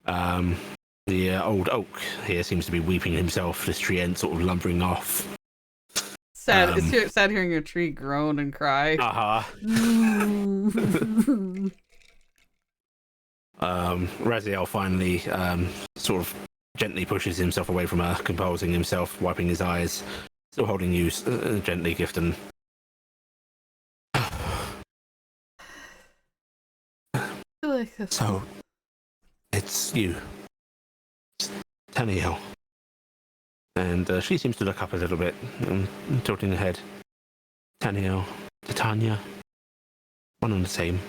The old oak here seems to be weeping himself, this tree end sort of lumbering off. Sad. It's sad hearing a tree groan and cry. Raziel finally sort of gently pushes himself away from her, composing himself, wiping his eyes, still holding you gently, Gifton. So, it's you, Tanya. And she seems to look up a little bit, tilting her head. Tanya, Tanya, one and the same.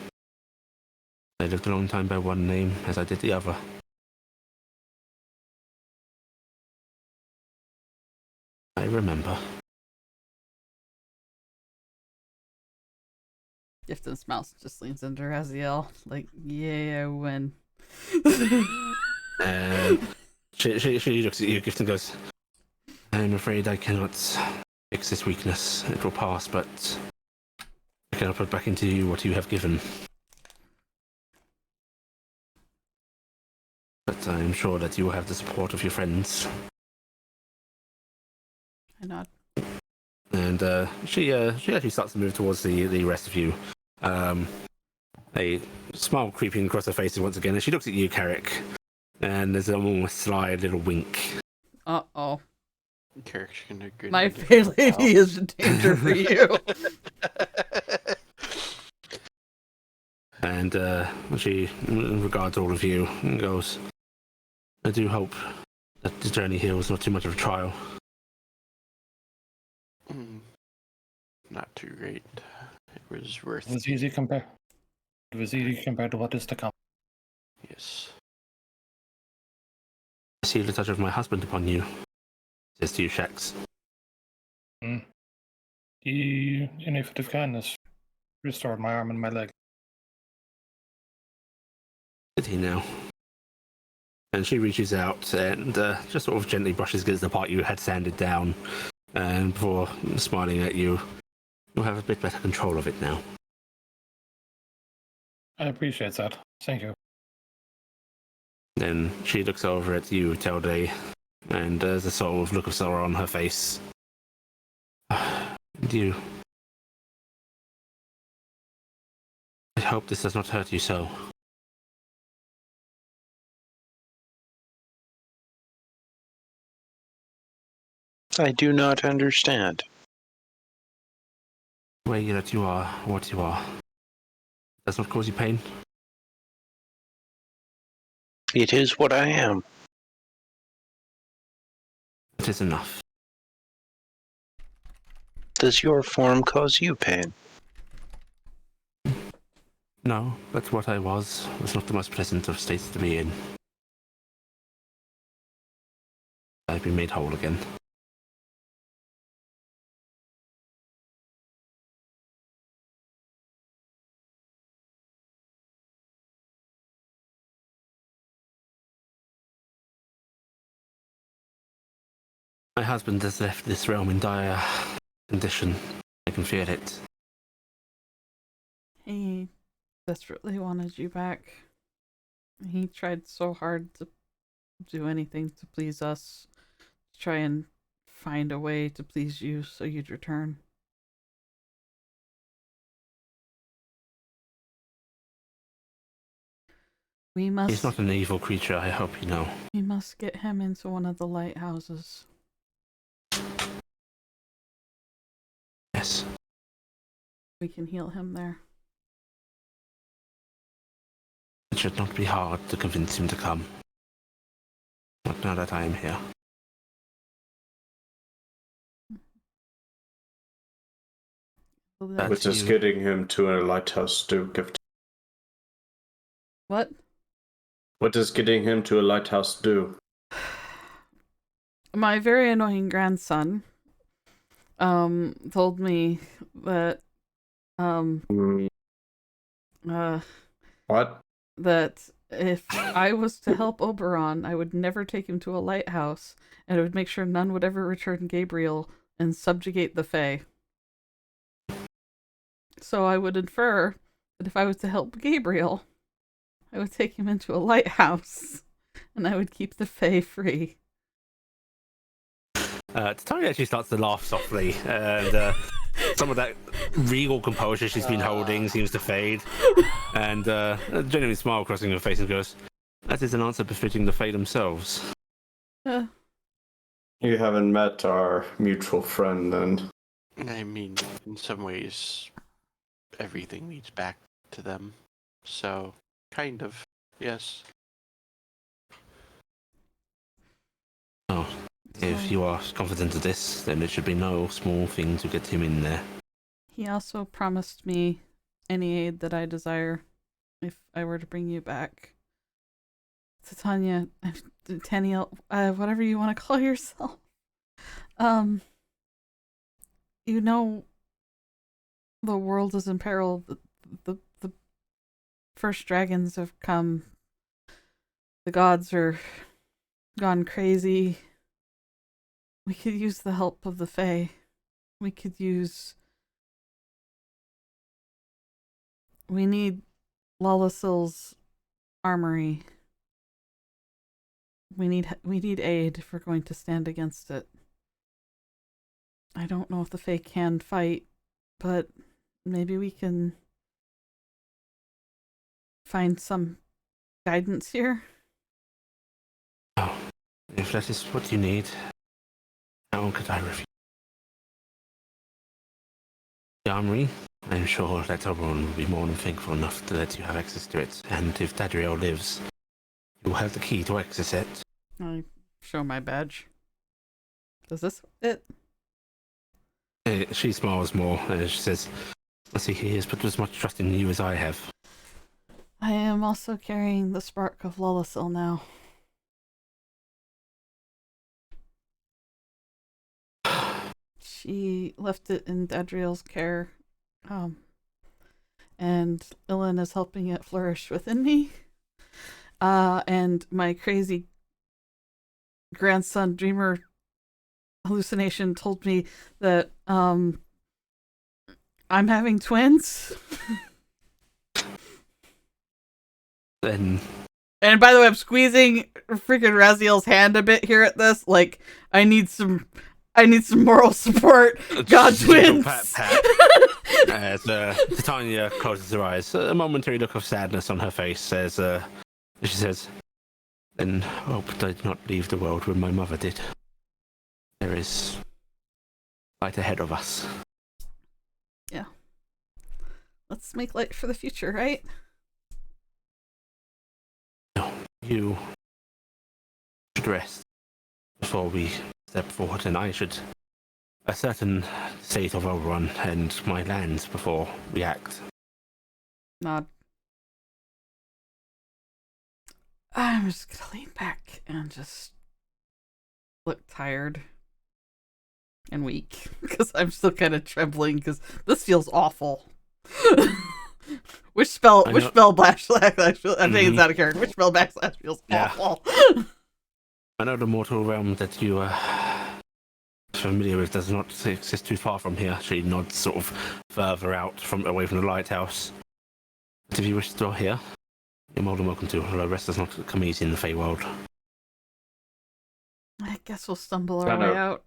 I lived a long time by one name, as I did the other. I remember. Gifton's mouse just leans into Raziel, like, yeah, when. And she looks at you, Gifton goes, I'm afraid I cannot fix this weakness. It will pass, but I cannot put back into you what you have given. But I am sure that you will have the support of your friends. I nod. And she actually starts to move towards the rest of you. A smile creeping across her face once again, and she looks at you, Carrick, and there's an almost sly little wink. Uh-oh. Carrick's gonna good. My fair lady is in danger for you. And she regards all of you and goes, I do hope that the journey here was not too much of a trial. Not too great. It was worth. It was easy compared to what is to come. Yes. I see the touch of my husband upon you, says to you, Shax. The ineffective kindness restored my arm and my leg. Did he now? And she reaches out and just sort of gently brushes against the part you had sanded down, and before smiling at you, you'll have a bit better control of it now. I appreciate that. Thank you. Then she looks over at you, Telde, and there's a sort of look of sorrow on her face. You. I hope this does not hurt you so. I do not understand. The way that you are, what you are, does not cause you pain. It is what I am. It is enough. Does your form cause you pain? No, but what I was not the most pleasant of states to be in. I've been made whole again. My husband has left this realm in dire condition. I can feel it. He desperately wanted you back. He tried so hard to do anything to please us, to try and find a way to please you so you'd return. We must. He's not an evil creature, I hope you know. We must get him into one of the lighthouses. Yes. We can heal him there. It should not be hard to convince him to come. Not now that I am here. What does getting him to a lighthouse do, Gift? What? What does getting him to a lighthouse do? My very annoying grandson told me that What? that if I was to help Oberon, I would never take him to a lighthouse, and I would make sure none would ever return Gabriel and subjugate the Fae. So I would infer that if I was to help Gabriel, I would take him into a lighthouse, and I would keep the Fae free. Tanya actually starts to laugh softly, and some of that regal composure she's been holding seems to fade, and a genuine smile crossing her face and goes, "That is an answer befitting the Fae themselves." You haven't met our mutual friend, then. I mean, in some ways, everything leads back to them. So, kind of, yes. Oh, if you are confident of this, then it should be no small thing to get him in there. He also promised me any aid that I desire if I were to bring you back. So Tanya, whatever you want to call yourself. You know, the world is in peril. The first dragons have come. The gods are gone crazy. We could use the help of the Fae. We need Lalasil's armory. We need aid if we're going to stand against it. I don't know if the Fae can fight, but maybe we can find some guidance here. Oh, if that is what you need, how could I refuse? The armory, I'm sure that Oberon will be more than thankful enough to let you have access to it, and if Dadriel lives, you will have the key to access it. I show my badge. Does this fit? She smiles more, and she says, "I see he has put as much trust in you as I have." I am also carrying the spark of Lalasil now. She left it in Dadriel's care, and Ilan is helping it flourish within me. And my crazy grandson dreamer hallucination told me that I'm having twins. Then, and by the way, I'm squeezing freaking Raziel's hand a bit here at this. Like, I need some moral support. God, twins. Pat. As Tanya closes her eyes, a momentary look of sadness on her face as she says, "Then hope did not leave the world when my mother did. There is light ahead of us." Yeah. Let's make light for the future, right? No, you should rest before we step forward, and I should ascertain the state of Oberon and my lands before we act. Nod. I'm just gonna lean back and just look tired and weak because I'm still kind of trembling because this feels awful. Which spell backslash? I think it's out of character. Which spell backslash feels awful? I know the mortal realm that you are familiar with does not exist too far from here. She nods sort of further out away from the lighthouse. But if you wish to draw here, you're more than welcome to, although rest does not come easy in the Feywild. I guess we'll stumble our way out.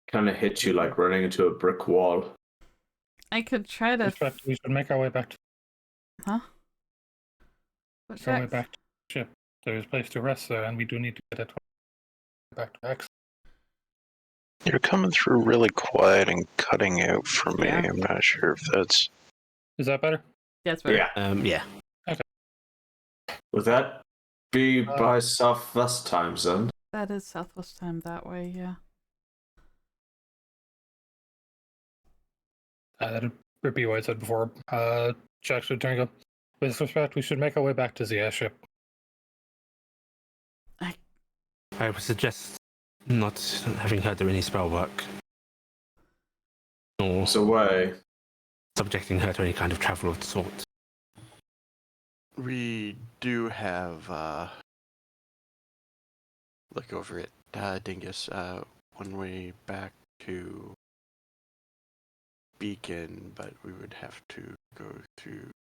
Kind of hit you like running into a brick wall. I could try to. We should make our way back to. Huh? Make our way back to the ship. There is a place to rest there, and we do need to get it back to X. You're coming through really quiet and cutting out for me. Yeah. I'm not sure if that's. Is that better? Yeah, it's better. Yeah. Yeah. Okay. Would that be by Southwest time zone? That is Southwest time that way, yeah. That'd repeat what I said before. Jack should turn and go. With respect, we should make our way back to the airship. I would suggest not having her do any spell work, or So way. subjecting her to any kind of travel of the sort. We do have look over it, Dingus. One way back to Beacon, but we would have to go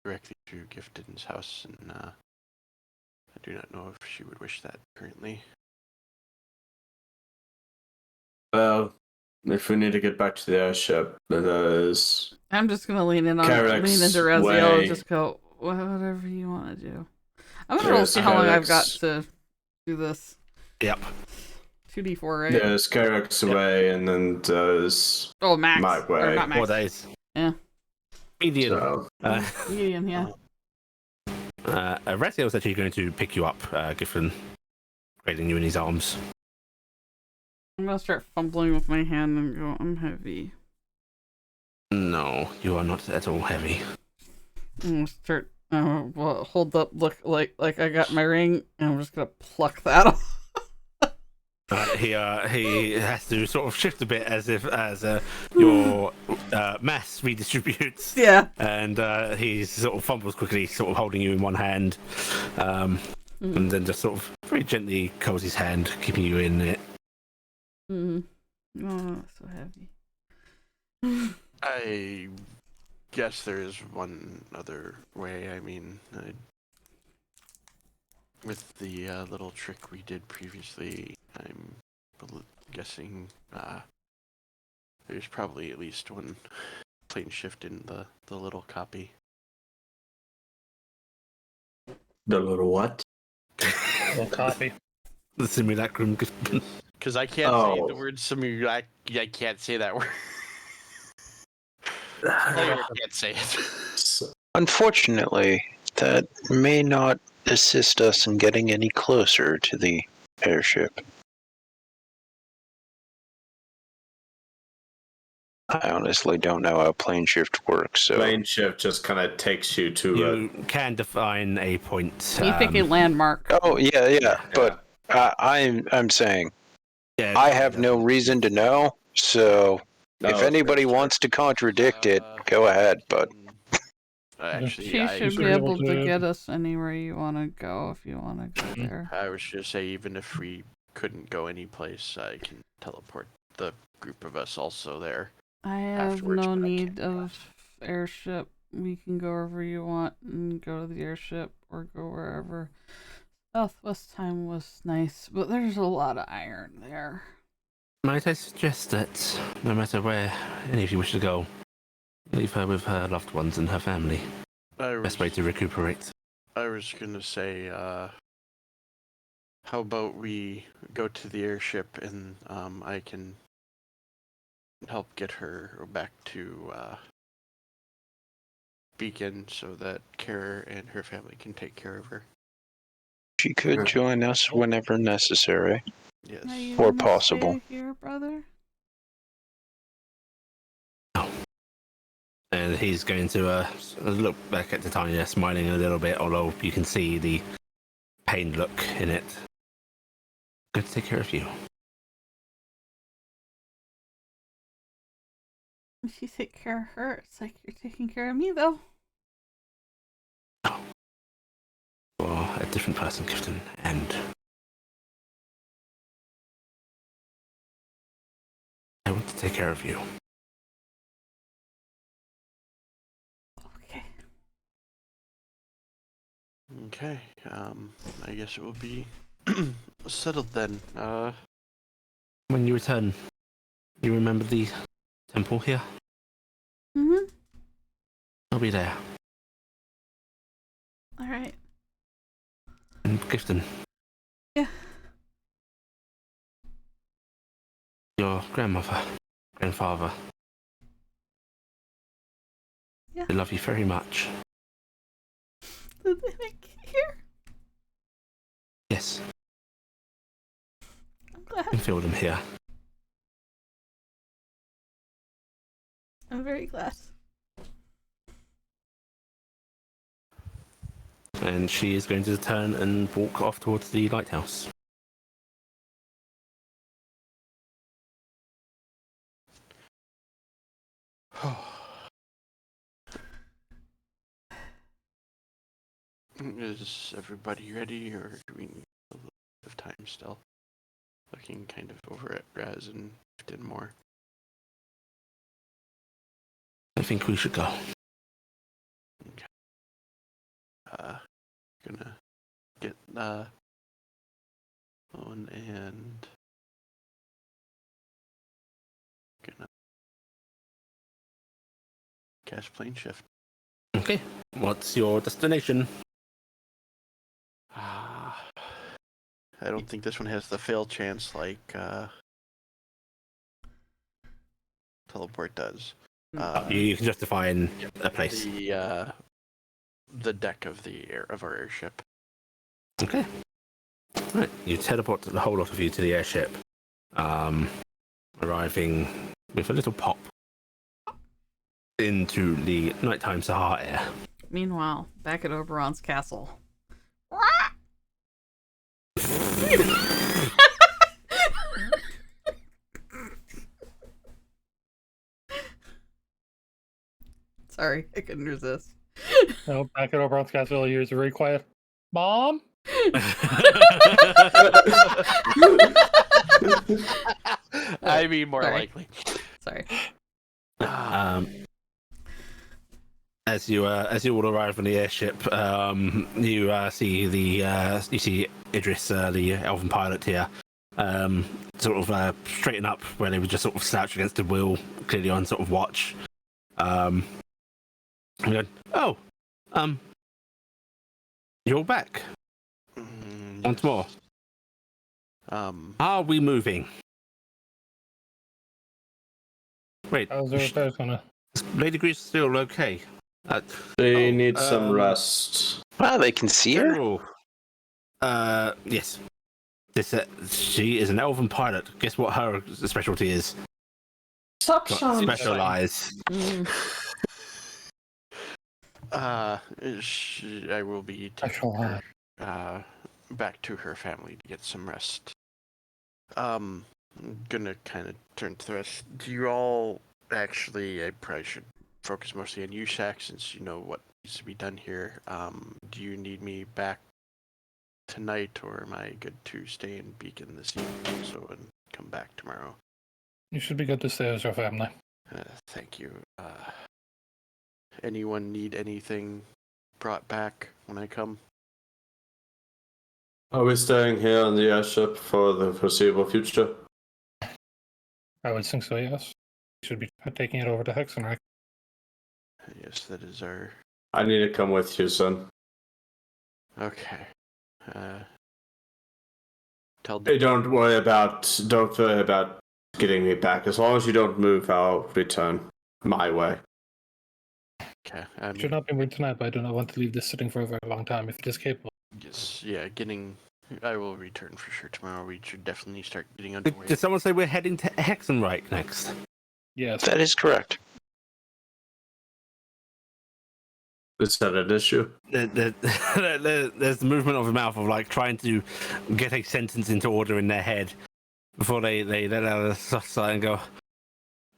directly to Gifted's house, and I do not know if she would wish that currently. Well, if we need to get back to the airship, then there's I'm just gonna lean into Carrick's Raziel way. and just go, whatever you want to do. I'm gonna roll There's see how long I've got Carrick's- to do this. Yep. 2d4, right? There's Carrick's way, and then there's Oh, max. my Or way. not 4 max. days. Yeah. Median. So, Medium, yeah. Raziel is actually going to pick you up, Giffen, cradling you in his arms. I'm gonna start fumbling with my hand and go, I'm heavy. No, you are not at all heavy. I'm gonna start, well, hold up, look like I got my ring, and I'm just gonna pluck that off. He has to sort of shift a bit as your mass redistributes. Yeah. And he sort of fumbles quickly, sort of holding you in one hand, and then just sort of very gently curls his hand, keeping you in it. Oh, so heavy. I guess there is one other way. I mean, with the little trick we did previously, I'm guessing there's probably at least one plane shift in the little copy. the little what? Little copy. The simulacrum. Because I can't say the Oh. word simulac. I can't say that word. Player can't say it. Unfortunately, that may not assist us in getting any closer to the airship. I honestly don't know how plane shift works, so Plane shift just kind of takes you to You can define a point. You pick a landmark. Oh yeah. But I'm saying Yeah, I have no reason to know. So if Oh, anybody sure. wants to contradict it, go ahead. But Actually, She I should should be be able able to to- get us anywhere you want to go if you want to go there. I was just say even if we couldn't go any place, I can teleport the group of us also there. I have Afterwards, no but I need can't of airship. We can go wherever you want and go to the airship or go wherever. Southwest time was nice, but there's a lot of iron there. might I suggest that no matter where any of you wish to go, leave her with her loved ones and her family. Best way to recuperate. I was gonna say, how about we go to the airship and I can help get her back to Beacon so that Kara and her family can take care of her. she could join us whenever necessary. Yes. Are you Or gonna possible. stay here, brother? And he's going to look back at Tanya, smiling a little bit, although you can see the pained look in it. Good to take care of you. If you take care of her, it's like you're taking care of me, though. You're a different person, Clifton, and I want to take care of you. Okay. Okay. I guess it will be settled then. When you return, you remember the temple here? Mm-hmm. I'll be there. All right. And Clifton. Yeah. Your grandfather. Yeah. They love you very much. Did they make it here? Yes, I'm glad. I can feel them here. I'm very glad. And she is going to turn and walk off towards the lighthouse. Is everybody ready, or do we need a little bit of time still? Looking kind of over at Raz and more. I think we should go. Gonna get on and gonna cast plane shift. Okay. What's your destination? I don't think this one has the fail chance like teleport does. You can just define a place. The deck of our airship. Okay. Right. You teleport the whole lot of you to the airship, arriving with a little pop into the nighttime Sahara air. Meanwhile, back at Oberon's castle. Sorry, I couldn't resist. No, back at Oberon's castle, here's a very quiet Mom? I mean, more Sorry. likely. Sorry. As you all arrive on the airship, you see Idris, the elven pilot here, sort of straighten up where they were just sort of slouched against the wheel, clearly on sort of watch. And you go, you're all back once more. Are we moving? Wait, How's the repairs gonna? Lady Grease is still okay. They need some rest. Wow, they can see her? General. Yes. This she is an elven pilot. Guess what her specialty is? Suction. Specialize. I will be taking her, back to her family to get some rest. I'm gonna kind of turn to the rest. Do you all actually? I probably should focus mostly on you, Shaq, since you know what needs to be done here. Do you need me back tonight, or am I good to stay in Beacon this evening also and come back tomorrow? You should be good to stay as your family. Thank you. Anyone need anything brought back when I come? Are we staying here on the airship for the foreseeable future? I would think so, yes. You should be taking it over to Hexenreich. Yes, that is our... I need to come with you, son. Okay. Hey, don't worry about getting me back. As long as you don't move, I'll return my way. Okay. Should not be moved tonight, but I do not want to leave this sitting for a very long time if it is capable. Yes, yeah, I will return for sure tomorrow. We should definitely start getting underway. Did someone say we're heading to Hexenreich next? Yes. That is correct. Is that an issue? There's the movement of the mouth of like trying to get a sentence into order in their head before they let out a soft sigh and go,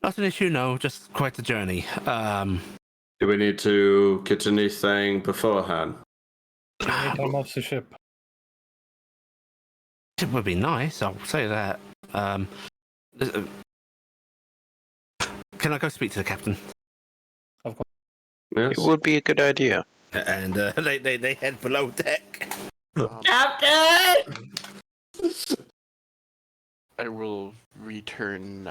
not an issue, no, just quite a journey. Do we need to get anything beforehand? Anytime off the ship. It would be nice, I'll say that. Can I go speak to the captain? Of course. Yes. It would be a good idea. And they head below deck. Captain! I will return,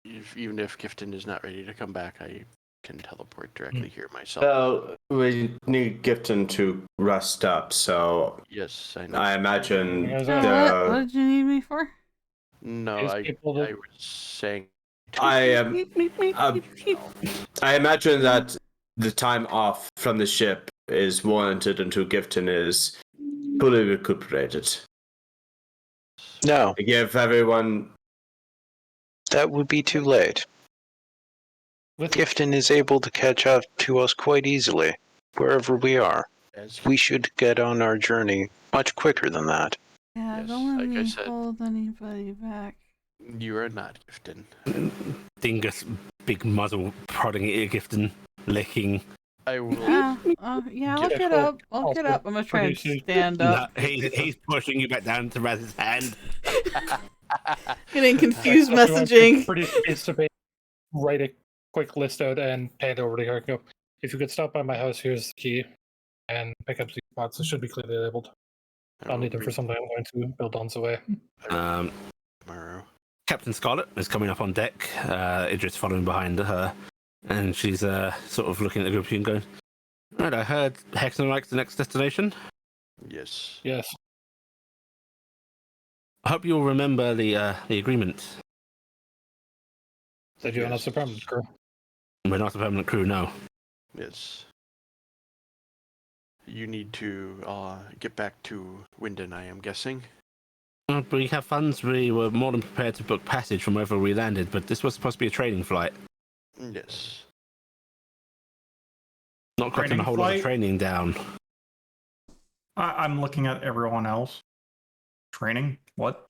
even if Gifton is not ready to come back, I can teleport directly here myself. Well, we need Gifton to rest up, so Yes, I know. I imagine Yes, What did you need me for? No, Is I people that- was saying... I imagine that the time off from the ship is warranted until Gifton is fully recuperated. No, To give everyone... that would be too late. With Gifton is able to catch up to us quite easily, wherever we are. As We should get on our journey much quicker than that. Yeah, Yes, don't let like I me said. hold anybody back. you are not Gifton. Dingus, big muzzle prodding at you, Gifton, licking. I will... Yeah, I'll Get get a up. I'll get up. I'm gonna try and stand up. No, he's pushing you back down to Raz's hand. Getting confused Everyone messaging. Participate right quick list out and hand over to her. Go. If you could stop by my house, here's the key, and pick up these boxes. Should be clearly labeled. I'll need them for something I'm going to build on the way. Tomorrow. Captain Scarlet is coming up on deck. Idris following behind her, and she's sort of looking at the group of you and going, "Right, I heard Hexenreich's the next destination. Yes. Yes. I hope you'll remember the agreement. Said you are not the permanent crew. We're not a permanent crew, no. Yes. You need to get back to Winden, I am guessing. We have funds. We were more than prepared to book passage from wherever we landed, but this was supposed to be a training flight. Yes. Not cutting Training a whole lot of flight? training down. I'm looking at everyone else. Training? What?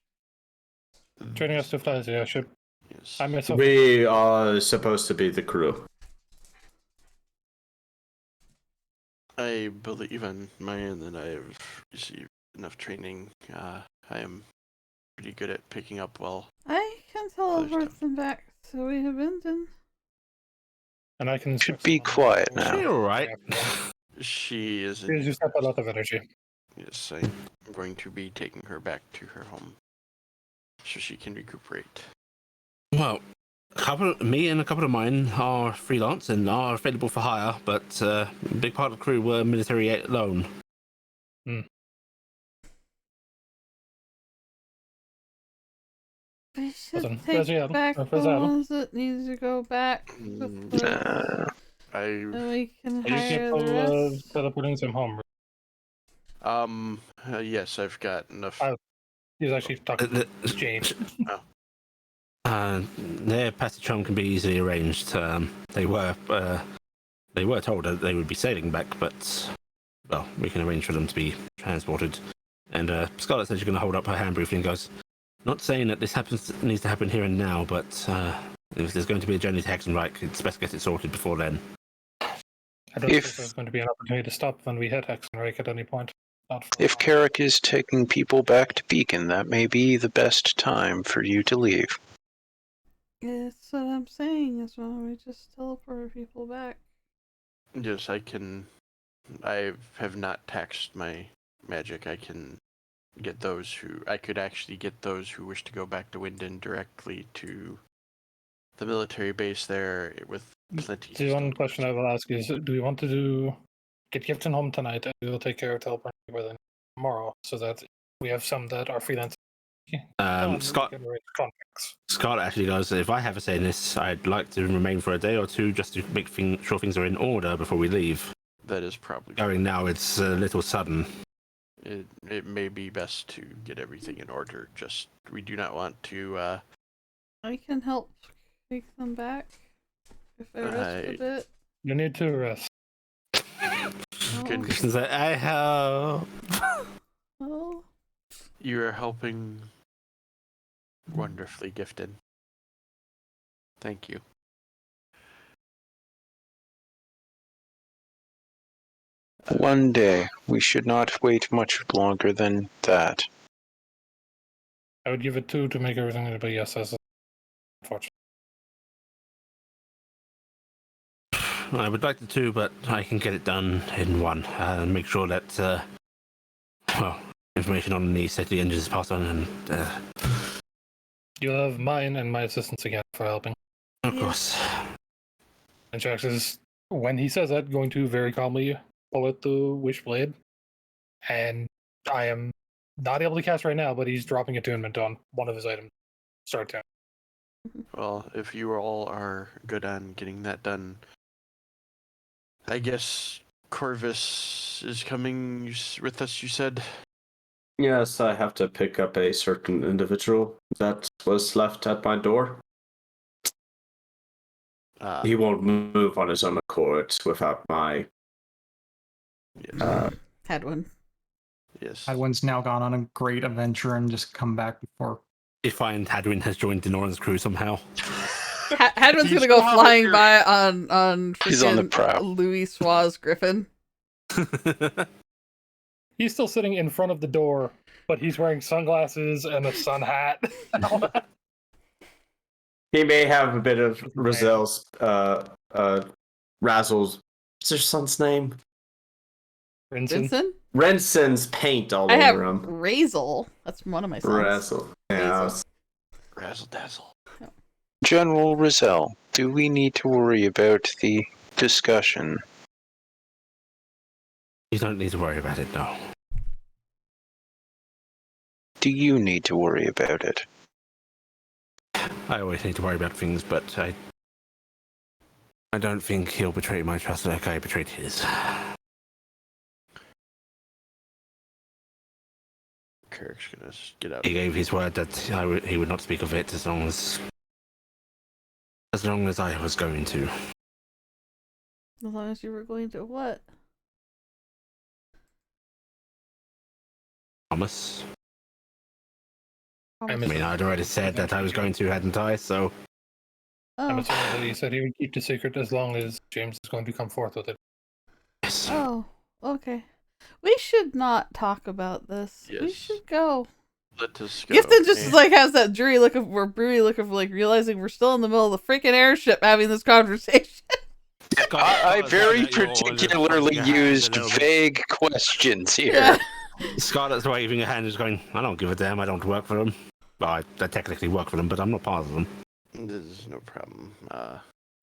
Training us to fly the airship. Yes. I myself. We are supposed to be the crew. I believe on my end that I have received enough training. I am pretty good at picking up well. I can teleport them back so we have been. And I can. Should be quiet now. She all right. She is. She used up a lot of energy. Yes, I'm going to be taking her back to her home so she can recuperate. Well, me and a couple of mine are freelance and are available for hire, but a big part of the crew were military loan. We should Listen, take Raziel, back the Raziel. ones that need to go back. And we can Are you hire capable the of rest. teleporting them home? Yes, I've got enough. He's actually talking to James. Their passage home can be easily arranged. They were told that they would be sailing back, but well, we can arrange for them to be transported. And Scarlett says she's going to hold up her hand briefly and goes, "Not saying that this needs to happen here and now, but if there's going to be a journey to Hexenreich, it's best to get it sorted before then." I don't think there's going to be an opportunity to stop when we hit Hexenreich at any point. If Carrick is taking people back to Beacon, that may be the best time for you to leave. That's what I'm saying, is why we just teleport people back. Yes, I can. I have not taxed my magic. I can get those who. I could actually get those who wish to go back to Winden directly to the military base there with plenty. The one question I will ask is: do we want to get Gifton home tonight, and we will take care of teleporting by then tomorrow, so that we have some that are freelance. Scarlett actually goes, "If I have a say in this, I'd like to remain for a day or two just to make sure things are in order before we leave. That is probably Going now, it's a little sudden. It may be best to get everything in order. Just we do not want to. I can help take them back if I rest a bit. You need to rest. Good. She's like, I help. Oh. You are helping wonderfully, Gifted. Thank you. One day. We should not wait much longer than that. I would give it 2 to make everything anybody else says. Unfortunately. I would like to 2, but I can get it done in 1. Make sure that, information on the safety engines is passed on, and You'll have mine and my assistance again for helping. of course. And Jax is, when he says that, going to very calmly pull out the Wishblade. And I am not able to cast right now, but he's dropping attunement on one of his items. Start turn. Well, if you all are good on getting that done, I guess Corvus is coming with us, you said? Yes, I have to pick up a certain individual that was left at my door. He won't move on his own accord without my... Yes. Hadwin. Yes. Hadwin's now gone on a great adventure and just come back before. If find Hadwin has joined Denoran's crew somehow. Hadwin's gonna go flying by on He's on the prow. Louis Suarez Griffin. He's still sitting in front of the door, but he's wearing sunglasses and a sun hat and all that. He may have a bit of Razel's, Razzle's, what's her son's name? Rinson. Vincent? Renson's paint all I have over him. Razel. That's one of my sons. Razzle. Yeah. Razel. Razzle dazzle. General Rizal, do we need to worry about the discussion? You don't need to worry about it, no. Do you need to worry about it? I always need to worry about things, but I don't think he'll betray my trust like I betrayed his. Carrick's gonna get out. He gave his word that he would not speak of it as long as I was going to. As long as you were going to what? Promise. I'm I mean, I'd already said that I was going to, hadn't I? So, I'm Oh. assuming that he said he would keep the secret as long as James is going to come forth with it. yes. Oh. Okay. We should not talk about this. We Yes. should go. Let us go. Gifton just and- like has that dreary look of like realizing we're still in the middle of the freaking airship having this conversation. I very particularly used vague questions here. Yeah. Scarlett's waving her hand, just going, "I don't give a damn. I don't work for them. Well, I technically work for them, but I'm not part of them." This is no problem.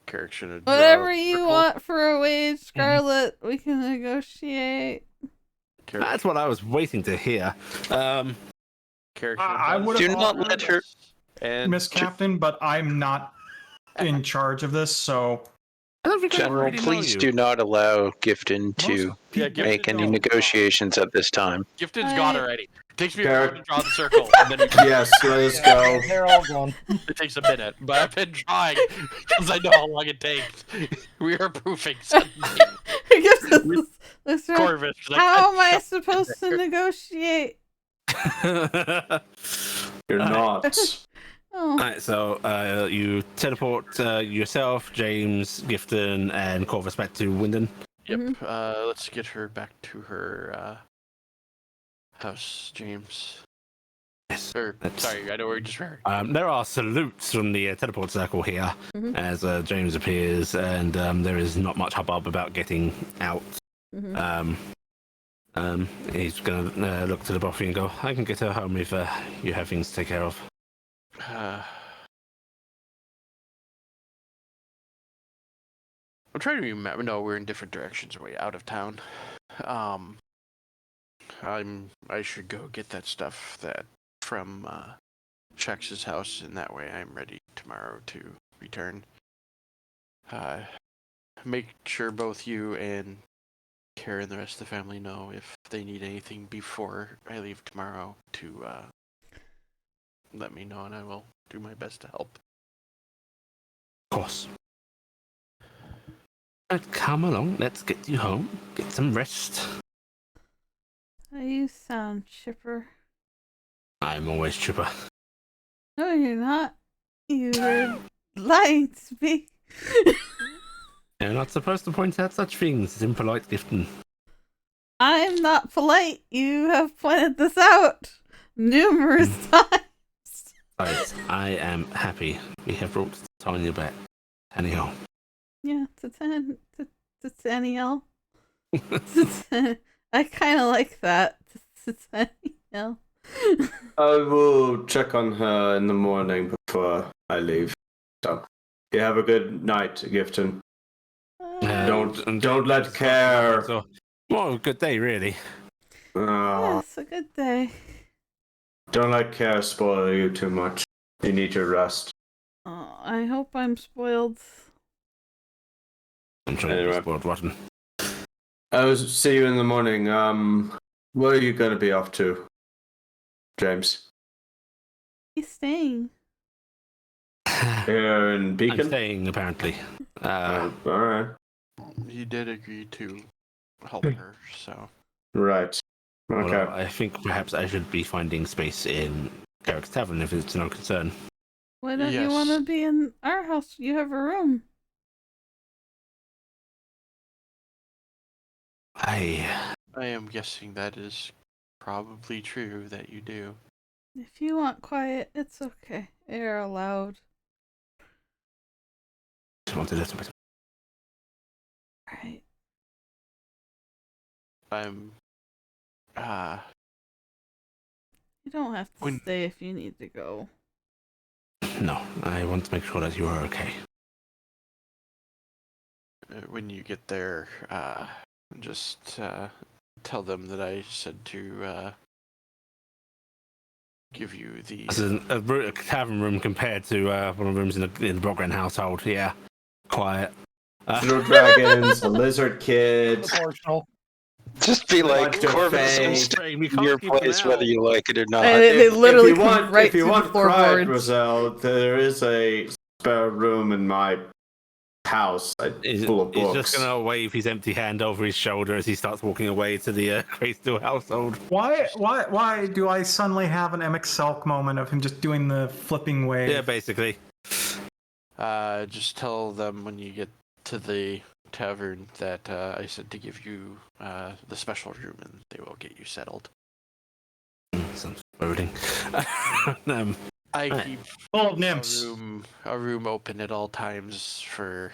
Carrick should have. Whatever you want for a wage, Scarlet, we can negotiate. That's what I was waiting to hear. Carrick I would Do have not let her. And Miss Captain, but I'm not in charge of this, so I don't think I General, already know please you. do not allow Gifton to Yeah, Gifton make any don't. negotiations at this time. Gifton's gone I- already. Takes me a Carrick. moment to draw the circle, and then Yes, let us go. They're all gone. it takes a minute. But I've been trying because I know how long it takes. We are proofing suddenly. Looks right. Corvus. How am I supposed to negotiate? You're not. Oh, Alright, so you teleport yourself, James, Gifton, and Corvus back to Wyndon. Yep. Mhm. Let's get her back to her house, James. Yes. Or, That's- sorry, I know where you just heard. There are salutes from the teleport circle here Mhm. as James appears, and there is not much hubbub about getting out. mhm. He's gonna look to the Buffy and go, "I can get her home if you have things to take care of." I'm trying to remember. No, we're in different directions. Way out of town. I should go get that stuff from Shex's house, and that way I'm ready tomorrow to return. Make sure both you and Kara and the rest of the family know if they need anything before I leave tomorrow to let me know, and I will do my best to help. Of course. Come along, let's get you home, get some rest. You sound chipper. I'm always chipper. No, you're not. You're lying to me. You're not supposed to point out such things. It's impolite, Gifton. I'm not polite. You have pointed this out numerous times. Besides, I am happy we have brought Tanya back. Anyhow. Yeah, to Danielle. I kind of like that. To Danielle. I will check on her in the morning before I leave. So, you have a good night, Gifton. Don't let care. So, well, good day, really. Yeah, it's a good day. Don't let care spoil you too much. You need your rest. Oh, I hope I'm spoiled. I'm sure Anyway. it's spoiled rotten. I will see you in the morning. Where are you going to be off to, James? He's staying. Here in I'm Beacon? staying, apparently. All right. He did agree to help her, so Right. Okay. Well, I think perhaps I should be finding space in Carrick's Tavern if it's no concern. Why don't you want to Yes. be in our house? You have a room. I am guessing that is probably true that you do. If you want quiet, it's okay. You're allowed. want a little bit. Right. I'm. You don't have to When- stay if you need to go. No, I want to make sure that you are okay. When you get there, just tell them that I said to give you the. This is a tavern room compared to one of the rooms in the Brogren household. Yeah, quiet. Little dragons, a lizard kid. Proportional. Just be like, Bunch of Corvus, I'm fangs. staying We in can't your keep them place out. whether you like it or not. And they literally if you come want, right if you through want the pride, floorboards. Roselle, there is a spare room in my house full of He's books. just gonna wave his empty hand over his shoulder as he starts walking away to the Crystal household. Why do I suddenly have an Emic Selk moment of him just doing the flipping wave? Yeah, basically. Just tell them when you get to the tavern that I said to give you the special room, and they will get you settled. Sounds loading. I Right. keep Full of nymphs. a room open at all times for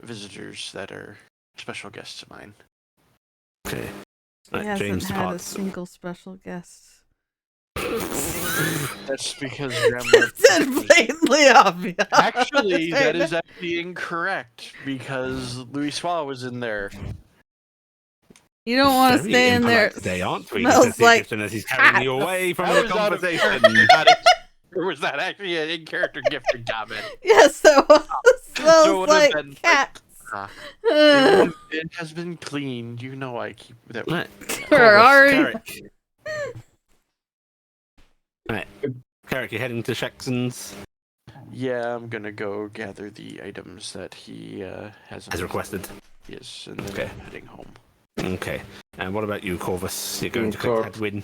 visitors that are special guests of mine. Okay. He Right, hasn't James had a departs. single special guest. That's because It's blatantly obvious. Actually, that is actually incorrect because Louis Swallow was in there. You don't want to Very stay in impolite there. today, aren't we? Smells Says like Egyptian as he's carrying you cats. away from That the was out of conversation. Or was that actually an in-character gifted comment? Yes, it was. So Smells it would've like been like, cats. It has been cleaned. You know I keep that. Right. Ferrari. Carrick. Right. Carrick, you're heading to Shaxson's Yeah, I'm gonna go gather the items that he has. as requested. Yes, and then Okay. I'm heading home. Okay. And what about you, Corvus? You're going to Cor- collect Hadwin.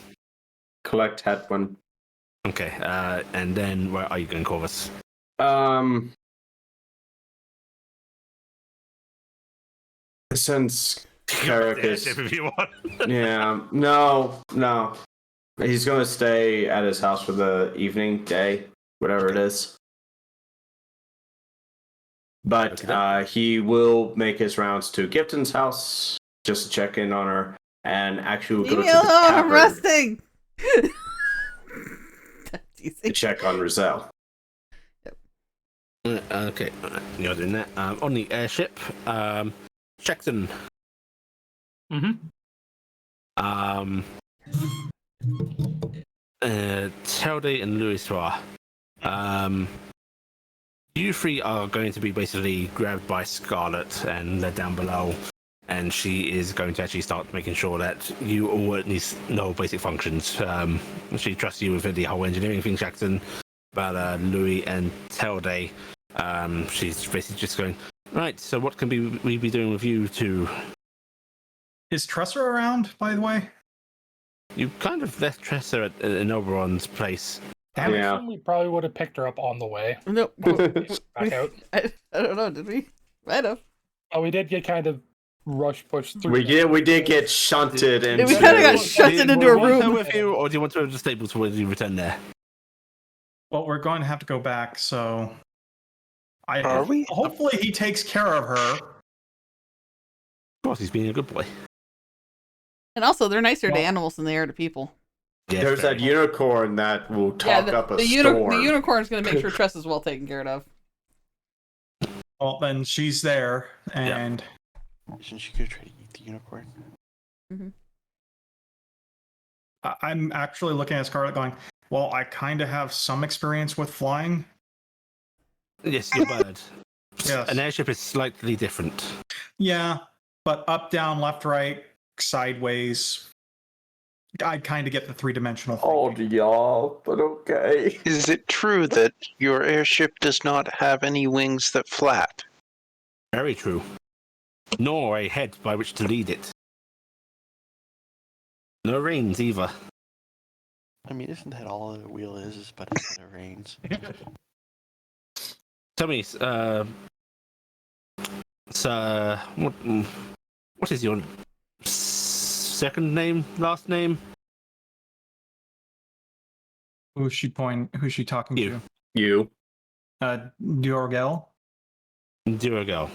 Collect Hadwin. Okay. And then where are you going, Corvus? Since You Carrick can is, if you want. yeah, no, he's gonna stay at his house for the evening, day, whatever it is. But Okay. he will make his rounds to Gifton's house just to check in on her, and actually will Leave go me to the alone. I'm tavern resting. to check on Roselle. Okay. You're doing that. On the airship, Shaxson. Mm-hmm. Telde and Louis. You three are going to be basically grabbed by Scarlet and led down below, and she is going to actually start making sure that you all at least know basic functions. She trusts you with the whole engineering thing, Jackson. But Louis and Telde, she's basically just going, right, so what can we be doing with you two? Is Tresser around, by the way? You kind of left Tressa in Oberon's place. I Yeah. assume we probably would have picked her up on the way Nope. back out. I don't know. Did we? Might have. Oh, we did get kind of rush pushed through. We did get shunted into. We kinda got shunted into a Do you want her room. with you, or do you want her to the stables when you return there? Well, we're going to have to go back, so Are we? hopefully he takes care of her. Of course, he's being a good boy. And also, they're nicer to Well- animals than they are to people. Yes, There's very that much. unicorn that will talk up a the storm. the unicorn's going to make sure Tress is well taken care of. Well, then she's there, and Isn't she gonna try to eat the unicorn? I'm actually looking at Scarlet going, well, I kind of have some experience with flying. Yes, your bird. Yes. An airship is slightly different. Yeah, but up, down, left, right, sideways. I kind of get the three-dimensional thing. Oh, y'all, but okay. Is it true that your airship does not have any wings that flap? Very true. Nor a head by which to lead it. No reins either. I mean, isn't that all a wheel is but a set of reins? Tell me, what is your second name, last name? Who's she talking You. to? You. Diorgel? Diogo.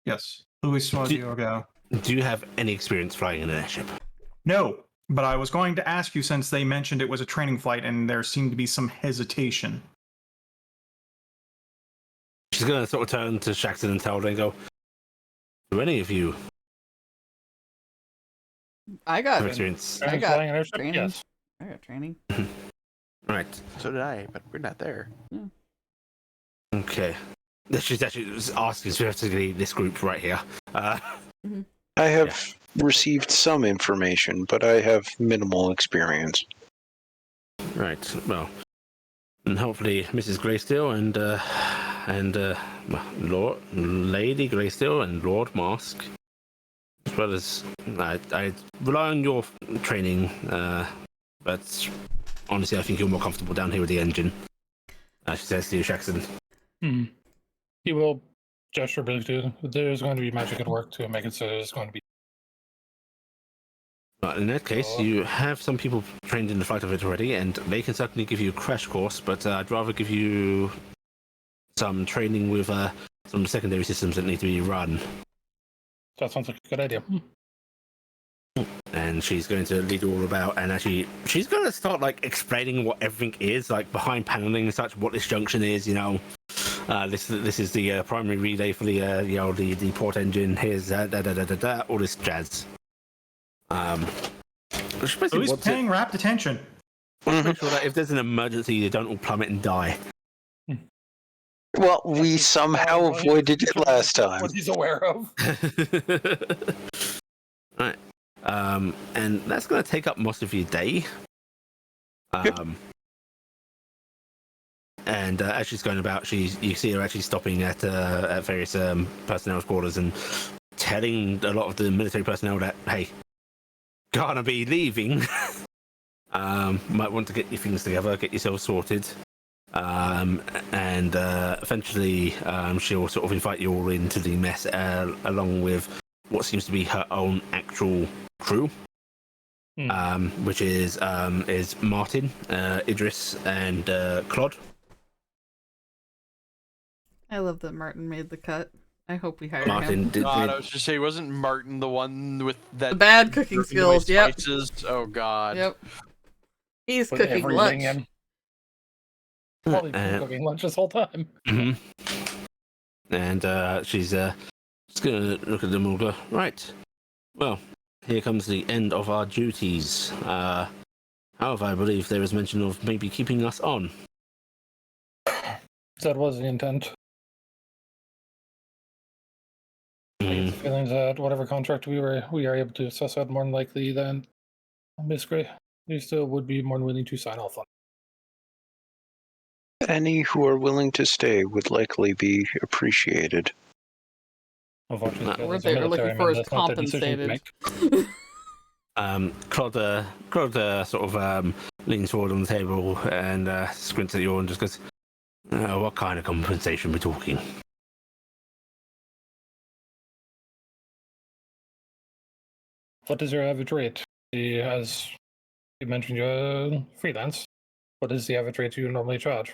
Yes. Luis Suarez Do- Diogo. Do you have any experience flying an airship? No, but I was going to ask you since they mentioned it was a training flight and there seemed to be some hesitation. She's going to sort of turn to Shaxton and tell them and go, do any of you I got have experience? I got flying an airship? training. Yes. I got training. Right. So did I, but we're not there. Okay. She's actually asking specifically this group right here. I have received some information, but I have minimal experience. Right. Well, and hopefully Mrs. Greysteel and Lord Lady Greysteel and Lord Mask, as well as I rely on your training, but honestly, I think you're more comfortable down here with the engine. She says to you, Shaxton. He will gesture briefly. There's going to be magic at work to make it so there's going to be. Well, in that case, you have some people trained in the flight of it already, and they can certainly give you a crash course, but I'd rather give you some training with some secondary systems that need to be run. That sounds like a good idea. And she's going to lead you all about, and actually, she's going to start like explaining what everything is, like behind paneling and such, what this junction is. You know, this is the primary relay for the the port engine. Here's all this jazz. Luis paying rapt attention. Make sure that if there's an emergency, they don't all plummet and die. Well, we somehow avoided it last time. What he's aware of. Right. And that's going to take up most of your day. And as she's going about, you see her actually stopping at various personnel's quarters and telling a lot of the military personnel that, hey, gonna be leaving. Might want to get your things together, get yourself sorted. And eventually she'll sort of invite you all into the mess along with what seems to be her own actual crew, which is Martin, Idris, and Claude. I love that Martin made the cut. I hope we hire Martin him. did. God, I was just saying, wasn't Martin the one with that The bad cooking skills. Yep. spices? Oh God. Yep. He's Put cooking lunch. everything in. Probably been cooking lunch this whole time. Mm-hmm. And she's just gonna look at them all. Go right. Well, here comes the end of our duties. However, I believe there is mention of maybe keeping us on. That was the intent. Feelings that whatever contract we are able to assess out more than likely than Miss Gray, we still would be more than willing to sign off on. Any who are willing to stay would likely be appreciated. Unfortunately, What as a they were looking military for man, is that's not their decision to compensated. make. Claude sort of leans forward on the table and squints at you and just goes, what kind of compensation we're talking? What is your average rate? As you mentioned, you're freelance. What is the average rate you normally charge?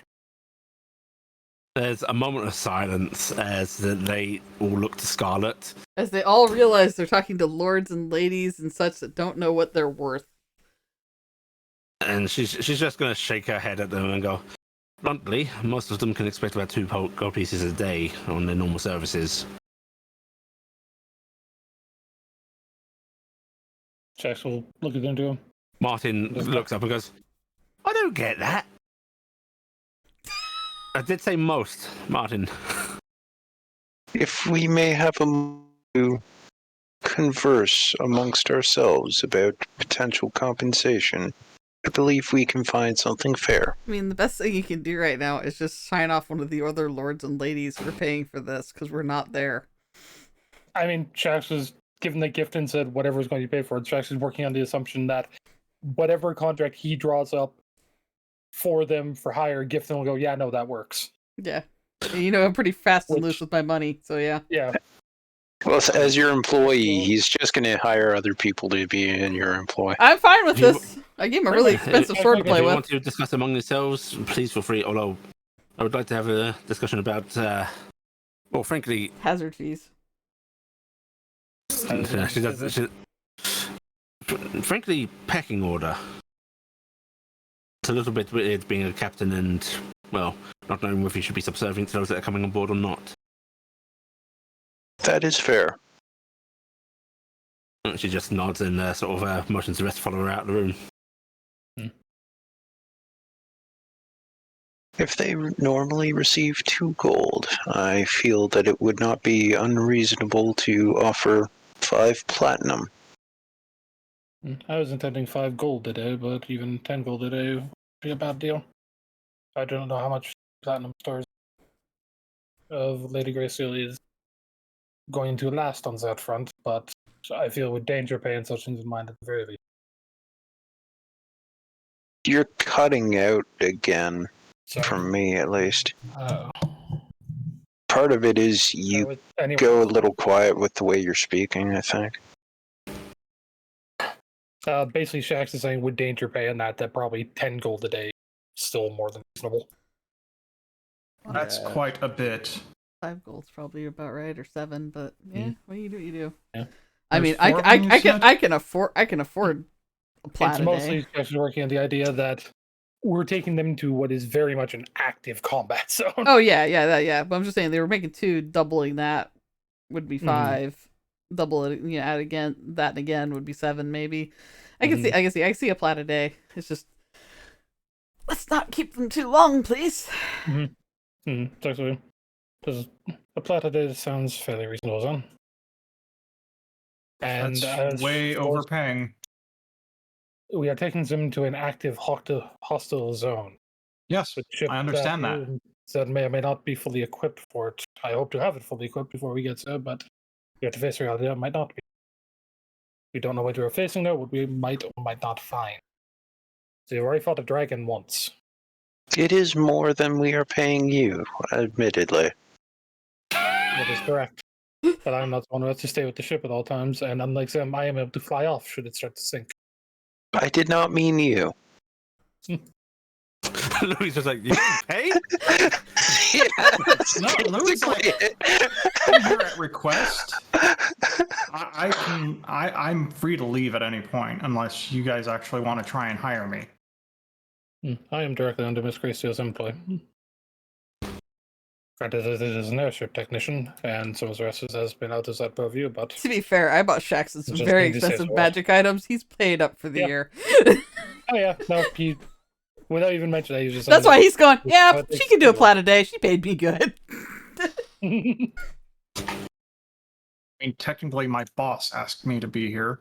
There's a moment of silence as they all look to Scarlet. As they all realize they're talking to lords and ladies and such that don't know what they're worth. And she's just going to shake her head at them and go, bluntly, most of them can expect about 2 gold pieces a day on their normal services. Jax will look at them to him. Martin looks up and goes, I don't get that. I did say most, Martin. If we may have a moment to converse amongst ourselves about potential compensation, I believe we can find something fair. I mean, the best thing you can do right now is just sign off one of the other lords and ladies for paying for this, because we're not there. I mean, Jax was given the gift and said whatever is going to be paid for. Jax is working on the assumption that whatever contract he draws up for them for hire, Gifton will go, yeah, no, that works. Yeah. You know, I'm pretty fast and loose with my money, so yeah. Yeah. Well, as your employee, he's just going to hire other people to be in your employ. I'm fine with this. I gave him a really expensive sword to If play you with. want to discuss among yourselves, please feel free, although I would like to have a discussion about, well, frankly, Hazard fees. frankly, pecking order. It's a little bit weird being a captain and, well, not knowing if you should be subservient to those that are coming on board or not. That is fair. She just nods and sort of motions the rest to follow her out of the room. If they normally receive 2 gold, I feel that it would not be unreasonable to offer 5 platinum. I was intending 5 gold today, but even 10 gold today would be a bad deal. I don't know how much platinum stores of Lady Graceseal is going to last on that front, but I feel with danger pay and such things in mind at the very least. You're cutting out again, Sorry. from me at least. Uh, Part of it is you go a little quiet with the way you're speaking, I think. Basically, Shax is saying with danger pay and that probably 10 gold a day is still more than reasonable. That's quite a bit. 5 gold's probably about right, or 7. But yeah, what do you do? Yeah. I mean, There's 4 of them, you said? I can afford a plat It's a mostly day. Shax is working on the idea that we're taking them to what is very much an active combat zone. Oh yeah. But I'm just saying they were making 2, doubling that would be 5. Double it, add again that again would be 7 maybe. I can see a plat a day. It's just let's not keep them too long, please. Exactly. Because a plat a day sounds fairly reasonable, son. And That's way overpaying. We are taking them to an active hostile zone. Yes, With ship I understand that. That may or may not be fully equipped for it. I hope to have it fully equipped before we get there, but we have to face reality that might not be. We don't know what we're facing now, what we might or might not find. So you've already fought a dragon once. It is more than we are paying you, admittedly. That is correct. But I'm not the one who has to stay with the ship at all times, and unlike them, I am able to fly off should it start to sink. I did not mean you. Louis was like, you pay? No, Louis like, I'm here at request. I'm free to leave at any point unless you guys actually want to try and hire me. I am directly under Miss Graceseal's employ. Granted, it is an airship technician, and some of the rest has been out of that purview, but... To be fair, I bought Shaxon some Just very need to say expensive so. magic items. He's paid up for the year. Oh yeah, no, he... Without even mentioning that, he was just... That's why he's going, yeah, But she can do a plat a day. She paid me good. I mean, technically, my boss asked me to be here.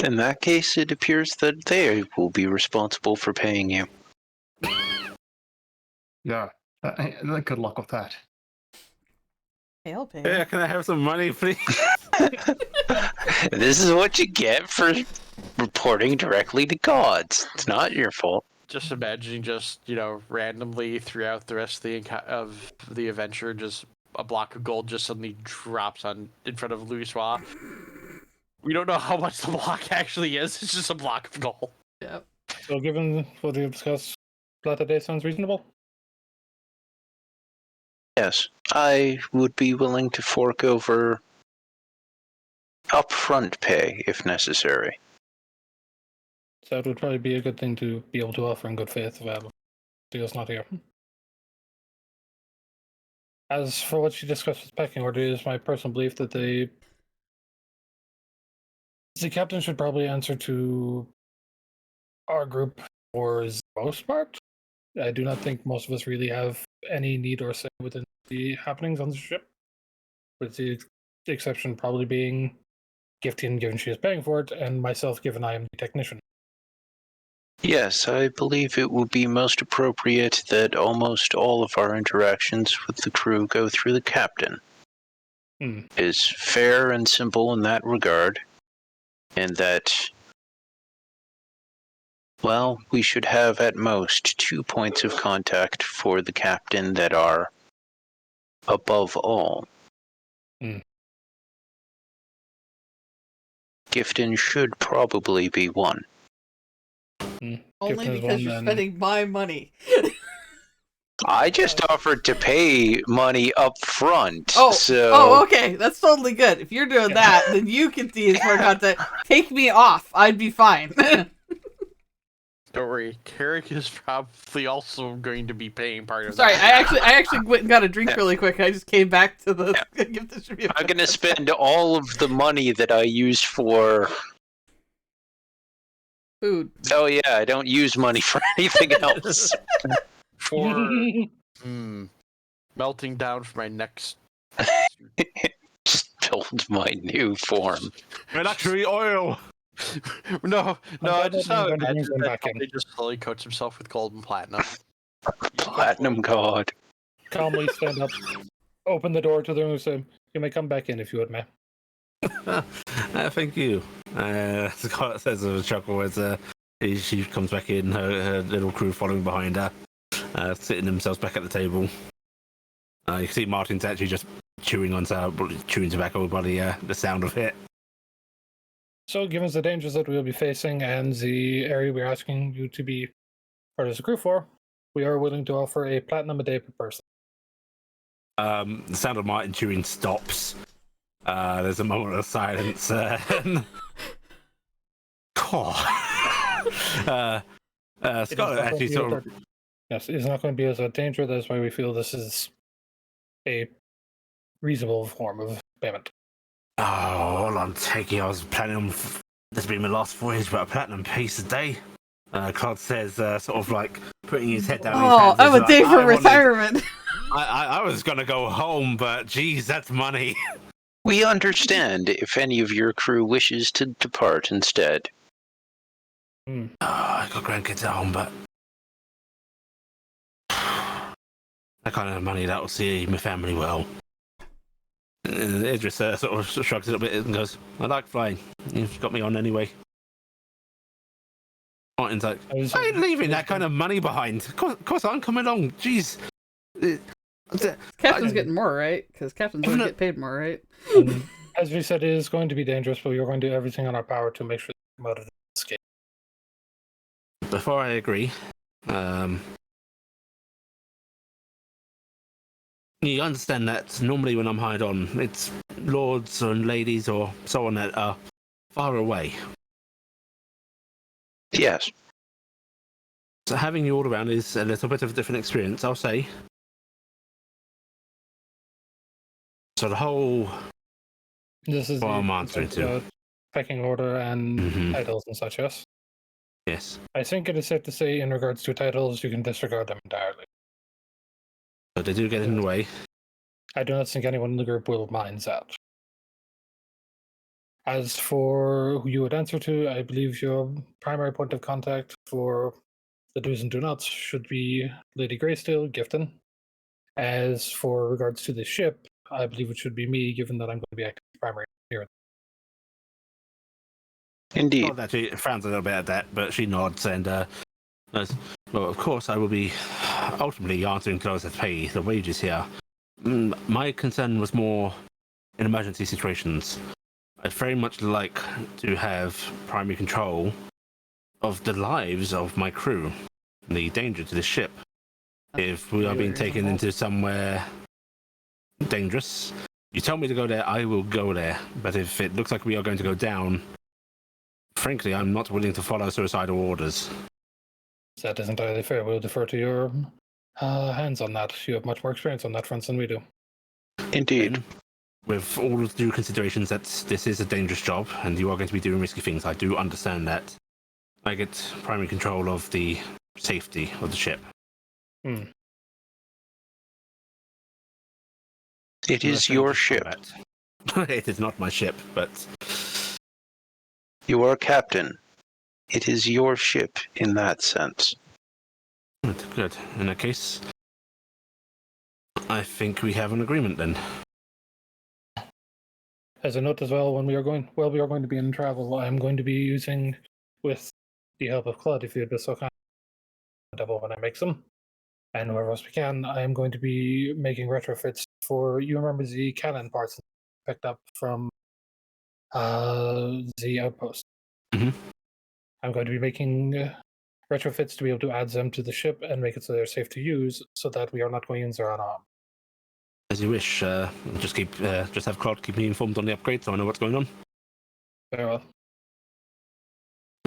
In that case, it appears that they will be responsible for paying you. Yeah, good luck with that. Hey, I'll pay. Yeah, can I have some money, please? This is what you get for reporting directly to gods. It's not your fault. Just imagining, randomly throughout the rest of the adventure, just a block of gold just suddenly drops in front of Louis. We don't know how much the block actually is. It's just a block of gold. Yep. So given what we've discussed, plat a day sounds reasonable? Yes, I would be willing to fork over upfront pay if necessary. So that would probably be a good thing to be able to offer in good faith if Deal's not here. As for what she discussed with pecking order, it is my personal belief that the captain should probably answer to our group for the most part. I do not think most of us really have any need or say within the happenings on the ship, with the exception probably being Giftian, given she is paying for it, and myself, given I am the technician. Yes, I believe it would be most appropriate that almost all of our interactions with the crew go through the captain. It is fair and simple in that regard, and that, well, we should have at most 2 points of contact for the captain that are above all. Gifton should probably be one. Only Captain's because one, you're and- spending my money. I just offered to pay money up front. Oh, so okay. That's totally good. If you're doing that, then you can see for content. Take me off. I'd be fine. Don't worry, Carrick is probably also going to be paying part of Sorry, that. I actually went and got a drink really quick. I just came back to the gift distribution. I'm gonna spend all of the money that I used for. Food. Oh yeah, I don't use money for anything else. For melting down for my next. Just build my new form. Luxury oil. No, I just I'm now going to bring imagine them that back in. he just slowly coats himself with gold and platinum. Platinum God. Calmly stand up, open the door to the room, say, "You may come back in if you would, ma'am." Thank you. Scott says with a chuckle as she comes back in, her little crew following behind her, sitting themselves back at the table. You can see Martin's actually just chewing tobacco by the sound of it. So, given the dangers that we'll be facing and the area we're asking you to be part of the crew for, we are willing to offer a platinum a day per person. The sound of Martin chewing stops. There's a moment of silence. Scott actually sort of. Yes, it's not going to be as a danger. That's why we feel this is a reasonable form of payment. Oh, all I'm taking, I was planning on this being my last voyage, but a platinum piece a day. Claude says, sort of like putting his head down. Oh, I'm a day for retirement. I was gonna go home, but geez, that's money. We understand if any of your crew wishes to depart instead. I got grandkids at home, but that kind of money that will see my family well. And Idris sort of shrugs a little bit and goes, "I like flying. You've got me on anyway." Martin's like, "I ain't leaving that kind of money behind. Of course I'm coming along. Jeez." Captain's getting more, right? Because captains don't get paid more, right? As we said, it is going to be dangerous, but we're going to do everything in our power to make sure they come out of this escape. Before I agree, you understand that normally when I'm hired on, it's lords and ladies or so on that are far away. Yes. So having you all around is a little bit of a different experience, I'll say. So the whole This is Well, I'm answering to. pecking order and Mhm. titles and such, yes? Yes. I think it is safe to say, in regards to titles, you can disregard them entirely. So they do get in the way. I do not think anyone in the group will mind that. As for who you would answer to, I believe your primary point of contact for the do's and do nots should be Lady Greystale, Gifton. As for regards to the ship, I believe it should be me, given that I'm going to be acting as primary here. Indeed. Claude actually frowns a little bit at that, but she nods and goes, "Well, of course I will be ultimately answering to those that pay the wages here. My concern was more in emergency situations. I'd very much like to have primary control of the lives of my crew, the danger to the ship. If we are being taken into somewhere dangerous, you tell me to go there, I will go there. But if it looks like we are going to go down, frankly, I'm not willing to follow suicidal orders." That is entirely fair. We'll defer to your hands on that. You have much more experience on that front than we do. Indeed. Then, with all of due considerations that this is a dangerous job and you are going to be doing risky things, I do understand that. I get primary control of the safety of the ship. It is your ship. It is not my ship, but You are captain. It is your ship in that sense. good. In that case, I think we have an agreement then. As a note as well, we are going to be in travel. I'm going to be using, with the help of Claude, if you'd be so kind, when I make them, and wherever else we can, I am going to be making retrofits for. You remember the cannon parts picked up from the outpost? Mhm. I'm going to be making retrofits to be able to add them to the ship and make it so they're safe to use, so that we are not going in there unarmed. As you wish. Just have Claude keep me informed on the upgrade, so I know what's going on. Very well.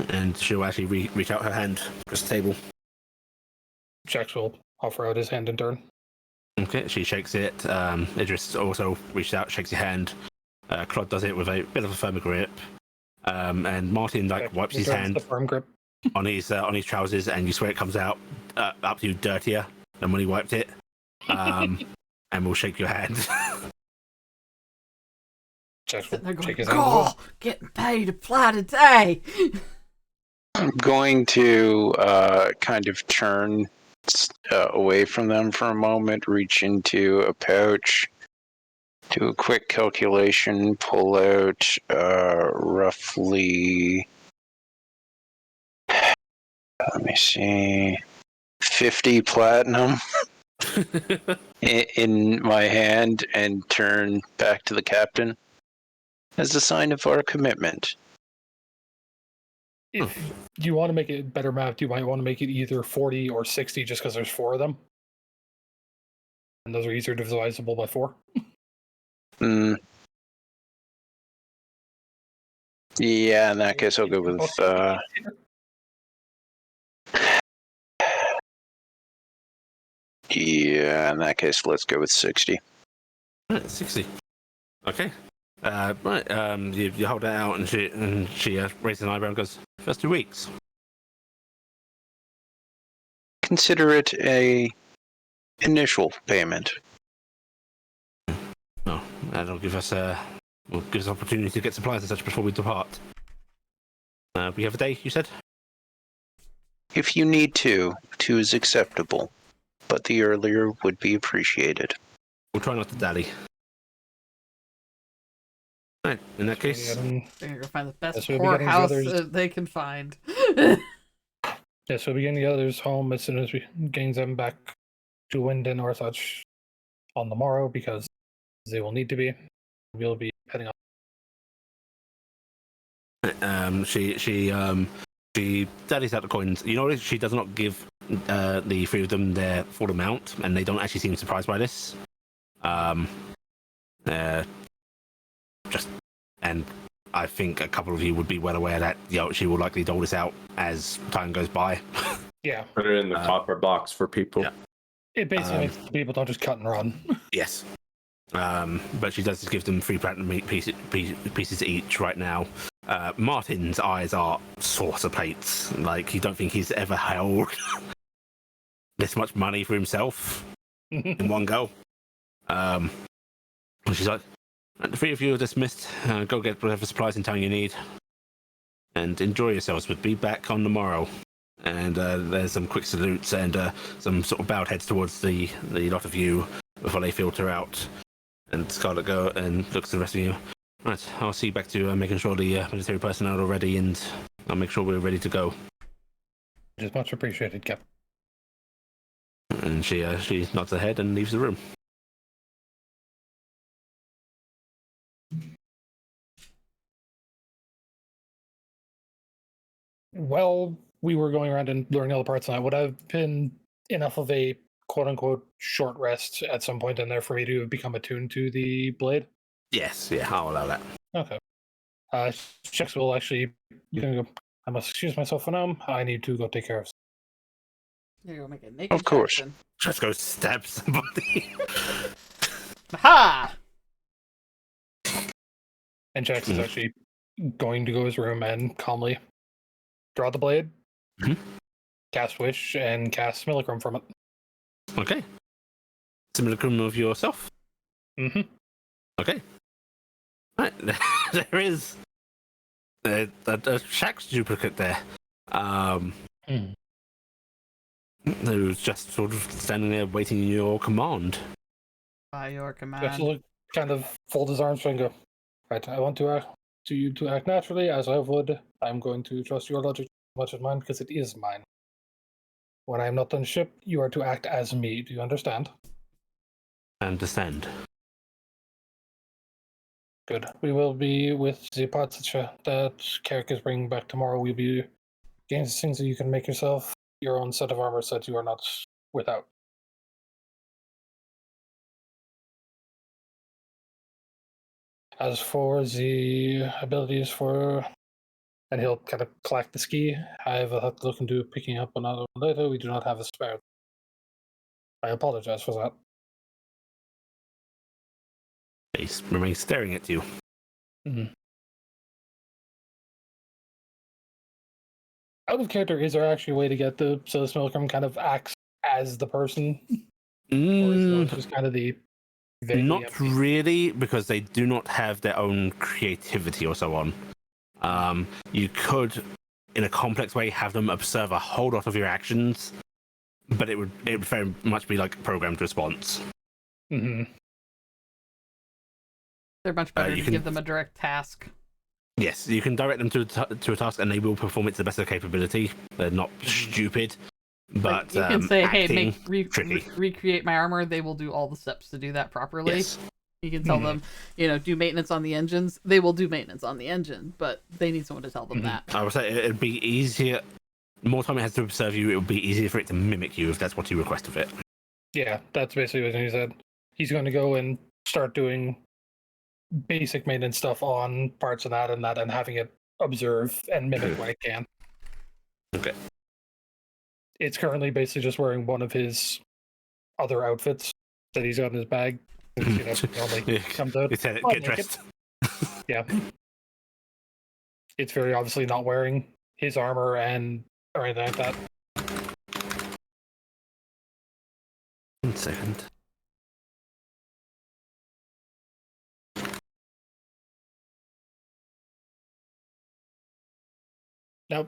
And she'll actually reach out her hand across the table. Jax will offer out his hand in turn. Okay, she shakes it. Idris also reaches out, shakes your hand. Claude does it with a bit of a firmer grip. And Martin wipes his hand the firm grip. on his trousers, and you swear it comes out up to dirtier than when he wiped it. And we'll shake your hand. Jax Sitting there will going, shake his hand as well. "God, getting paid a flat a day." I'm going to kind of turn away from them for a moment, reach into a pouch, do a quick calculation, pull out roughly, let me see, 50 platinum in my hand, and turn back to the captain as a sign of our commitment. If you want to make it better mapped, you might want to make it either 40 or 60 just because there's 4 of them. And those are easier divisible by 4. Yeah, in that case, I'll go with. Yeah, in that case, let's go with 60. 60. Okay. Right. You hold it out, and she raises an eyebrow and goes, "First 2 weeks." Consider it a initial payment. No, that'll give us opportunity to get supplies and such before we depart. We have a day, you said? If you need to, 2 is acceptable, but the earlier would be appreciated. We'll try not to dally. Right, in that case, They're gonna go find the best Yes, we'll be getting the whorehouse others- they can find. Yeah, so we'll be getting the others home as soon as we getting them back to Winden or such on the morrow, because they will need to be. We'll be heading off. she daddies out the coins. You notice she does not give the 3 of them their full amount, and they don't actually seem surprised by this. And I think a couple of you would be well aware that she will likely dole this out as time goes by. Yeah, Put it in the copper box for people. Yeah. it basically makes people don't just cut and run. Yes. But she does give them 3 platinum pieces each right now. Martin's eyes are saucer plates. Like, you don't think he's ever held this much money for himself in one go. She's like, "The 3 of you are dismissed. Go get whatever supplies and time you need. And enjoy yourselves. We'll be back on the morrow." And there's some quick salutes and some sort of bowed heads towards the lot of you before they filter out. And Scarlet go and looks at the rest of you. Right, I'll see you back to making sure the military personnel are ready, and I'll make sure we're ready to go. Just much appreciated, Cap. And she nods her head and leaves the room. While we were going around and learning all the parts tonight, would have been enough of a quote-unquote short rest at some point in there for me to become attuned to the blade? Yes, yeah, I'll allow that. Okay. Checks will actually... I must excuse myself for now. I need to go take care of... You're gonna make a naked Of course. Jackson. Just go stab somebody. Ha! And Jax is actually going to go to his room and calmly draw the blade, cast Wish, and cast Millicrum from it. Okay. Similar criminal of yourself? Mm-hmm. Okay. Right. There is a Shax duplicate there. Who's just sort of standing there waiting your command. By your Jax command. will kind of fold his arms and go, right, I want you to act naturally as I would. I'm going to trust your logic as much as mine because it is mine. When I am not on ship, you are to act as me. Do you understand? I understand. Good. We will be with the parts that Carrick is bringing back tomorrow. We'll be gains things that you can make yourself your own set of armor sets you are not without. As for the abilities for, and he'll kind of collect the ski, I will have to look into picking up another one later. We do not have a spare. I apologize for that. He remains staring at you. Mm-hmm. Out of character, is there actually a way to get the so the Smilkram kind of acts as the person? Or is it just kind of the vaguely Not empty? really, because they do not have their own creativity or so on. You could, in a complex way, have them observe a whole lot of your actions, but it would very much be like programmed response. Mm-hmm. They're much better you to can- give them a direct task. Yes, you can direct them to a task, and they will perform it to the best of their capability. They're not stupid, but Like, you can say, "Hey, acting, make recreate my armor." They will do all the steps to do that properly. yes. You can tell them, do maintenance on the engines. They will do maintenance on the engine, but they need someone to tell them that. I would say it'd be easier. The more time it has to observe you, it would be easier for it to mimic you if that's what you request of it. Yeah, that's basically what he said. He's going to go and start doing basic maintenance stuff on parts of that, and having it observe and mimic when it can. Okay. It's currently basically just wearing one of his other outfits that he's got in his bag. Normally Yeah. comes out. It's butt get naked. dressed. Yeah. It's very obviously not wearing his armor or anything like that. 1 second. Now,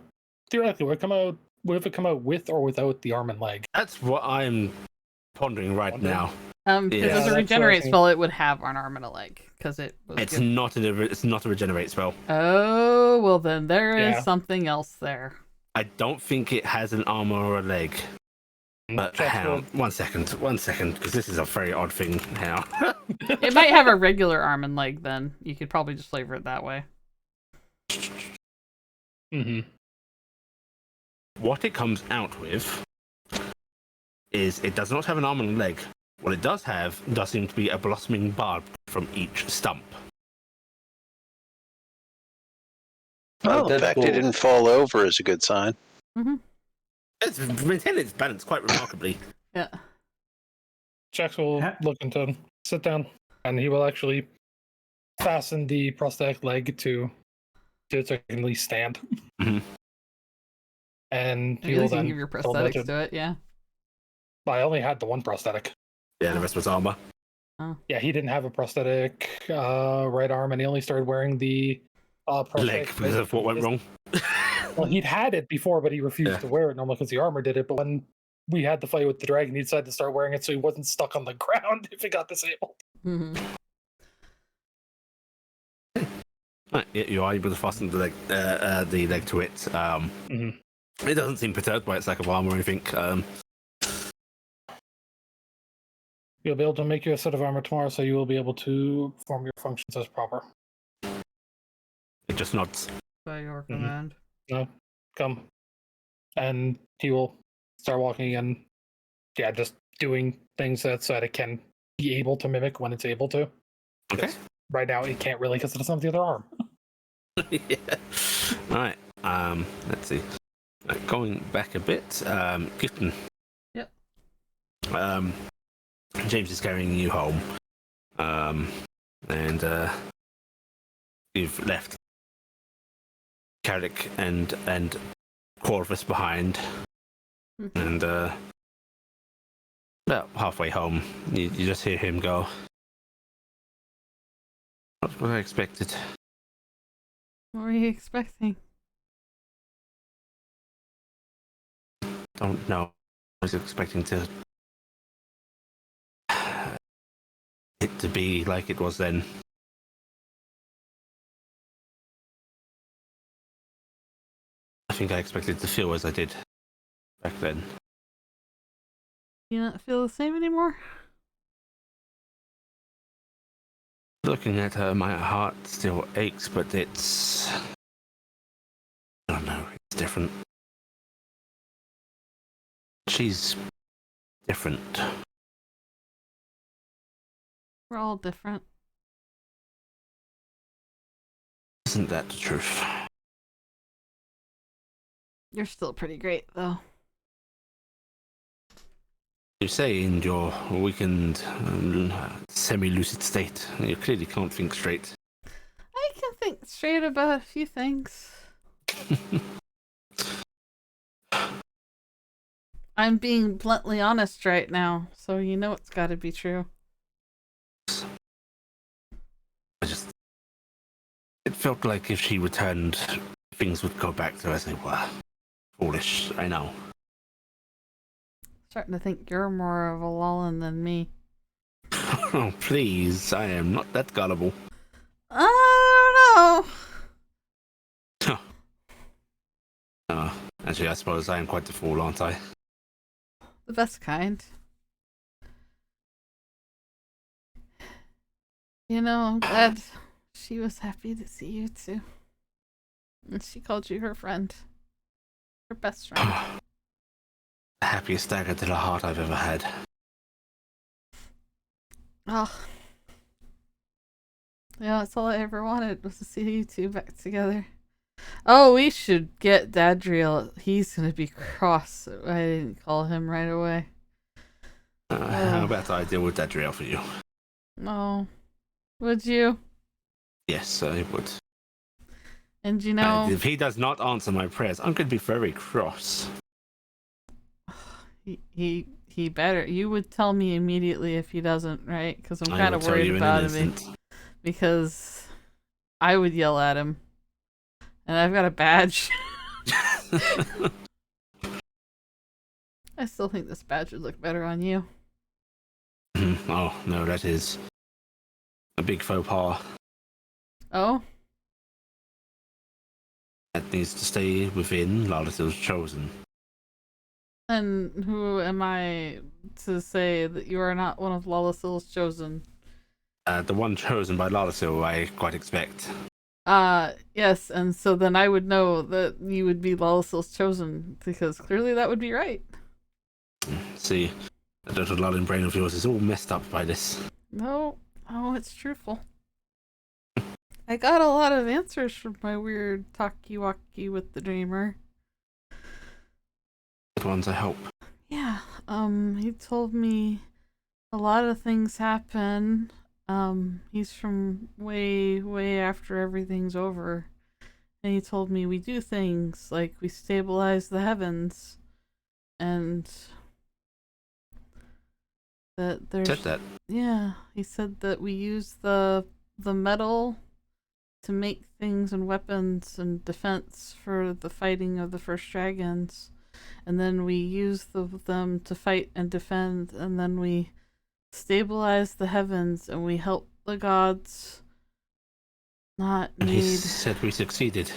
theoretically, would it come out with or without the arm and leg? That's what I'm pondering right Wondering. now. Because Yeah, as that's a what I regenerate think. spell, it would have an arm and a leg. Because it was It's given- not a regenerate spell. Oh, well then there is Yeah. something else there. I don't think it has an arm or a leg. But Check hang on, the- 1 second, because this is a very odd thing now. It might have a regular arm and leg then. You could probably just flavor it that way. Mm-hmm. What it comes out with is it does not have an arm and a leg. What it does have does seem to be a blossoming barb from each stump. Well, the that's fact cool. it didn't fall over is a good sign. It's maintained its balance quite remarkably. Yeah. Jax will look into sit down, and he will actually fasten the prosthetic leg to it so it can at least stand. Mhm. And he At will least you then can give your tell him prosthetics to it, yeah. I only had the one prosthetic. Yeah, the rest was armor. Yeah, he didn't have a prosthetic right arm, and he only started wearing the Leg, prosthetic because of what went wrong. Well, he'd had it before, but he refused Yeah. to wear it normally because the armor did it. But when we had the fight with the dragon, he decided to start wearing it so he wasn't stuck on the ground if it got disabled. Mhm. Right, you are able to fasten the leg to it. Mhm. It doesn't seem perturbed by its lack of armor or anything. You'll be able to make your set of armor tomorrow, so you will be able to perform your functions as proper. It just nods. By your Mhm. command. No, come. And he will start walking and, yeah, just doing things so that it can be able to mimic when it's able to. Okay. Right now, it can't really because it doesn't have the other arm. Yeah. Right. Let's see. Going back a bit. Gifton. Yep. James is carrying you home. And you've left Carrick and Corvus behind. Mhm. And about halfway home, you just hear him go. Not what I expected. What were you expecting? Don't know. I was expecting it to be like it was then. I think I expected it to feel as I did back then. You not feel the same anymore? Looking at her, my heart still aches, but it's... I don't know, it's different. she's different. We're all different. Isn't that the truth? You're still pretty great, though. You say in your weakened, semi-lucid state, you clearly can't think straight. I can think straight about a few things. I'm being bluntly honest right now, so you know it's gotta be true. It felt like if she returned, things would go back to as they were. Foolish, I know. Starting to think you're more of a Lollan than me. Oh, please, I am not that gullible. I don't know. Actually, I suppose I am quite the fool, aren't I? The best kind. You know, I'm glad she was happy to see you too. And she called you her friend. Her best friend. The happiest dagger to the heart I've ever had. Oh. Yeah, that's all I ever wanted was to see you two back together. Oh, we should get Dadriel. He's gonna be cross. I didn't call him right away. How about I deal with that drill for you? Oh. Would you? Yes, I would. And you know... if he does not answer my prayers, I'm going to be very cross. He better. You would tell me immediately if he doesn't, right? Because I'm kind of worried about him. Because I would yell at him. And I've got a badge. I still think this badge would look better on you. Oh, no, that is a big faux pas. Oh? That needs to stay within Lalasil's chosen. And who am I to say that you are not one of Lalasil's chosen? The one chosen by Lalasil, I quite expect. Yes, and so then I would know that you would be Lalasil's chosen, because clearly that would be right. See, that little Lullin brain of yours is all messed up by this. No, it's truthful. I got a lot of answers from my weird talkie-walkie with the dreamer. Good ones, I hope. Yeah, he told me a lot of things happen. He's from way, way after everything's over. And he told me we do things like we stabilize the heavens. And that there's... Said that? Yeah, he said that we use the metal to make things and weapons and defense for the fighting of the first dragons. And then we use them to fight and defend, and then we stabilize the heavens, and we help the gods not And need... he said we succeeded.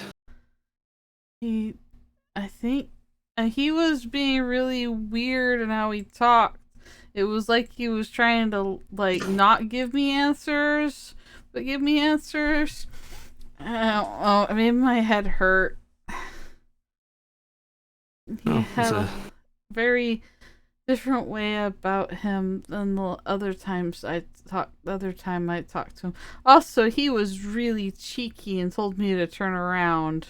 I think he was being really weird in how he talked. It was like he was trying to, like, not give me answers, but give me answers. I don't know. I mean, my head hurt. He had a very different way about him than the other times I talked to him. Also, he was really cheeky and told me to turn around.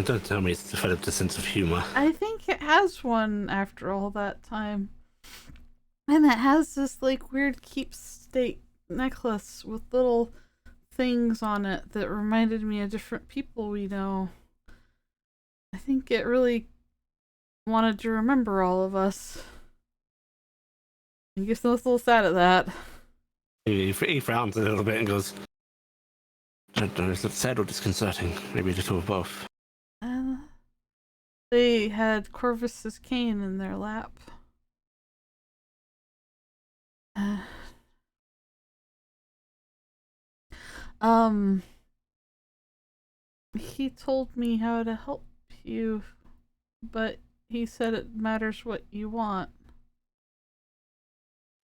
Don't tell me it's developed a sense of humor. I think it has one after all that time. And it has this like weird keepsake necklace with little things on it that reminded me of different people we know. I think it really wanted to remember all of us. I guess I was a little sad at that. He frowns a little bit and goes, I don't know, is it sad or disconcerting? Maybe a little of both. They had Corvus's cane in their lap. He told me how to help you, but he said it matters what you want.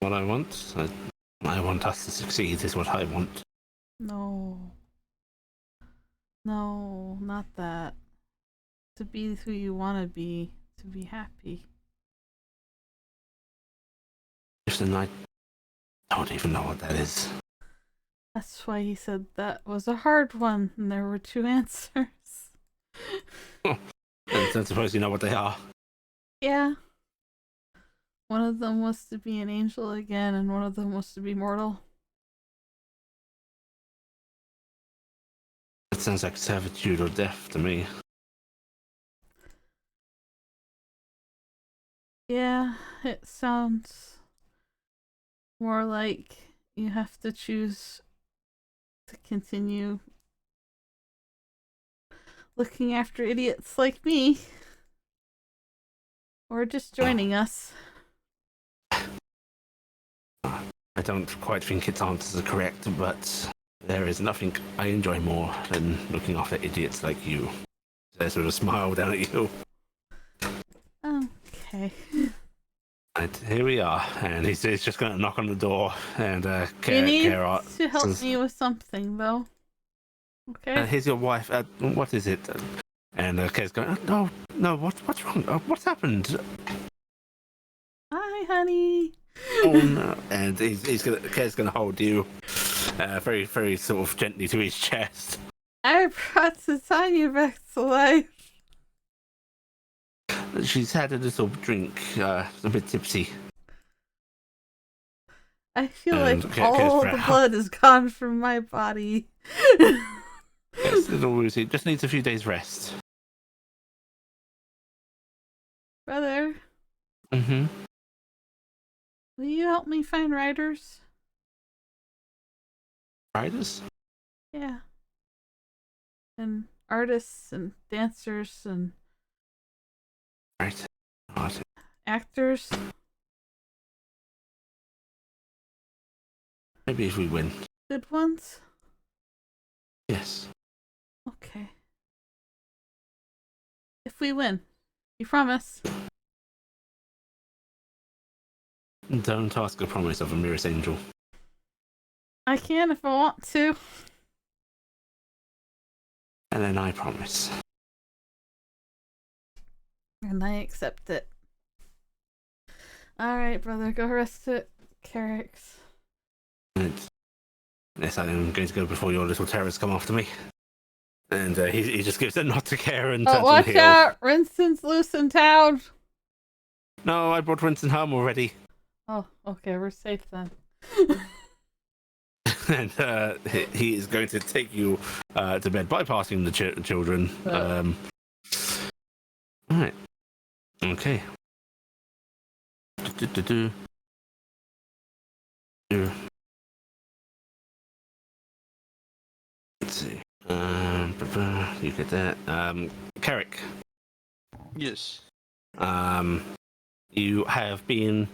What I want? I want us to succeed is what I want. No, not that. To be who you want to be, to be happy. Gifton, I don't even know what that is. That's why he said that was a hard one, and there were 2 answers. I don't suppose you know what they are. Yeah. One of them was to be an angel again, and one of them was to be mortal. That sounds like servitude or death to me. Yeah, it sounds more like you have to choose to continue looking after idiots like me, or just joining us. I don't quite think its answers are correct, but there is nothing I enjoy more than looking after idiots like you. They sort of smile down at you. Okay. And here we are, and he's just going to knock on the door, and You need Kara to help says, me with something, though. Okay? here's your wife. What is it? And Kara's going, no, what's wrong? What's happened? Hi, honey. Oh no! And Kara's gonna hold you, very, very sort of gently to his chest. I brought Tanya back to life. She's had a little drink, a bit tipsy. I feel And like Kara's all very the blood is gone from my body. Yes, a little woozy. Just needs a few days rest. Brother, Mm-hmm. will you help me find writers? Riders? Yeah. And artists and dancers and Right. Right. actors. Maybe if we win. Good ones? Yes. Okay. If we win, you promise? Don't ask a promise of a Mirror's Angel. I can if I want to. And then I promise. And I accept it. Alright, brother, go rest it. Carrick's. And yes, I'm going to go before your little terrorists come after me. And he just gives a nod to Kara and turns Oh, on watch the heel. out! Rinson's loose in town! No, I brought Winston home already. Oh, okay, we're safe then. And he is going to take you to bed, bypassing the children. Alright. Okay. Do. Let's see. You get that. Carrick. Yes. You have been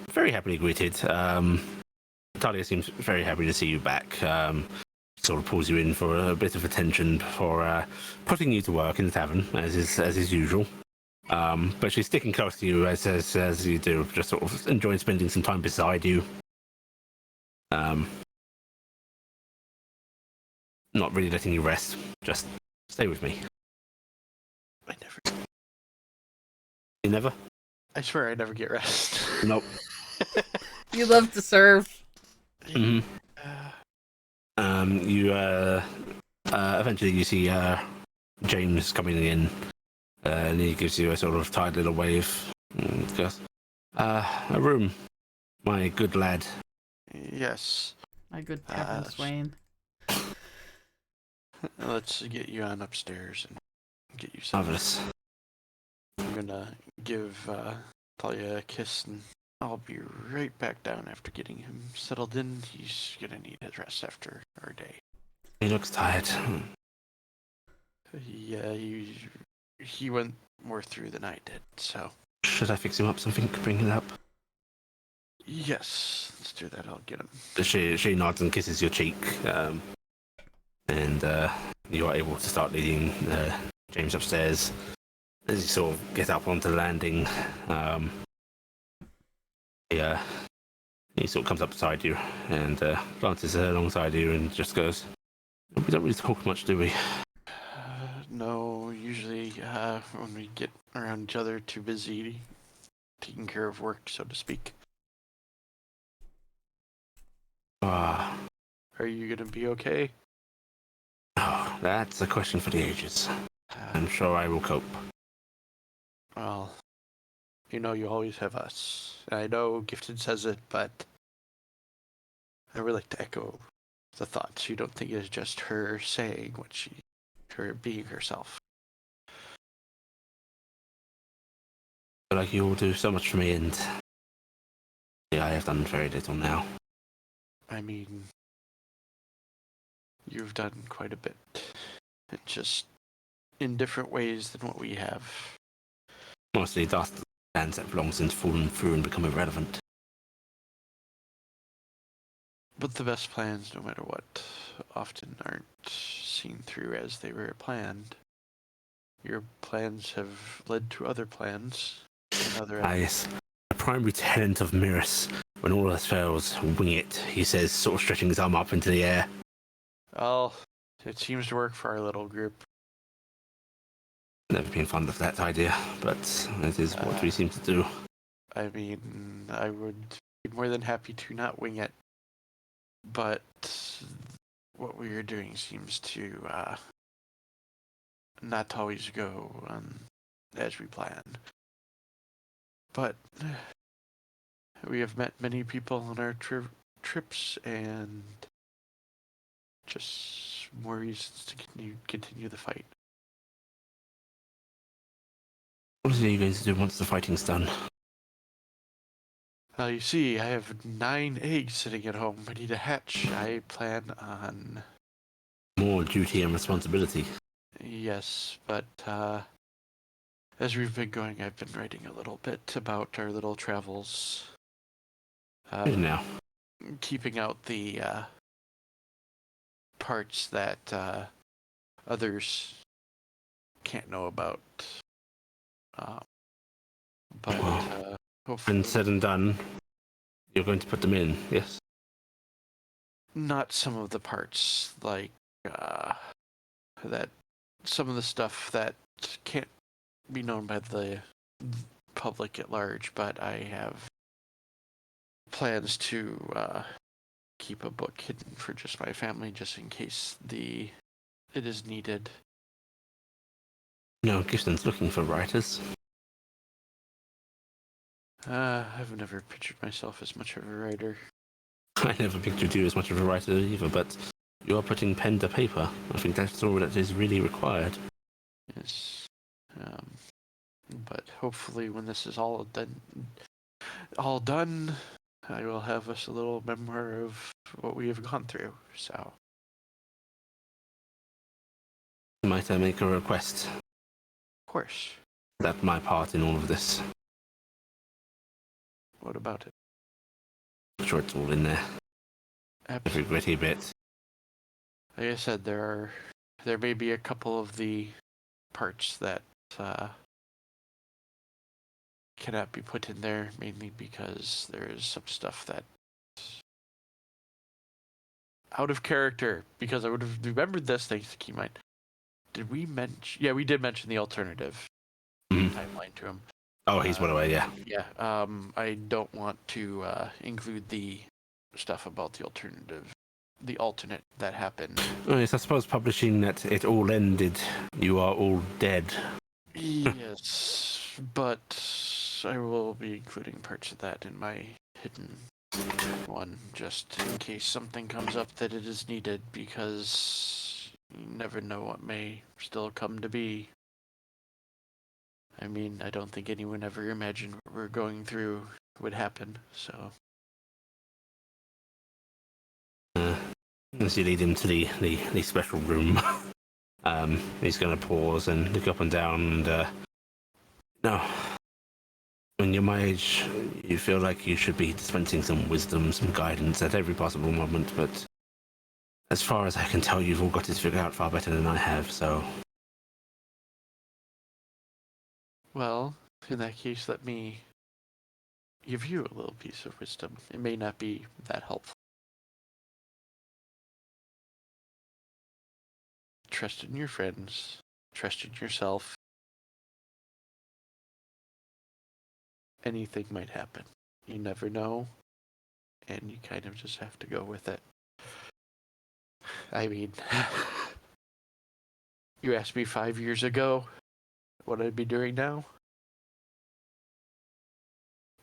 very happily greeted. Talia seems very happy to see you back. Sort of pulls you in for a bit of attention for putting you to work in the tavern, as is usual. But she's sticking close to you as you do, just sort of enjoying spending some time beside you. Not really letting you rest. Just stay with me. I never. You never? I swear I never get rest. Nope. You love to serve. Mm-hmm. You eventually you see James coming in, and he gives you a sort of tired little wave. And goes, a room, my good lad. Yes. My good Captain Swain. Let's get you on upstairs and get you some. Marvelous. I'm gonna give Talia a kiss, and I'll be right back down after getting him settled in. He's gonna need his rest after our day. He looks tired. Yeah, he went more through than I did, so. Should I fix him up something? Bring it up. Yes, let's do that. I'll get him. She nods and kisses your cheek, and you are able to start leading James upstairs. As you sort of get up onto the landing, he sort of comes up beside you and glances alongside you and just goes, "We don't really talk much, do we?" No, usually when we get around each other, too busy taking care of work, so to speak. Ah, Are you gonna be okay? oh, that's a question for the ages. I'm Uh, sure I will cope. well, you always have us. I know Gifted says it, but I would like to echo the thoughts. You don't think it's just her saying her being herself. But like you all do so much for me, and yeah, I have done very little now. I mean, you've done quite a bit. Just in different ways than what we have. Honestly, that's the plans have long since fallen through and become irrelevant. But the best plans, no matter what, often aren't seen through as they were planned. Your plans have led to other plans and other. Yes, the primary tenant of Mirrors. When all else fails, wing it, he says, sort of stretching his arm up into the air. Well, it seems to work for our little group. Never been fond of that idea, but it is what we seem to do. I mean, I would be more than happy to not wing it, but what we are doing seems to not always go as we planned. But we have met many people on our trips, and just more reasons to continue the fight. What are you going to do once the fighting's done? You see, I have 9 eggs sitting at home ready to hatch. I plan on... More duty and responsibility. Yes, but as we've been going, I've been writing a little bit about our little travels. Good now. Keeping out the parts that others can't know about. But hopefully, When said and done, you're going to put them in, yes? not some of the parts, like that. Some of the stuff that can't be known by the public at large, but I have plans to keep a book hidden for just my family, just in case it is needed. No, Gifton's looking for writers. I've never pictured myself as much of a writer. I never pictured you as much of a writer either, but you are putting pen to paper. I think that's all that is really required. Yes. But hopefully when this is all done, I will have us a little memoir of what we have gone through. So. Might I make a request? Of course. That's my part in all of this. What about it? I'm sure it's all in there. Every Absolutely. gritty bit. Like I said, there may be a couple of the parts that cannot be put in there, mainly because there is some stuff that out of character. Because I would have remembered this, thanks to Keymind. Did we mention? Yeah, we did mention the alternative timeline to him. Oh, he's well away, yeah. Yeah. I don't want to include the stuff about the alternate that happened. Oh, yes, I suppose publishing that it all ended, you are all dead. Yes, but I will be including parts of that in my hidden one, just in case something comes up that it is needed, because you never know what may still come to be. I mean, I don't think anyone ever imagined what we're going through would happen, so... As you lead him to the special room, he's going to pause and look up and down and, no. When you're my age, you feel like you should be dispensing some wisdom, some guidance at every possible moment, but as far as I can tell, you've all got it figured out far better than I have, so... Well, in that case, let me give you a little piece of wisdom. It may not be that helpful. Trust in your friends, trust in yourself, anything might happen. You never know, and you kind of just have to go with it. I mean, you asked me 5 years ago what I'd be doing now.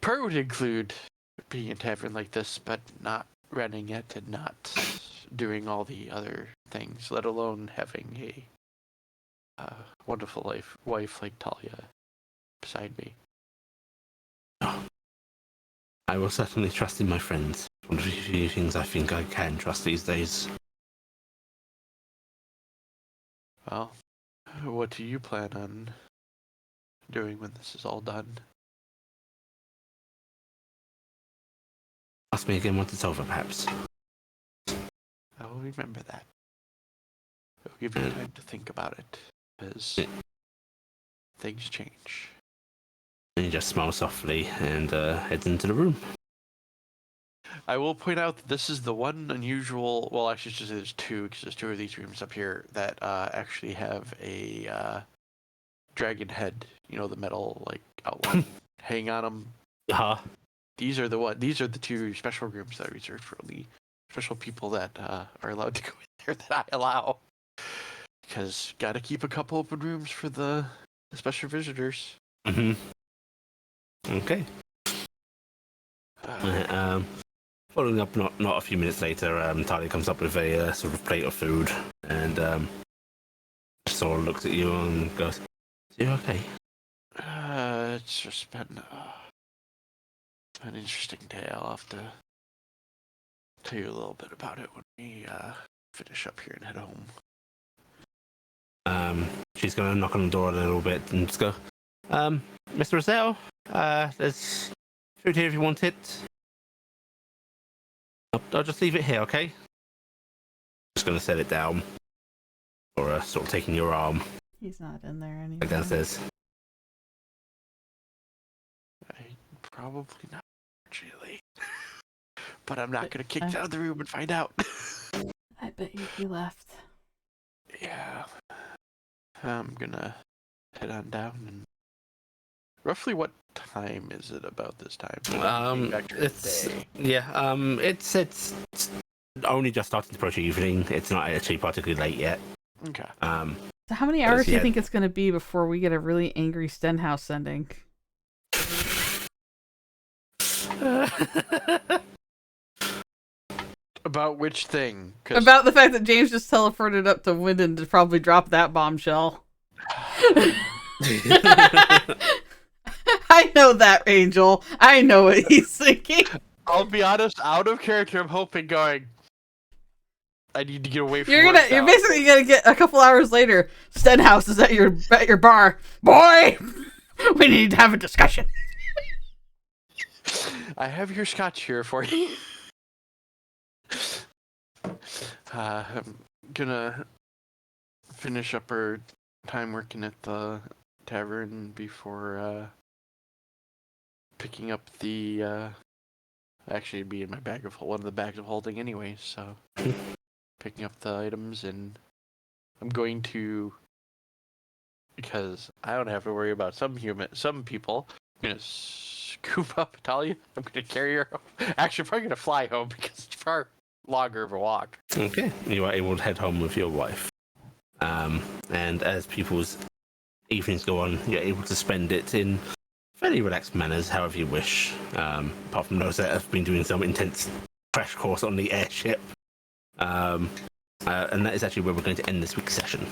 Part would include being a tavern like this, but not running it and not doing all the other things, let alone having a wonderful wife like Talia beside me. I will certainly trust in my friends. One of the few things I think I can trust these days. Well, what do you plan on doing when this is all done? Ask me again once it's over, perhaps. I will remember that. I'll give you time to think about it, because things change. And he just smiles softly and heads into the room. I will point out that this is the one unusual, well, actually, just there's two, because there's two of these rooms up here that actually have a dragon head, you know, the metal, like, outline hang on them. Uh-huh. These are the two special rooms that are reserved for only special people that are allowed to go in there that I allow. Because gotta keep a couple open rooms for the special visitors. Mm-hmm. Okay. Following up, not a few minutes later, Talia comes up with a sort of plate of food and sort of looks at you and goes, "Are you okay?" It's just been an interesting day. I'll have to tell you a little bit about it when we finish up here and head home. She's going to knock on the door a little bit and just go, "Mr. Rosell, there's food here if you want it. I'll just leave it here, okay?" Just going to set it down. Or sort of taking your arm. He's not in there anymore. Like downstairs. Probably not, actually. But I'm not going to kick you out of the room and find out. I bet you he left. Yeah. I'm going to head on down. And roughly what time is it about this time? It's only just starting to approach evening. It's not actually particularly late yet. Okay. So how many hours do you think it's going to be before we get a really angry Stenhouse sending? About which thing? 'Cause About the fact that James just teleported up to Wyndon to probably drop that bombshell. I know that, Angel. I know what he's thinking. I'll be honest, out of character, I'm hoping going, I need to get away from You're work now. basically gonna get a couple hours later. Stenhouse is at your bar. Boy, we need to have a discussion. I have your scotch here for you. I'm gonna finish up our time working at the tavern before picking up the actually it'd be in my bag of one of the bags of holding anyway, so picking up the items, and I'm going to, because I don't have to worry about some people, I'm gonna scoop up Talia. I'm gonna carry her home. Actually, I'm probably gonna fly home because it's far longer of a walk. Okay, you are able to head home with your wife. And as people's evenings go on, you're able to spend it in fairly relaxed manners, however you wish. Apart from those that have been doing some intense crash course on the airship. And that is actually where we're going to end this week's session.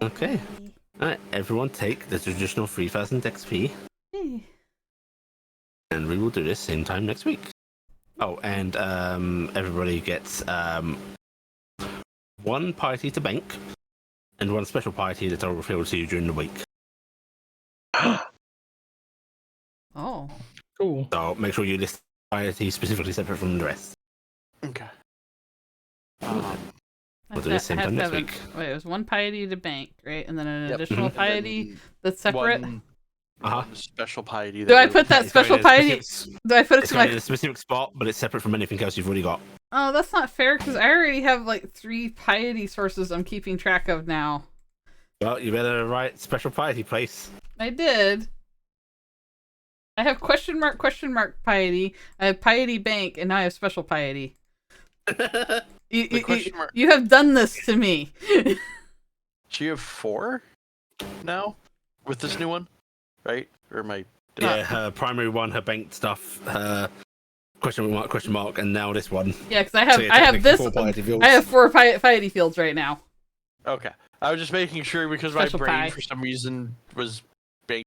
Okay. Alright, everyone take the traditional 3000 XP. And we will do this same time next week. Oh, and everybody gets one piety to bank and one special piety that I'll reveal to you during the week. Oh. Cool. So make sure you list piety specifically separate from the rest. Okay. We'll do this same time next week. Wait, it was one piety to bank, right? And then an additional piety that's separate? One Uh-huh. special piety. Do I put that special piety? Do I put it It's to got my... in a specific spot, but it's separate from anything else you've already got. Oh, that's not fair, because I already have like 3 piety sources I'm keeping track of now. Well, you better write special piety place. I did. I have question mark piety. I have piety bank, and now I have special piety. You have done this to me. So you have 4 now with this new one, right? Or am I? Yeah, her primary one, her bank stuff, her question mark, and now this one. Yeah, because I have technically this. 4 piety fields. I have 4 piety fields right now. Okay, I was just making sure because Special my brain pie. for some reason was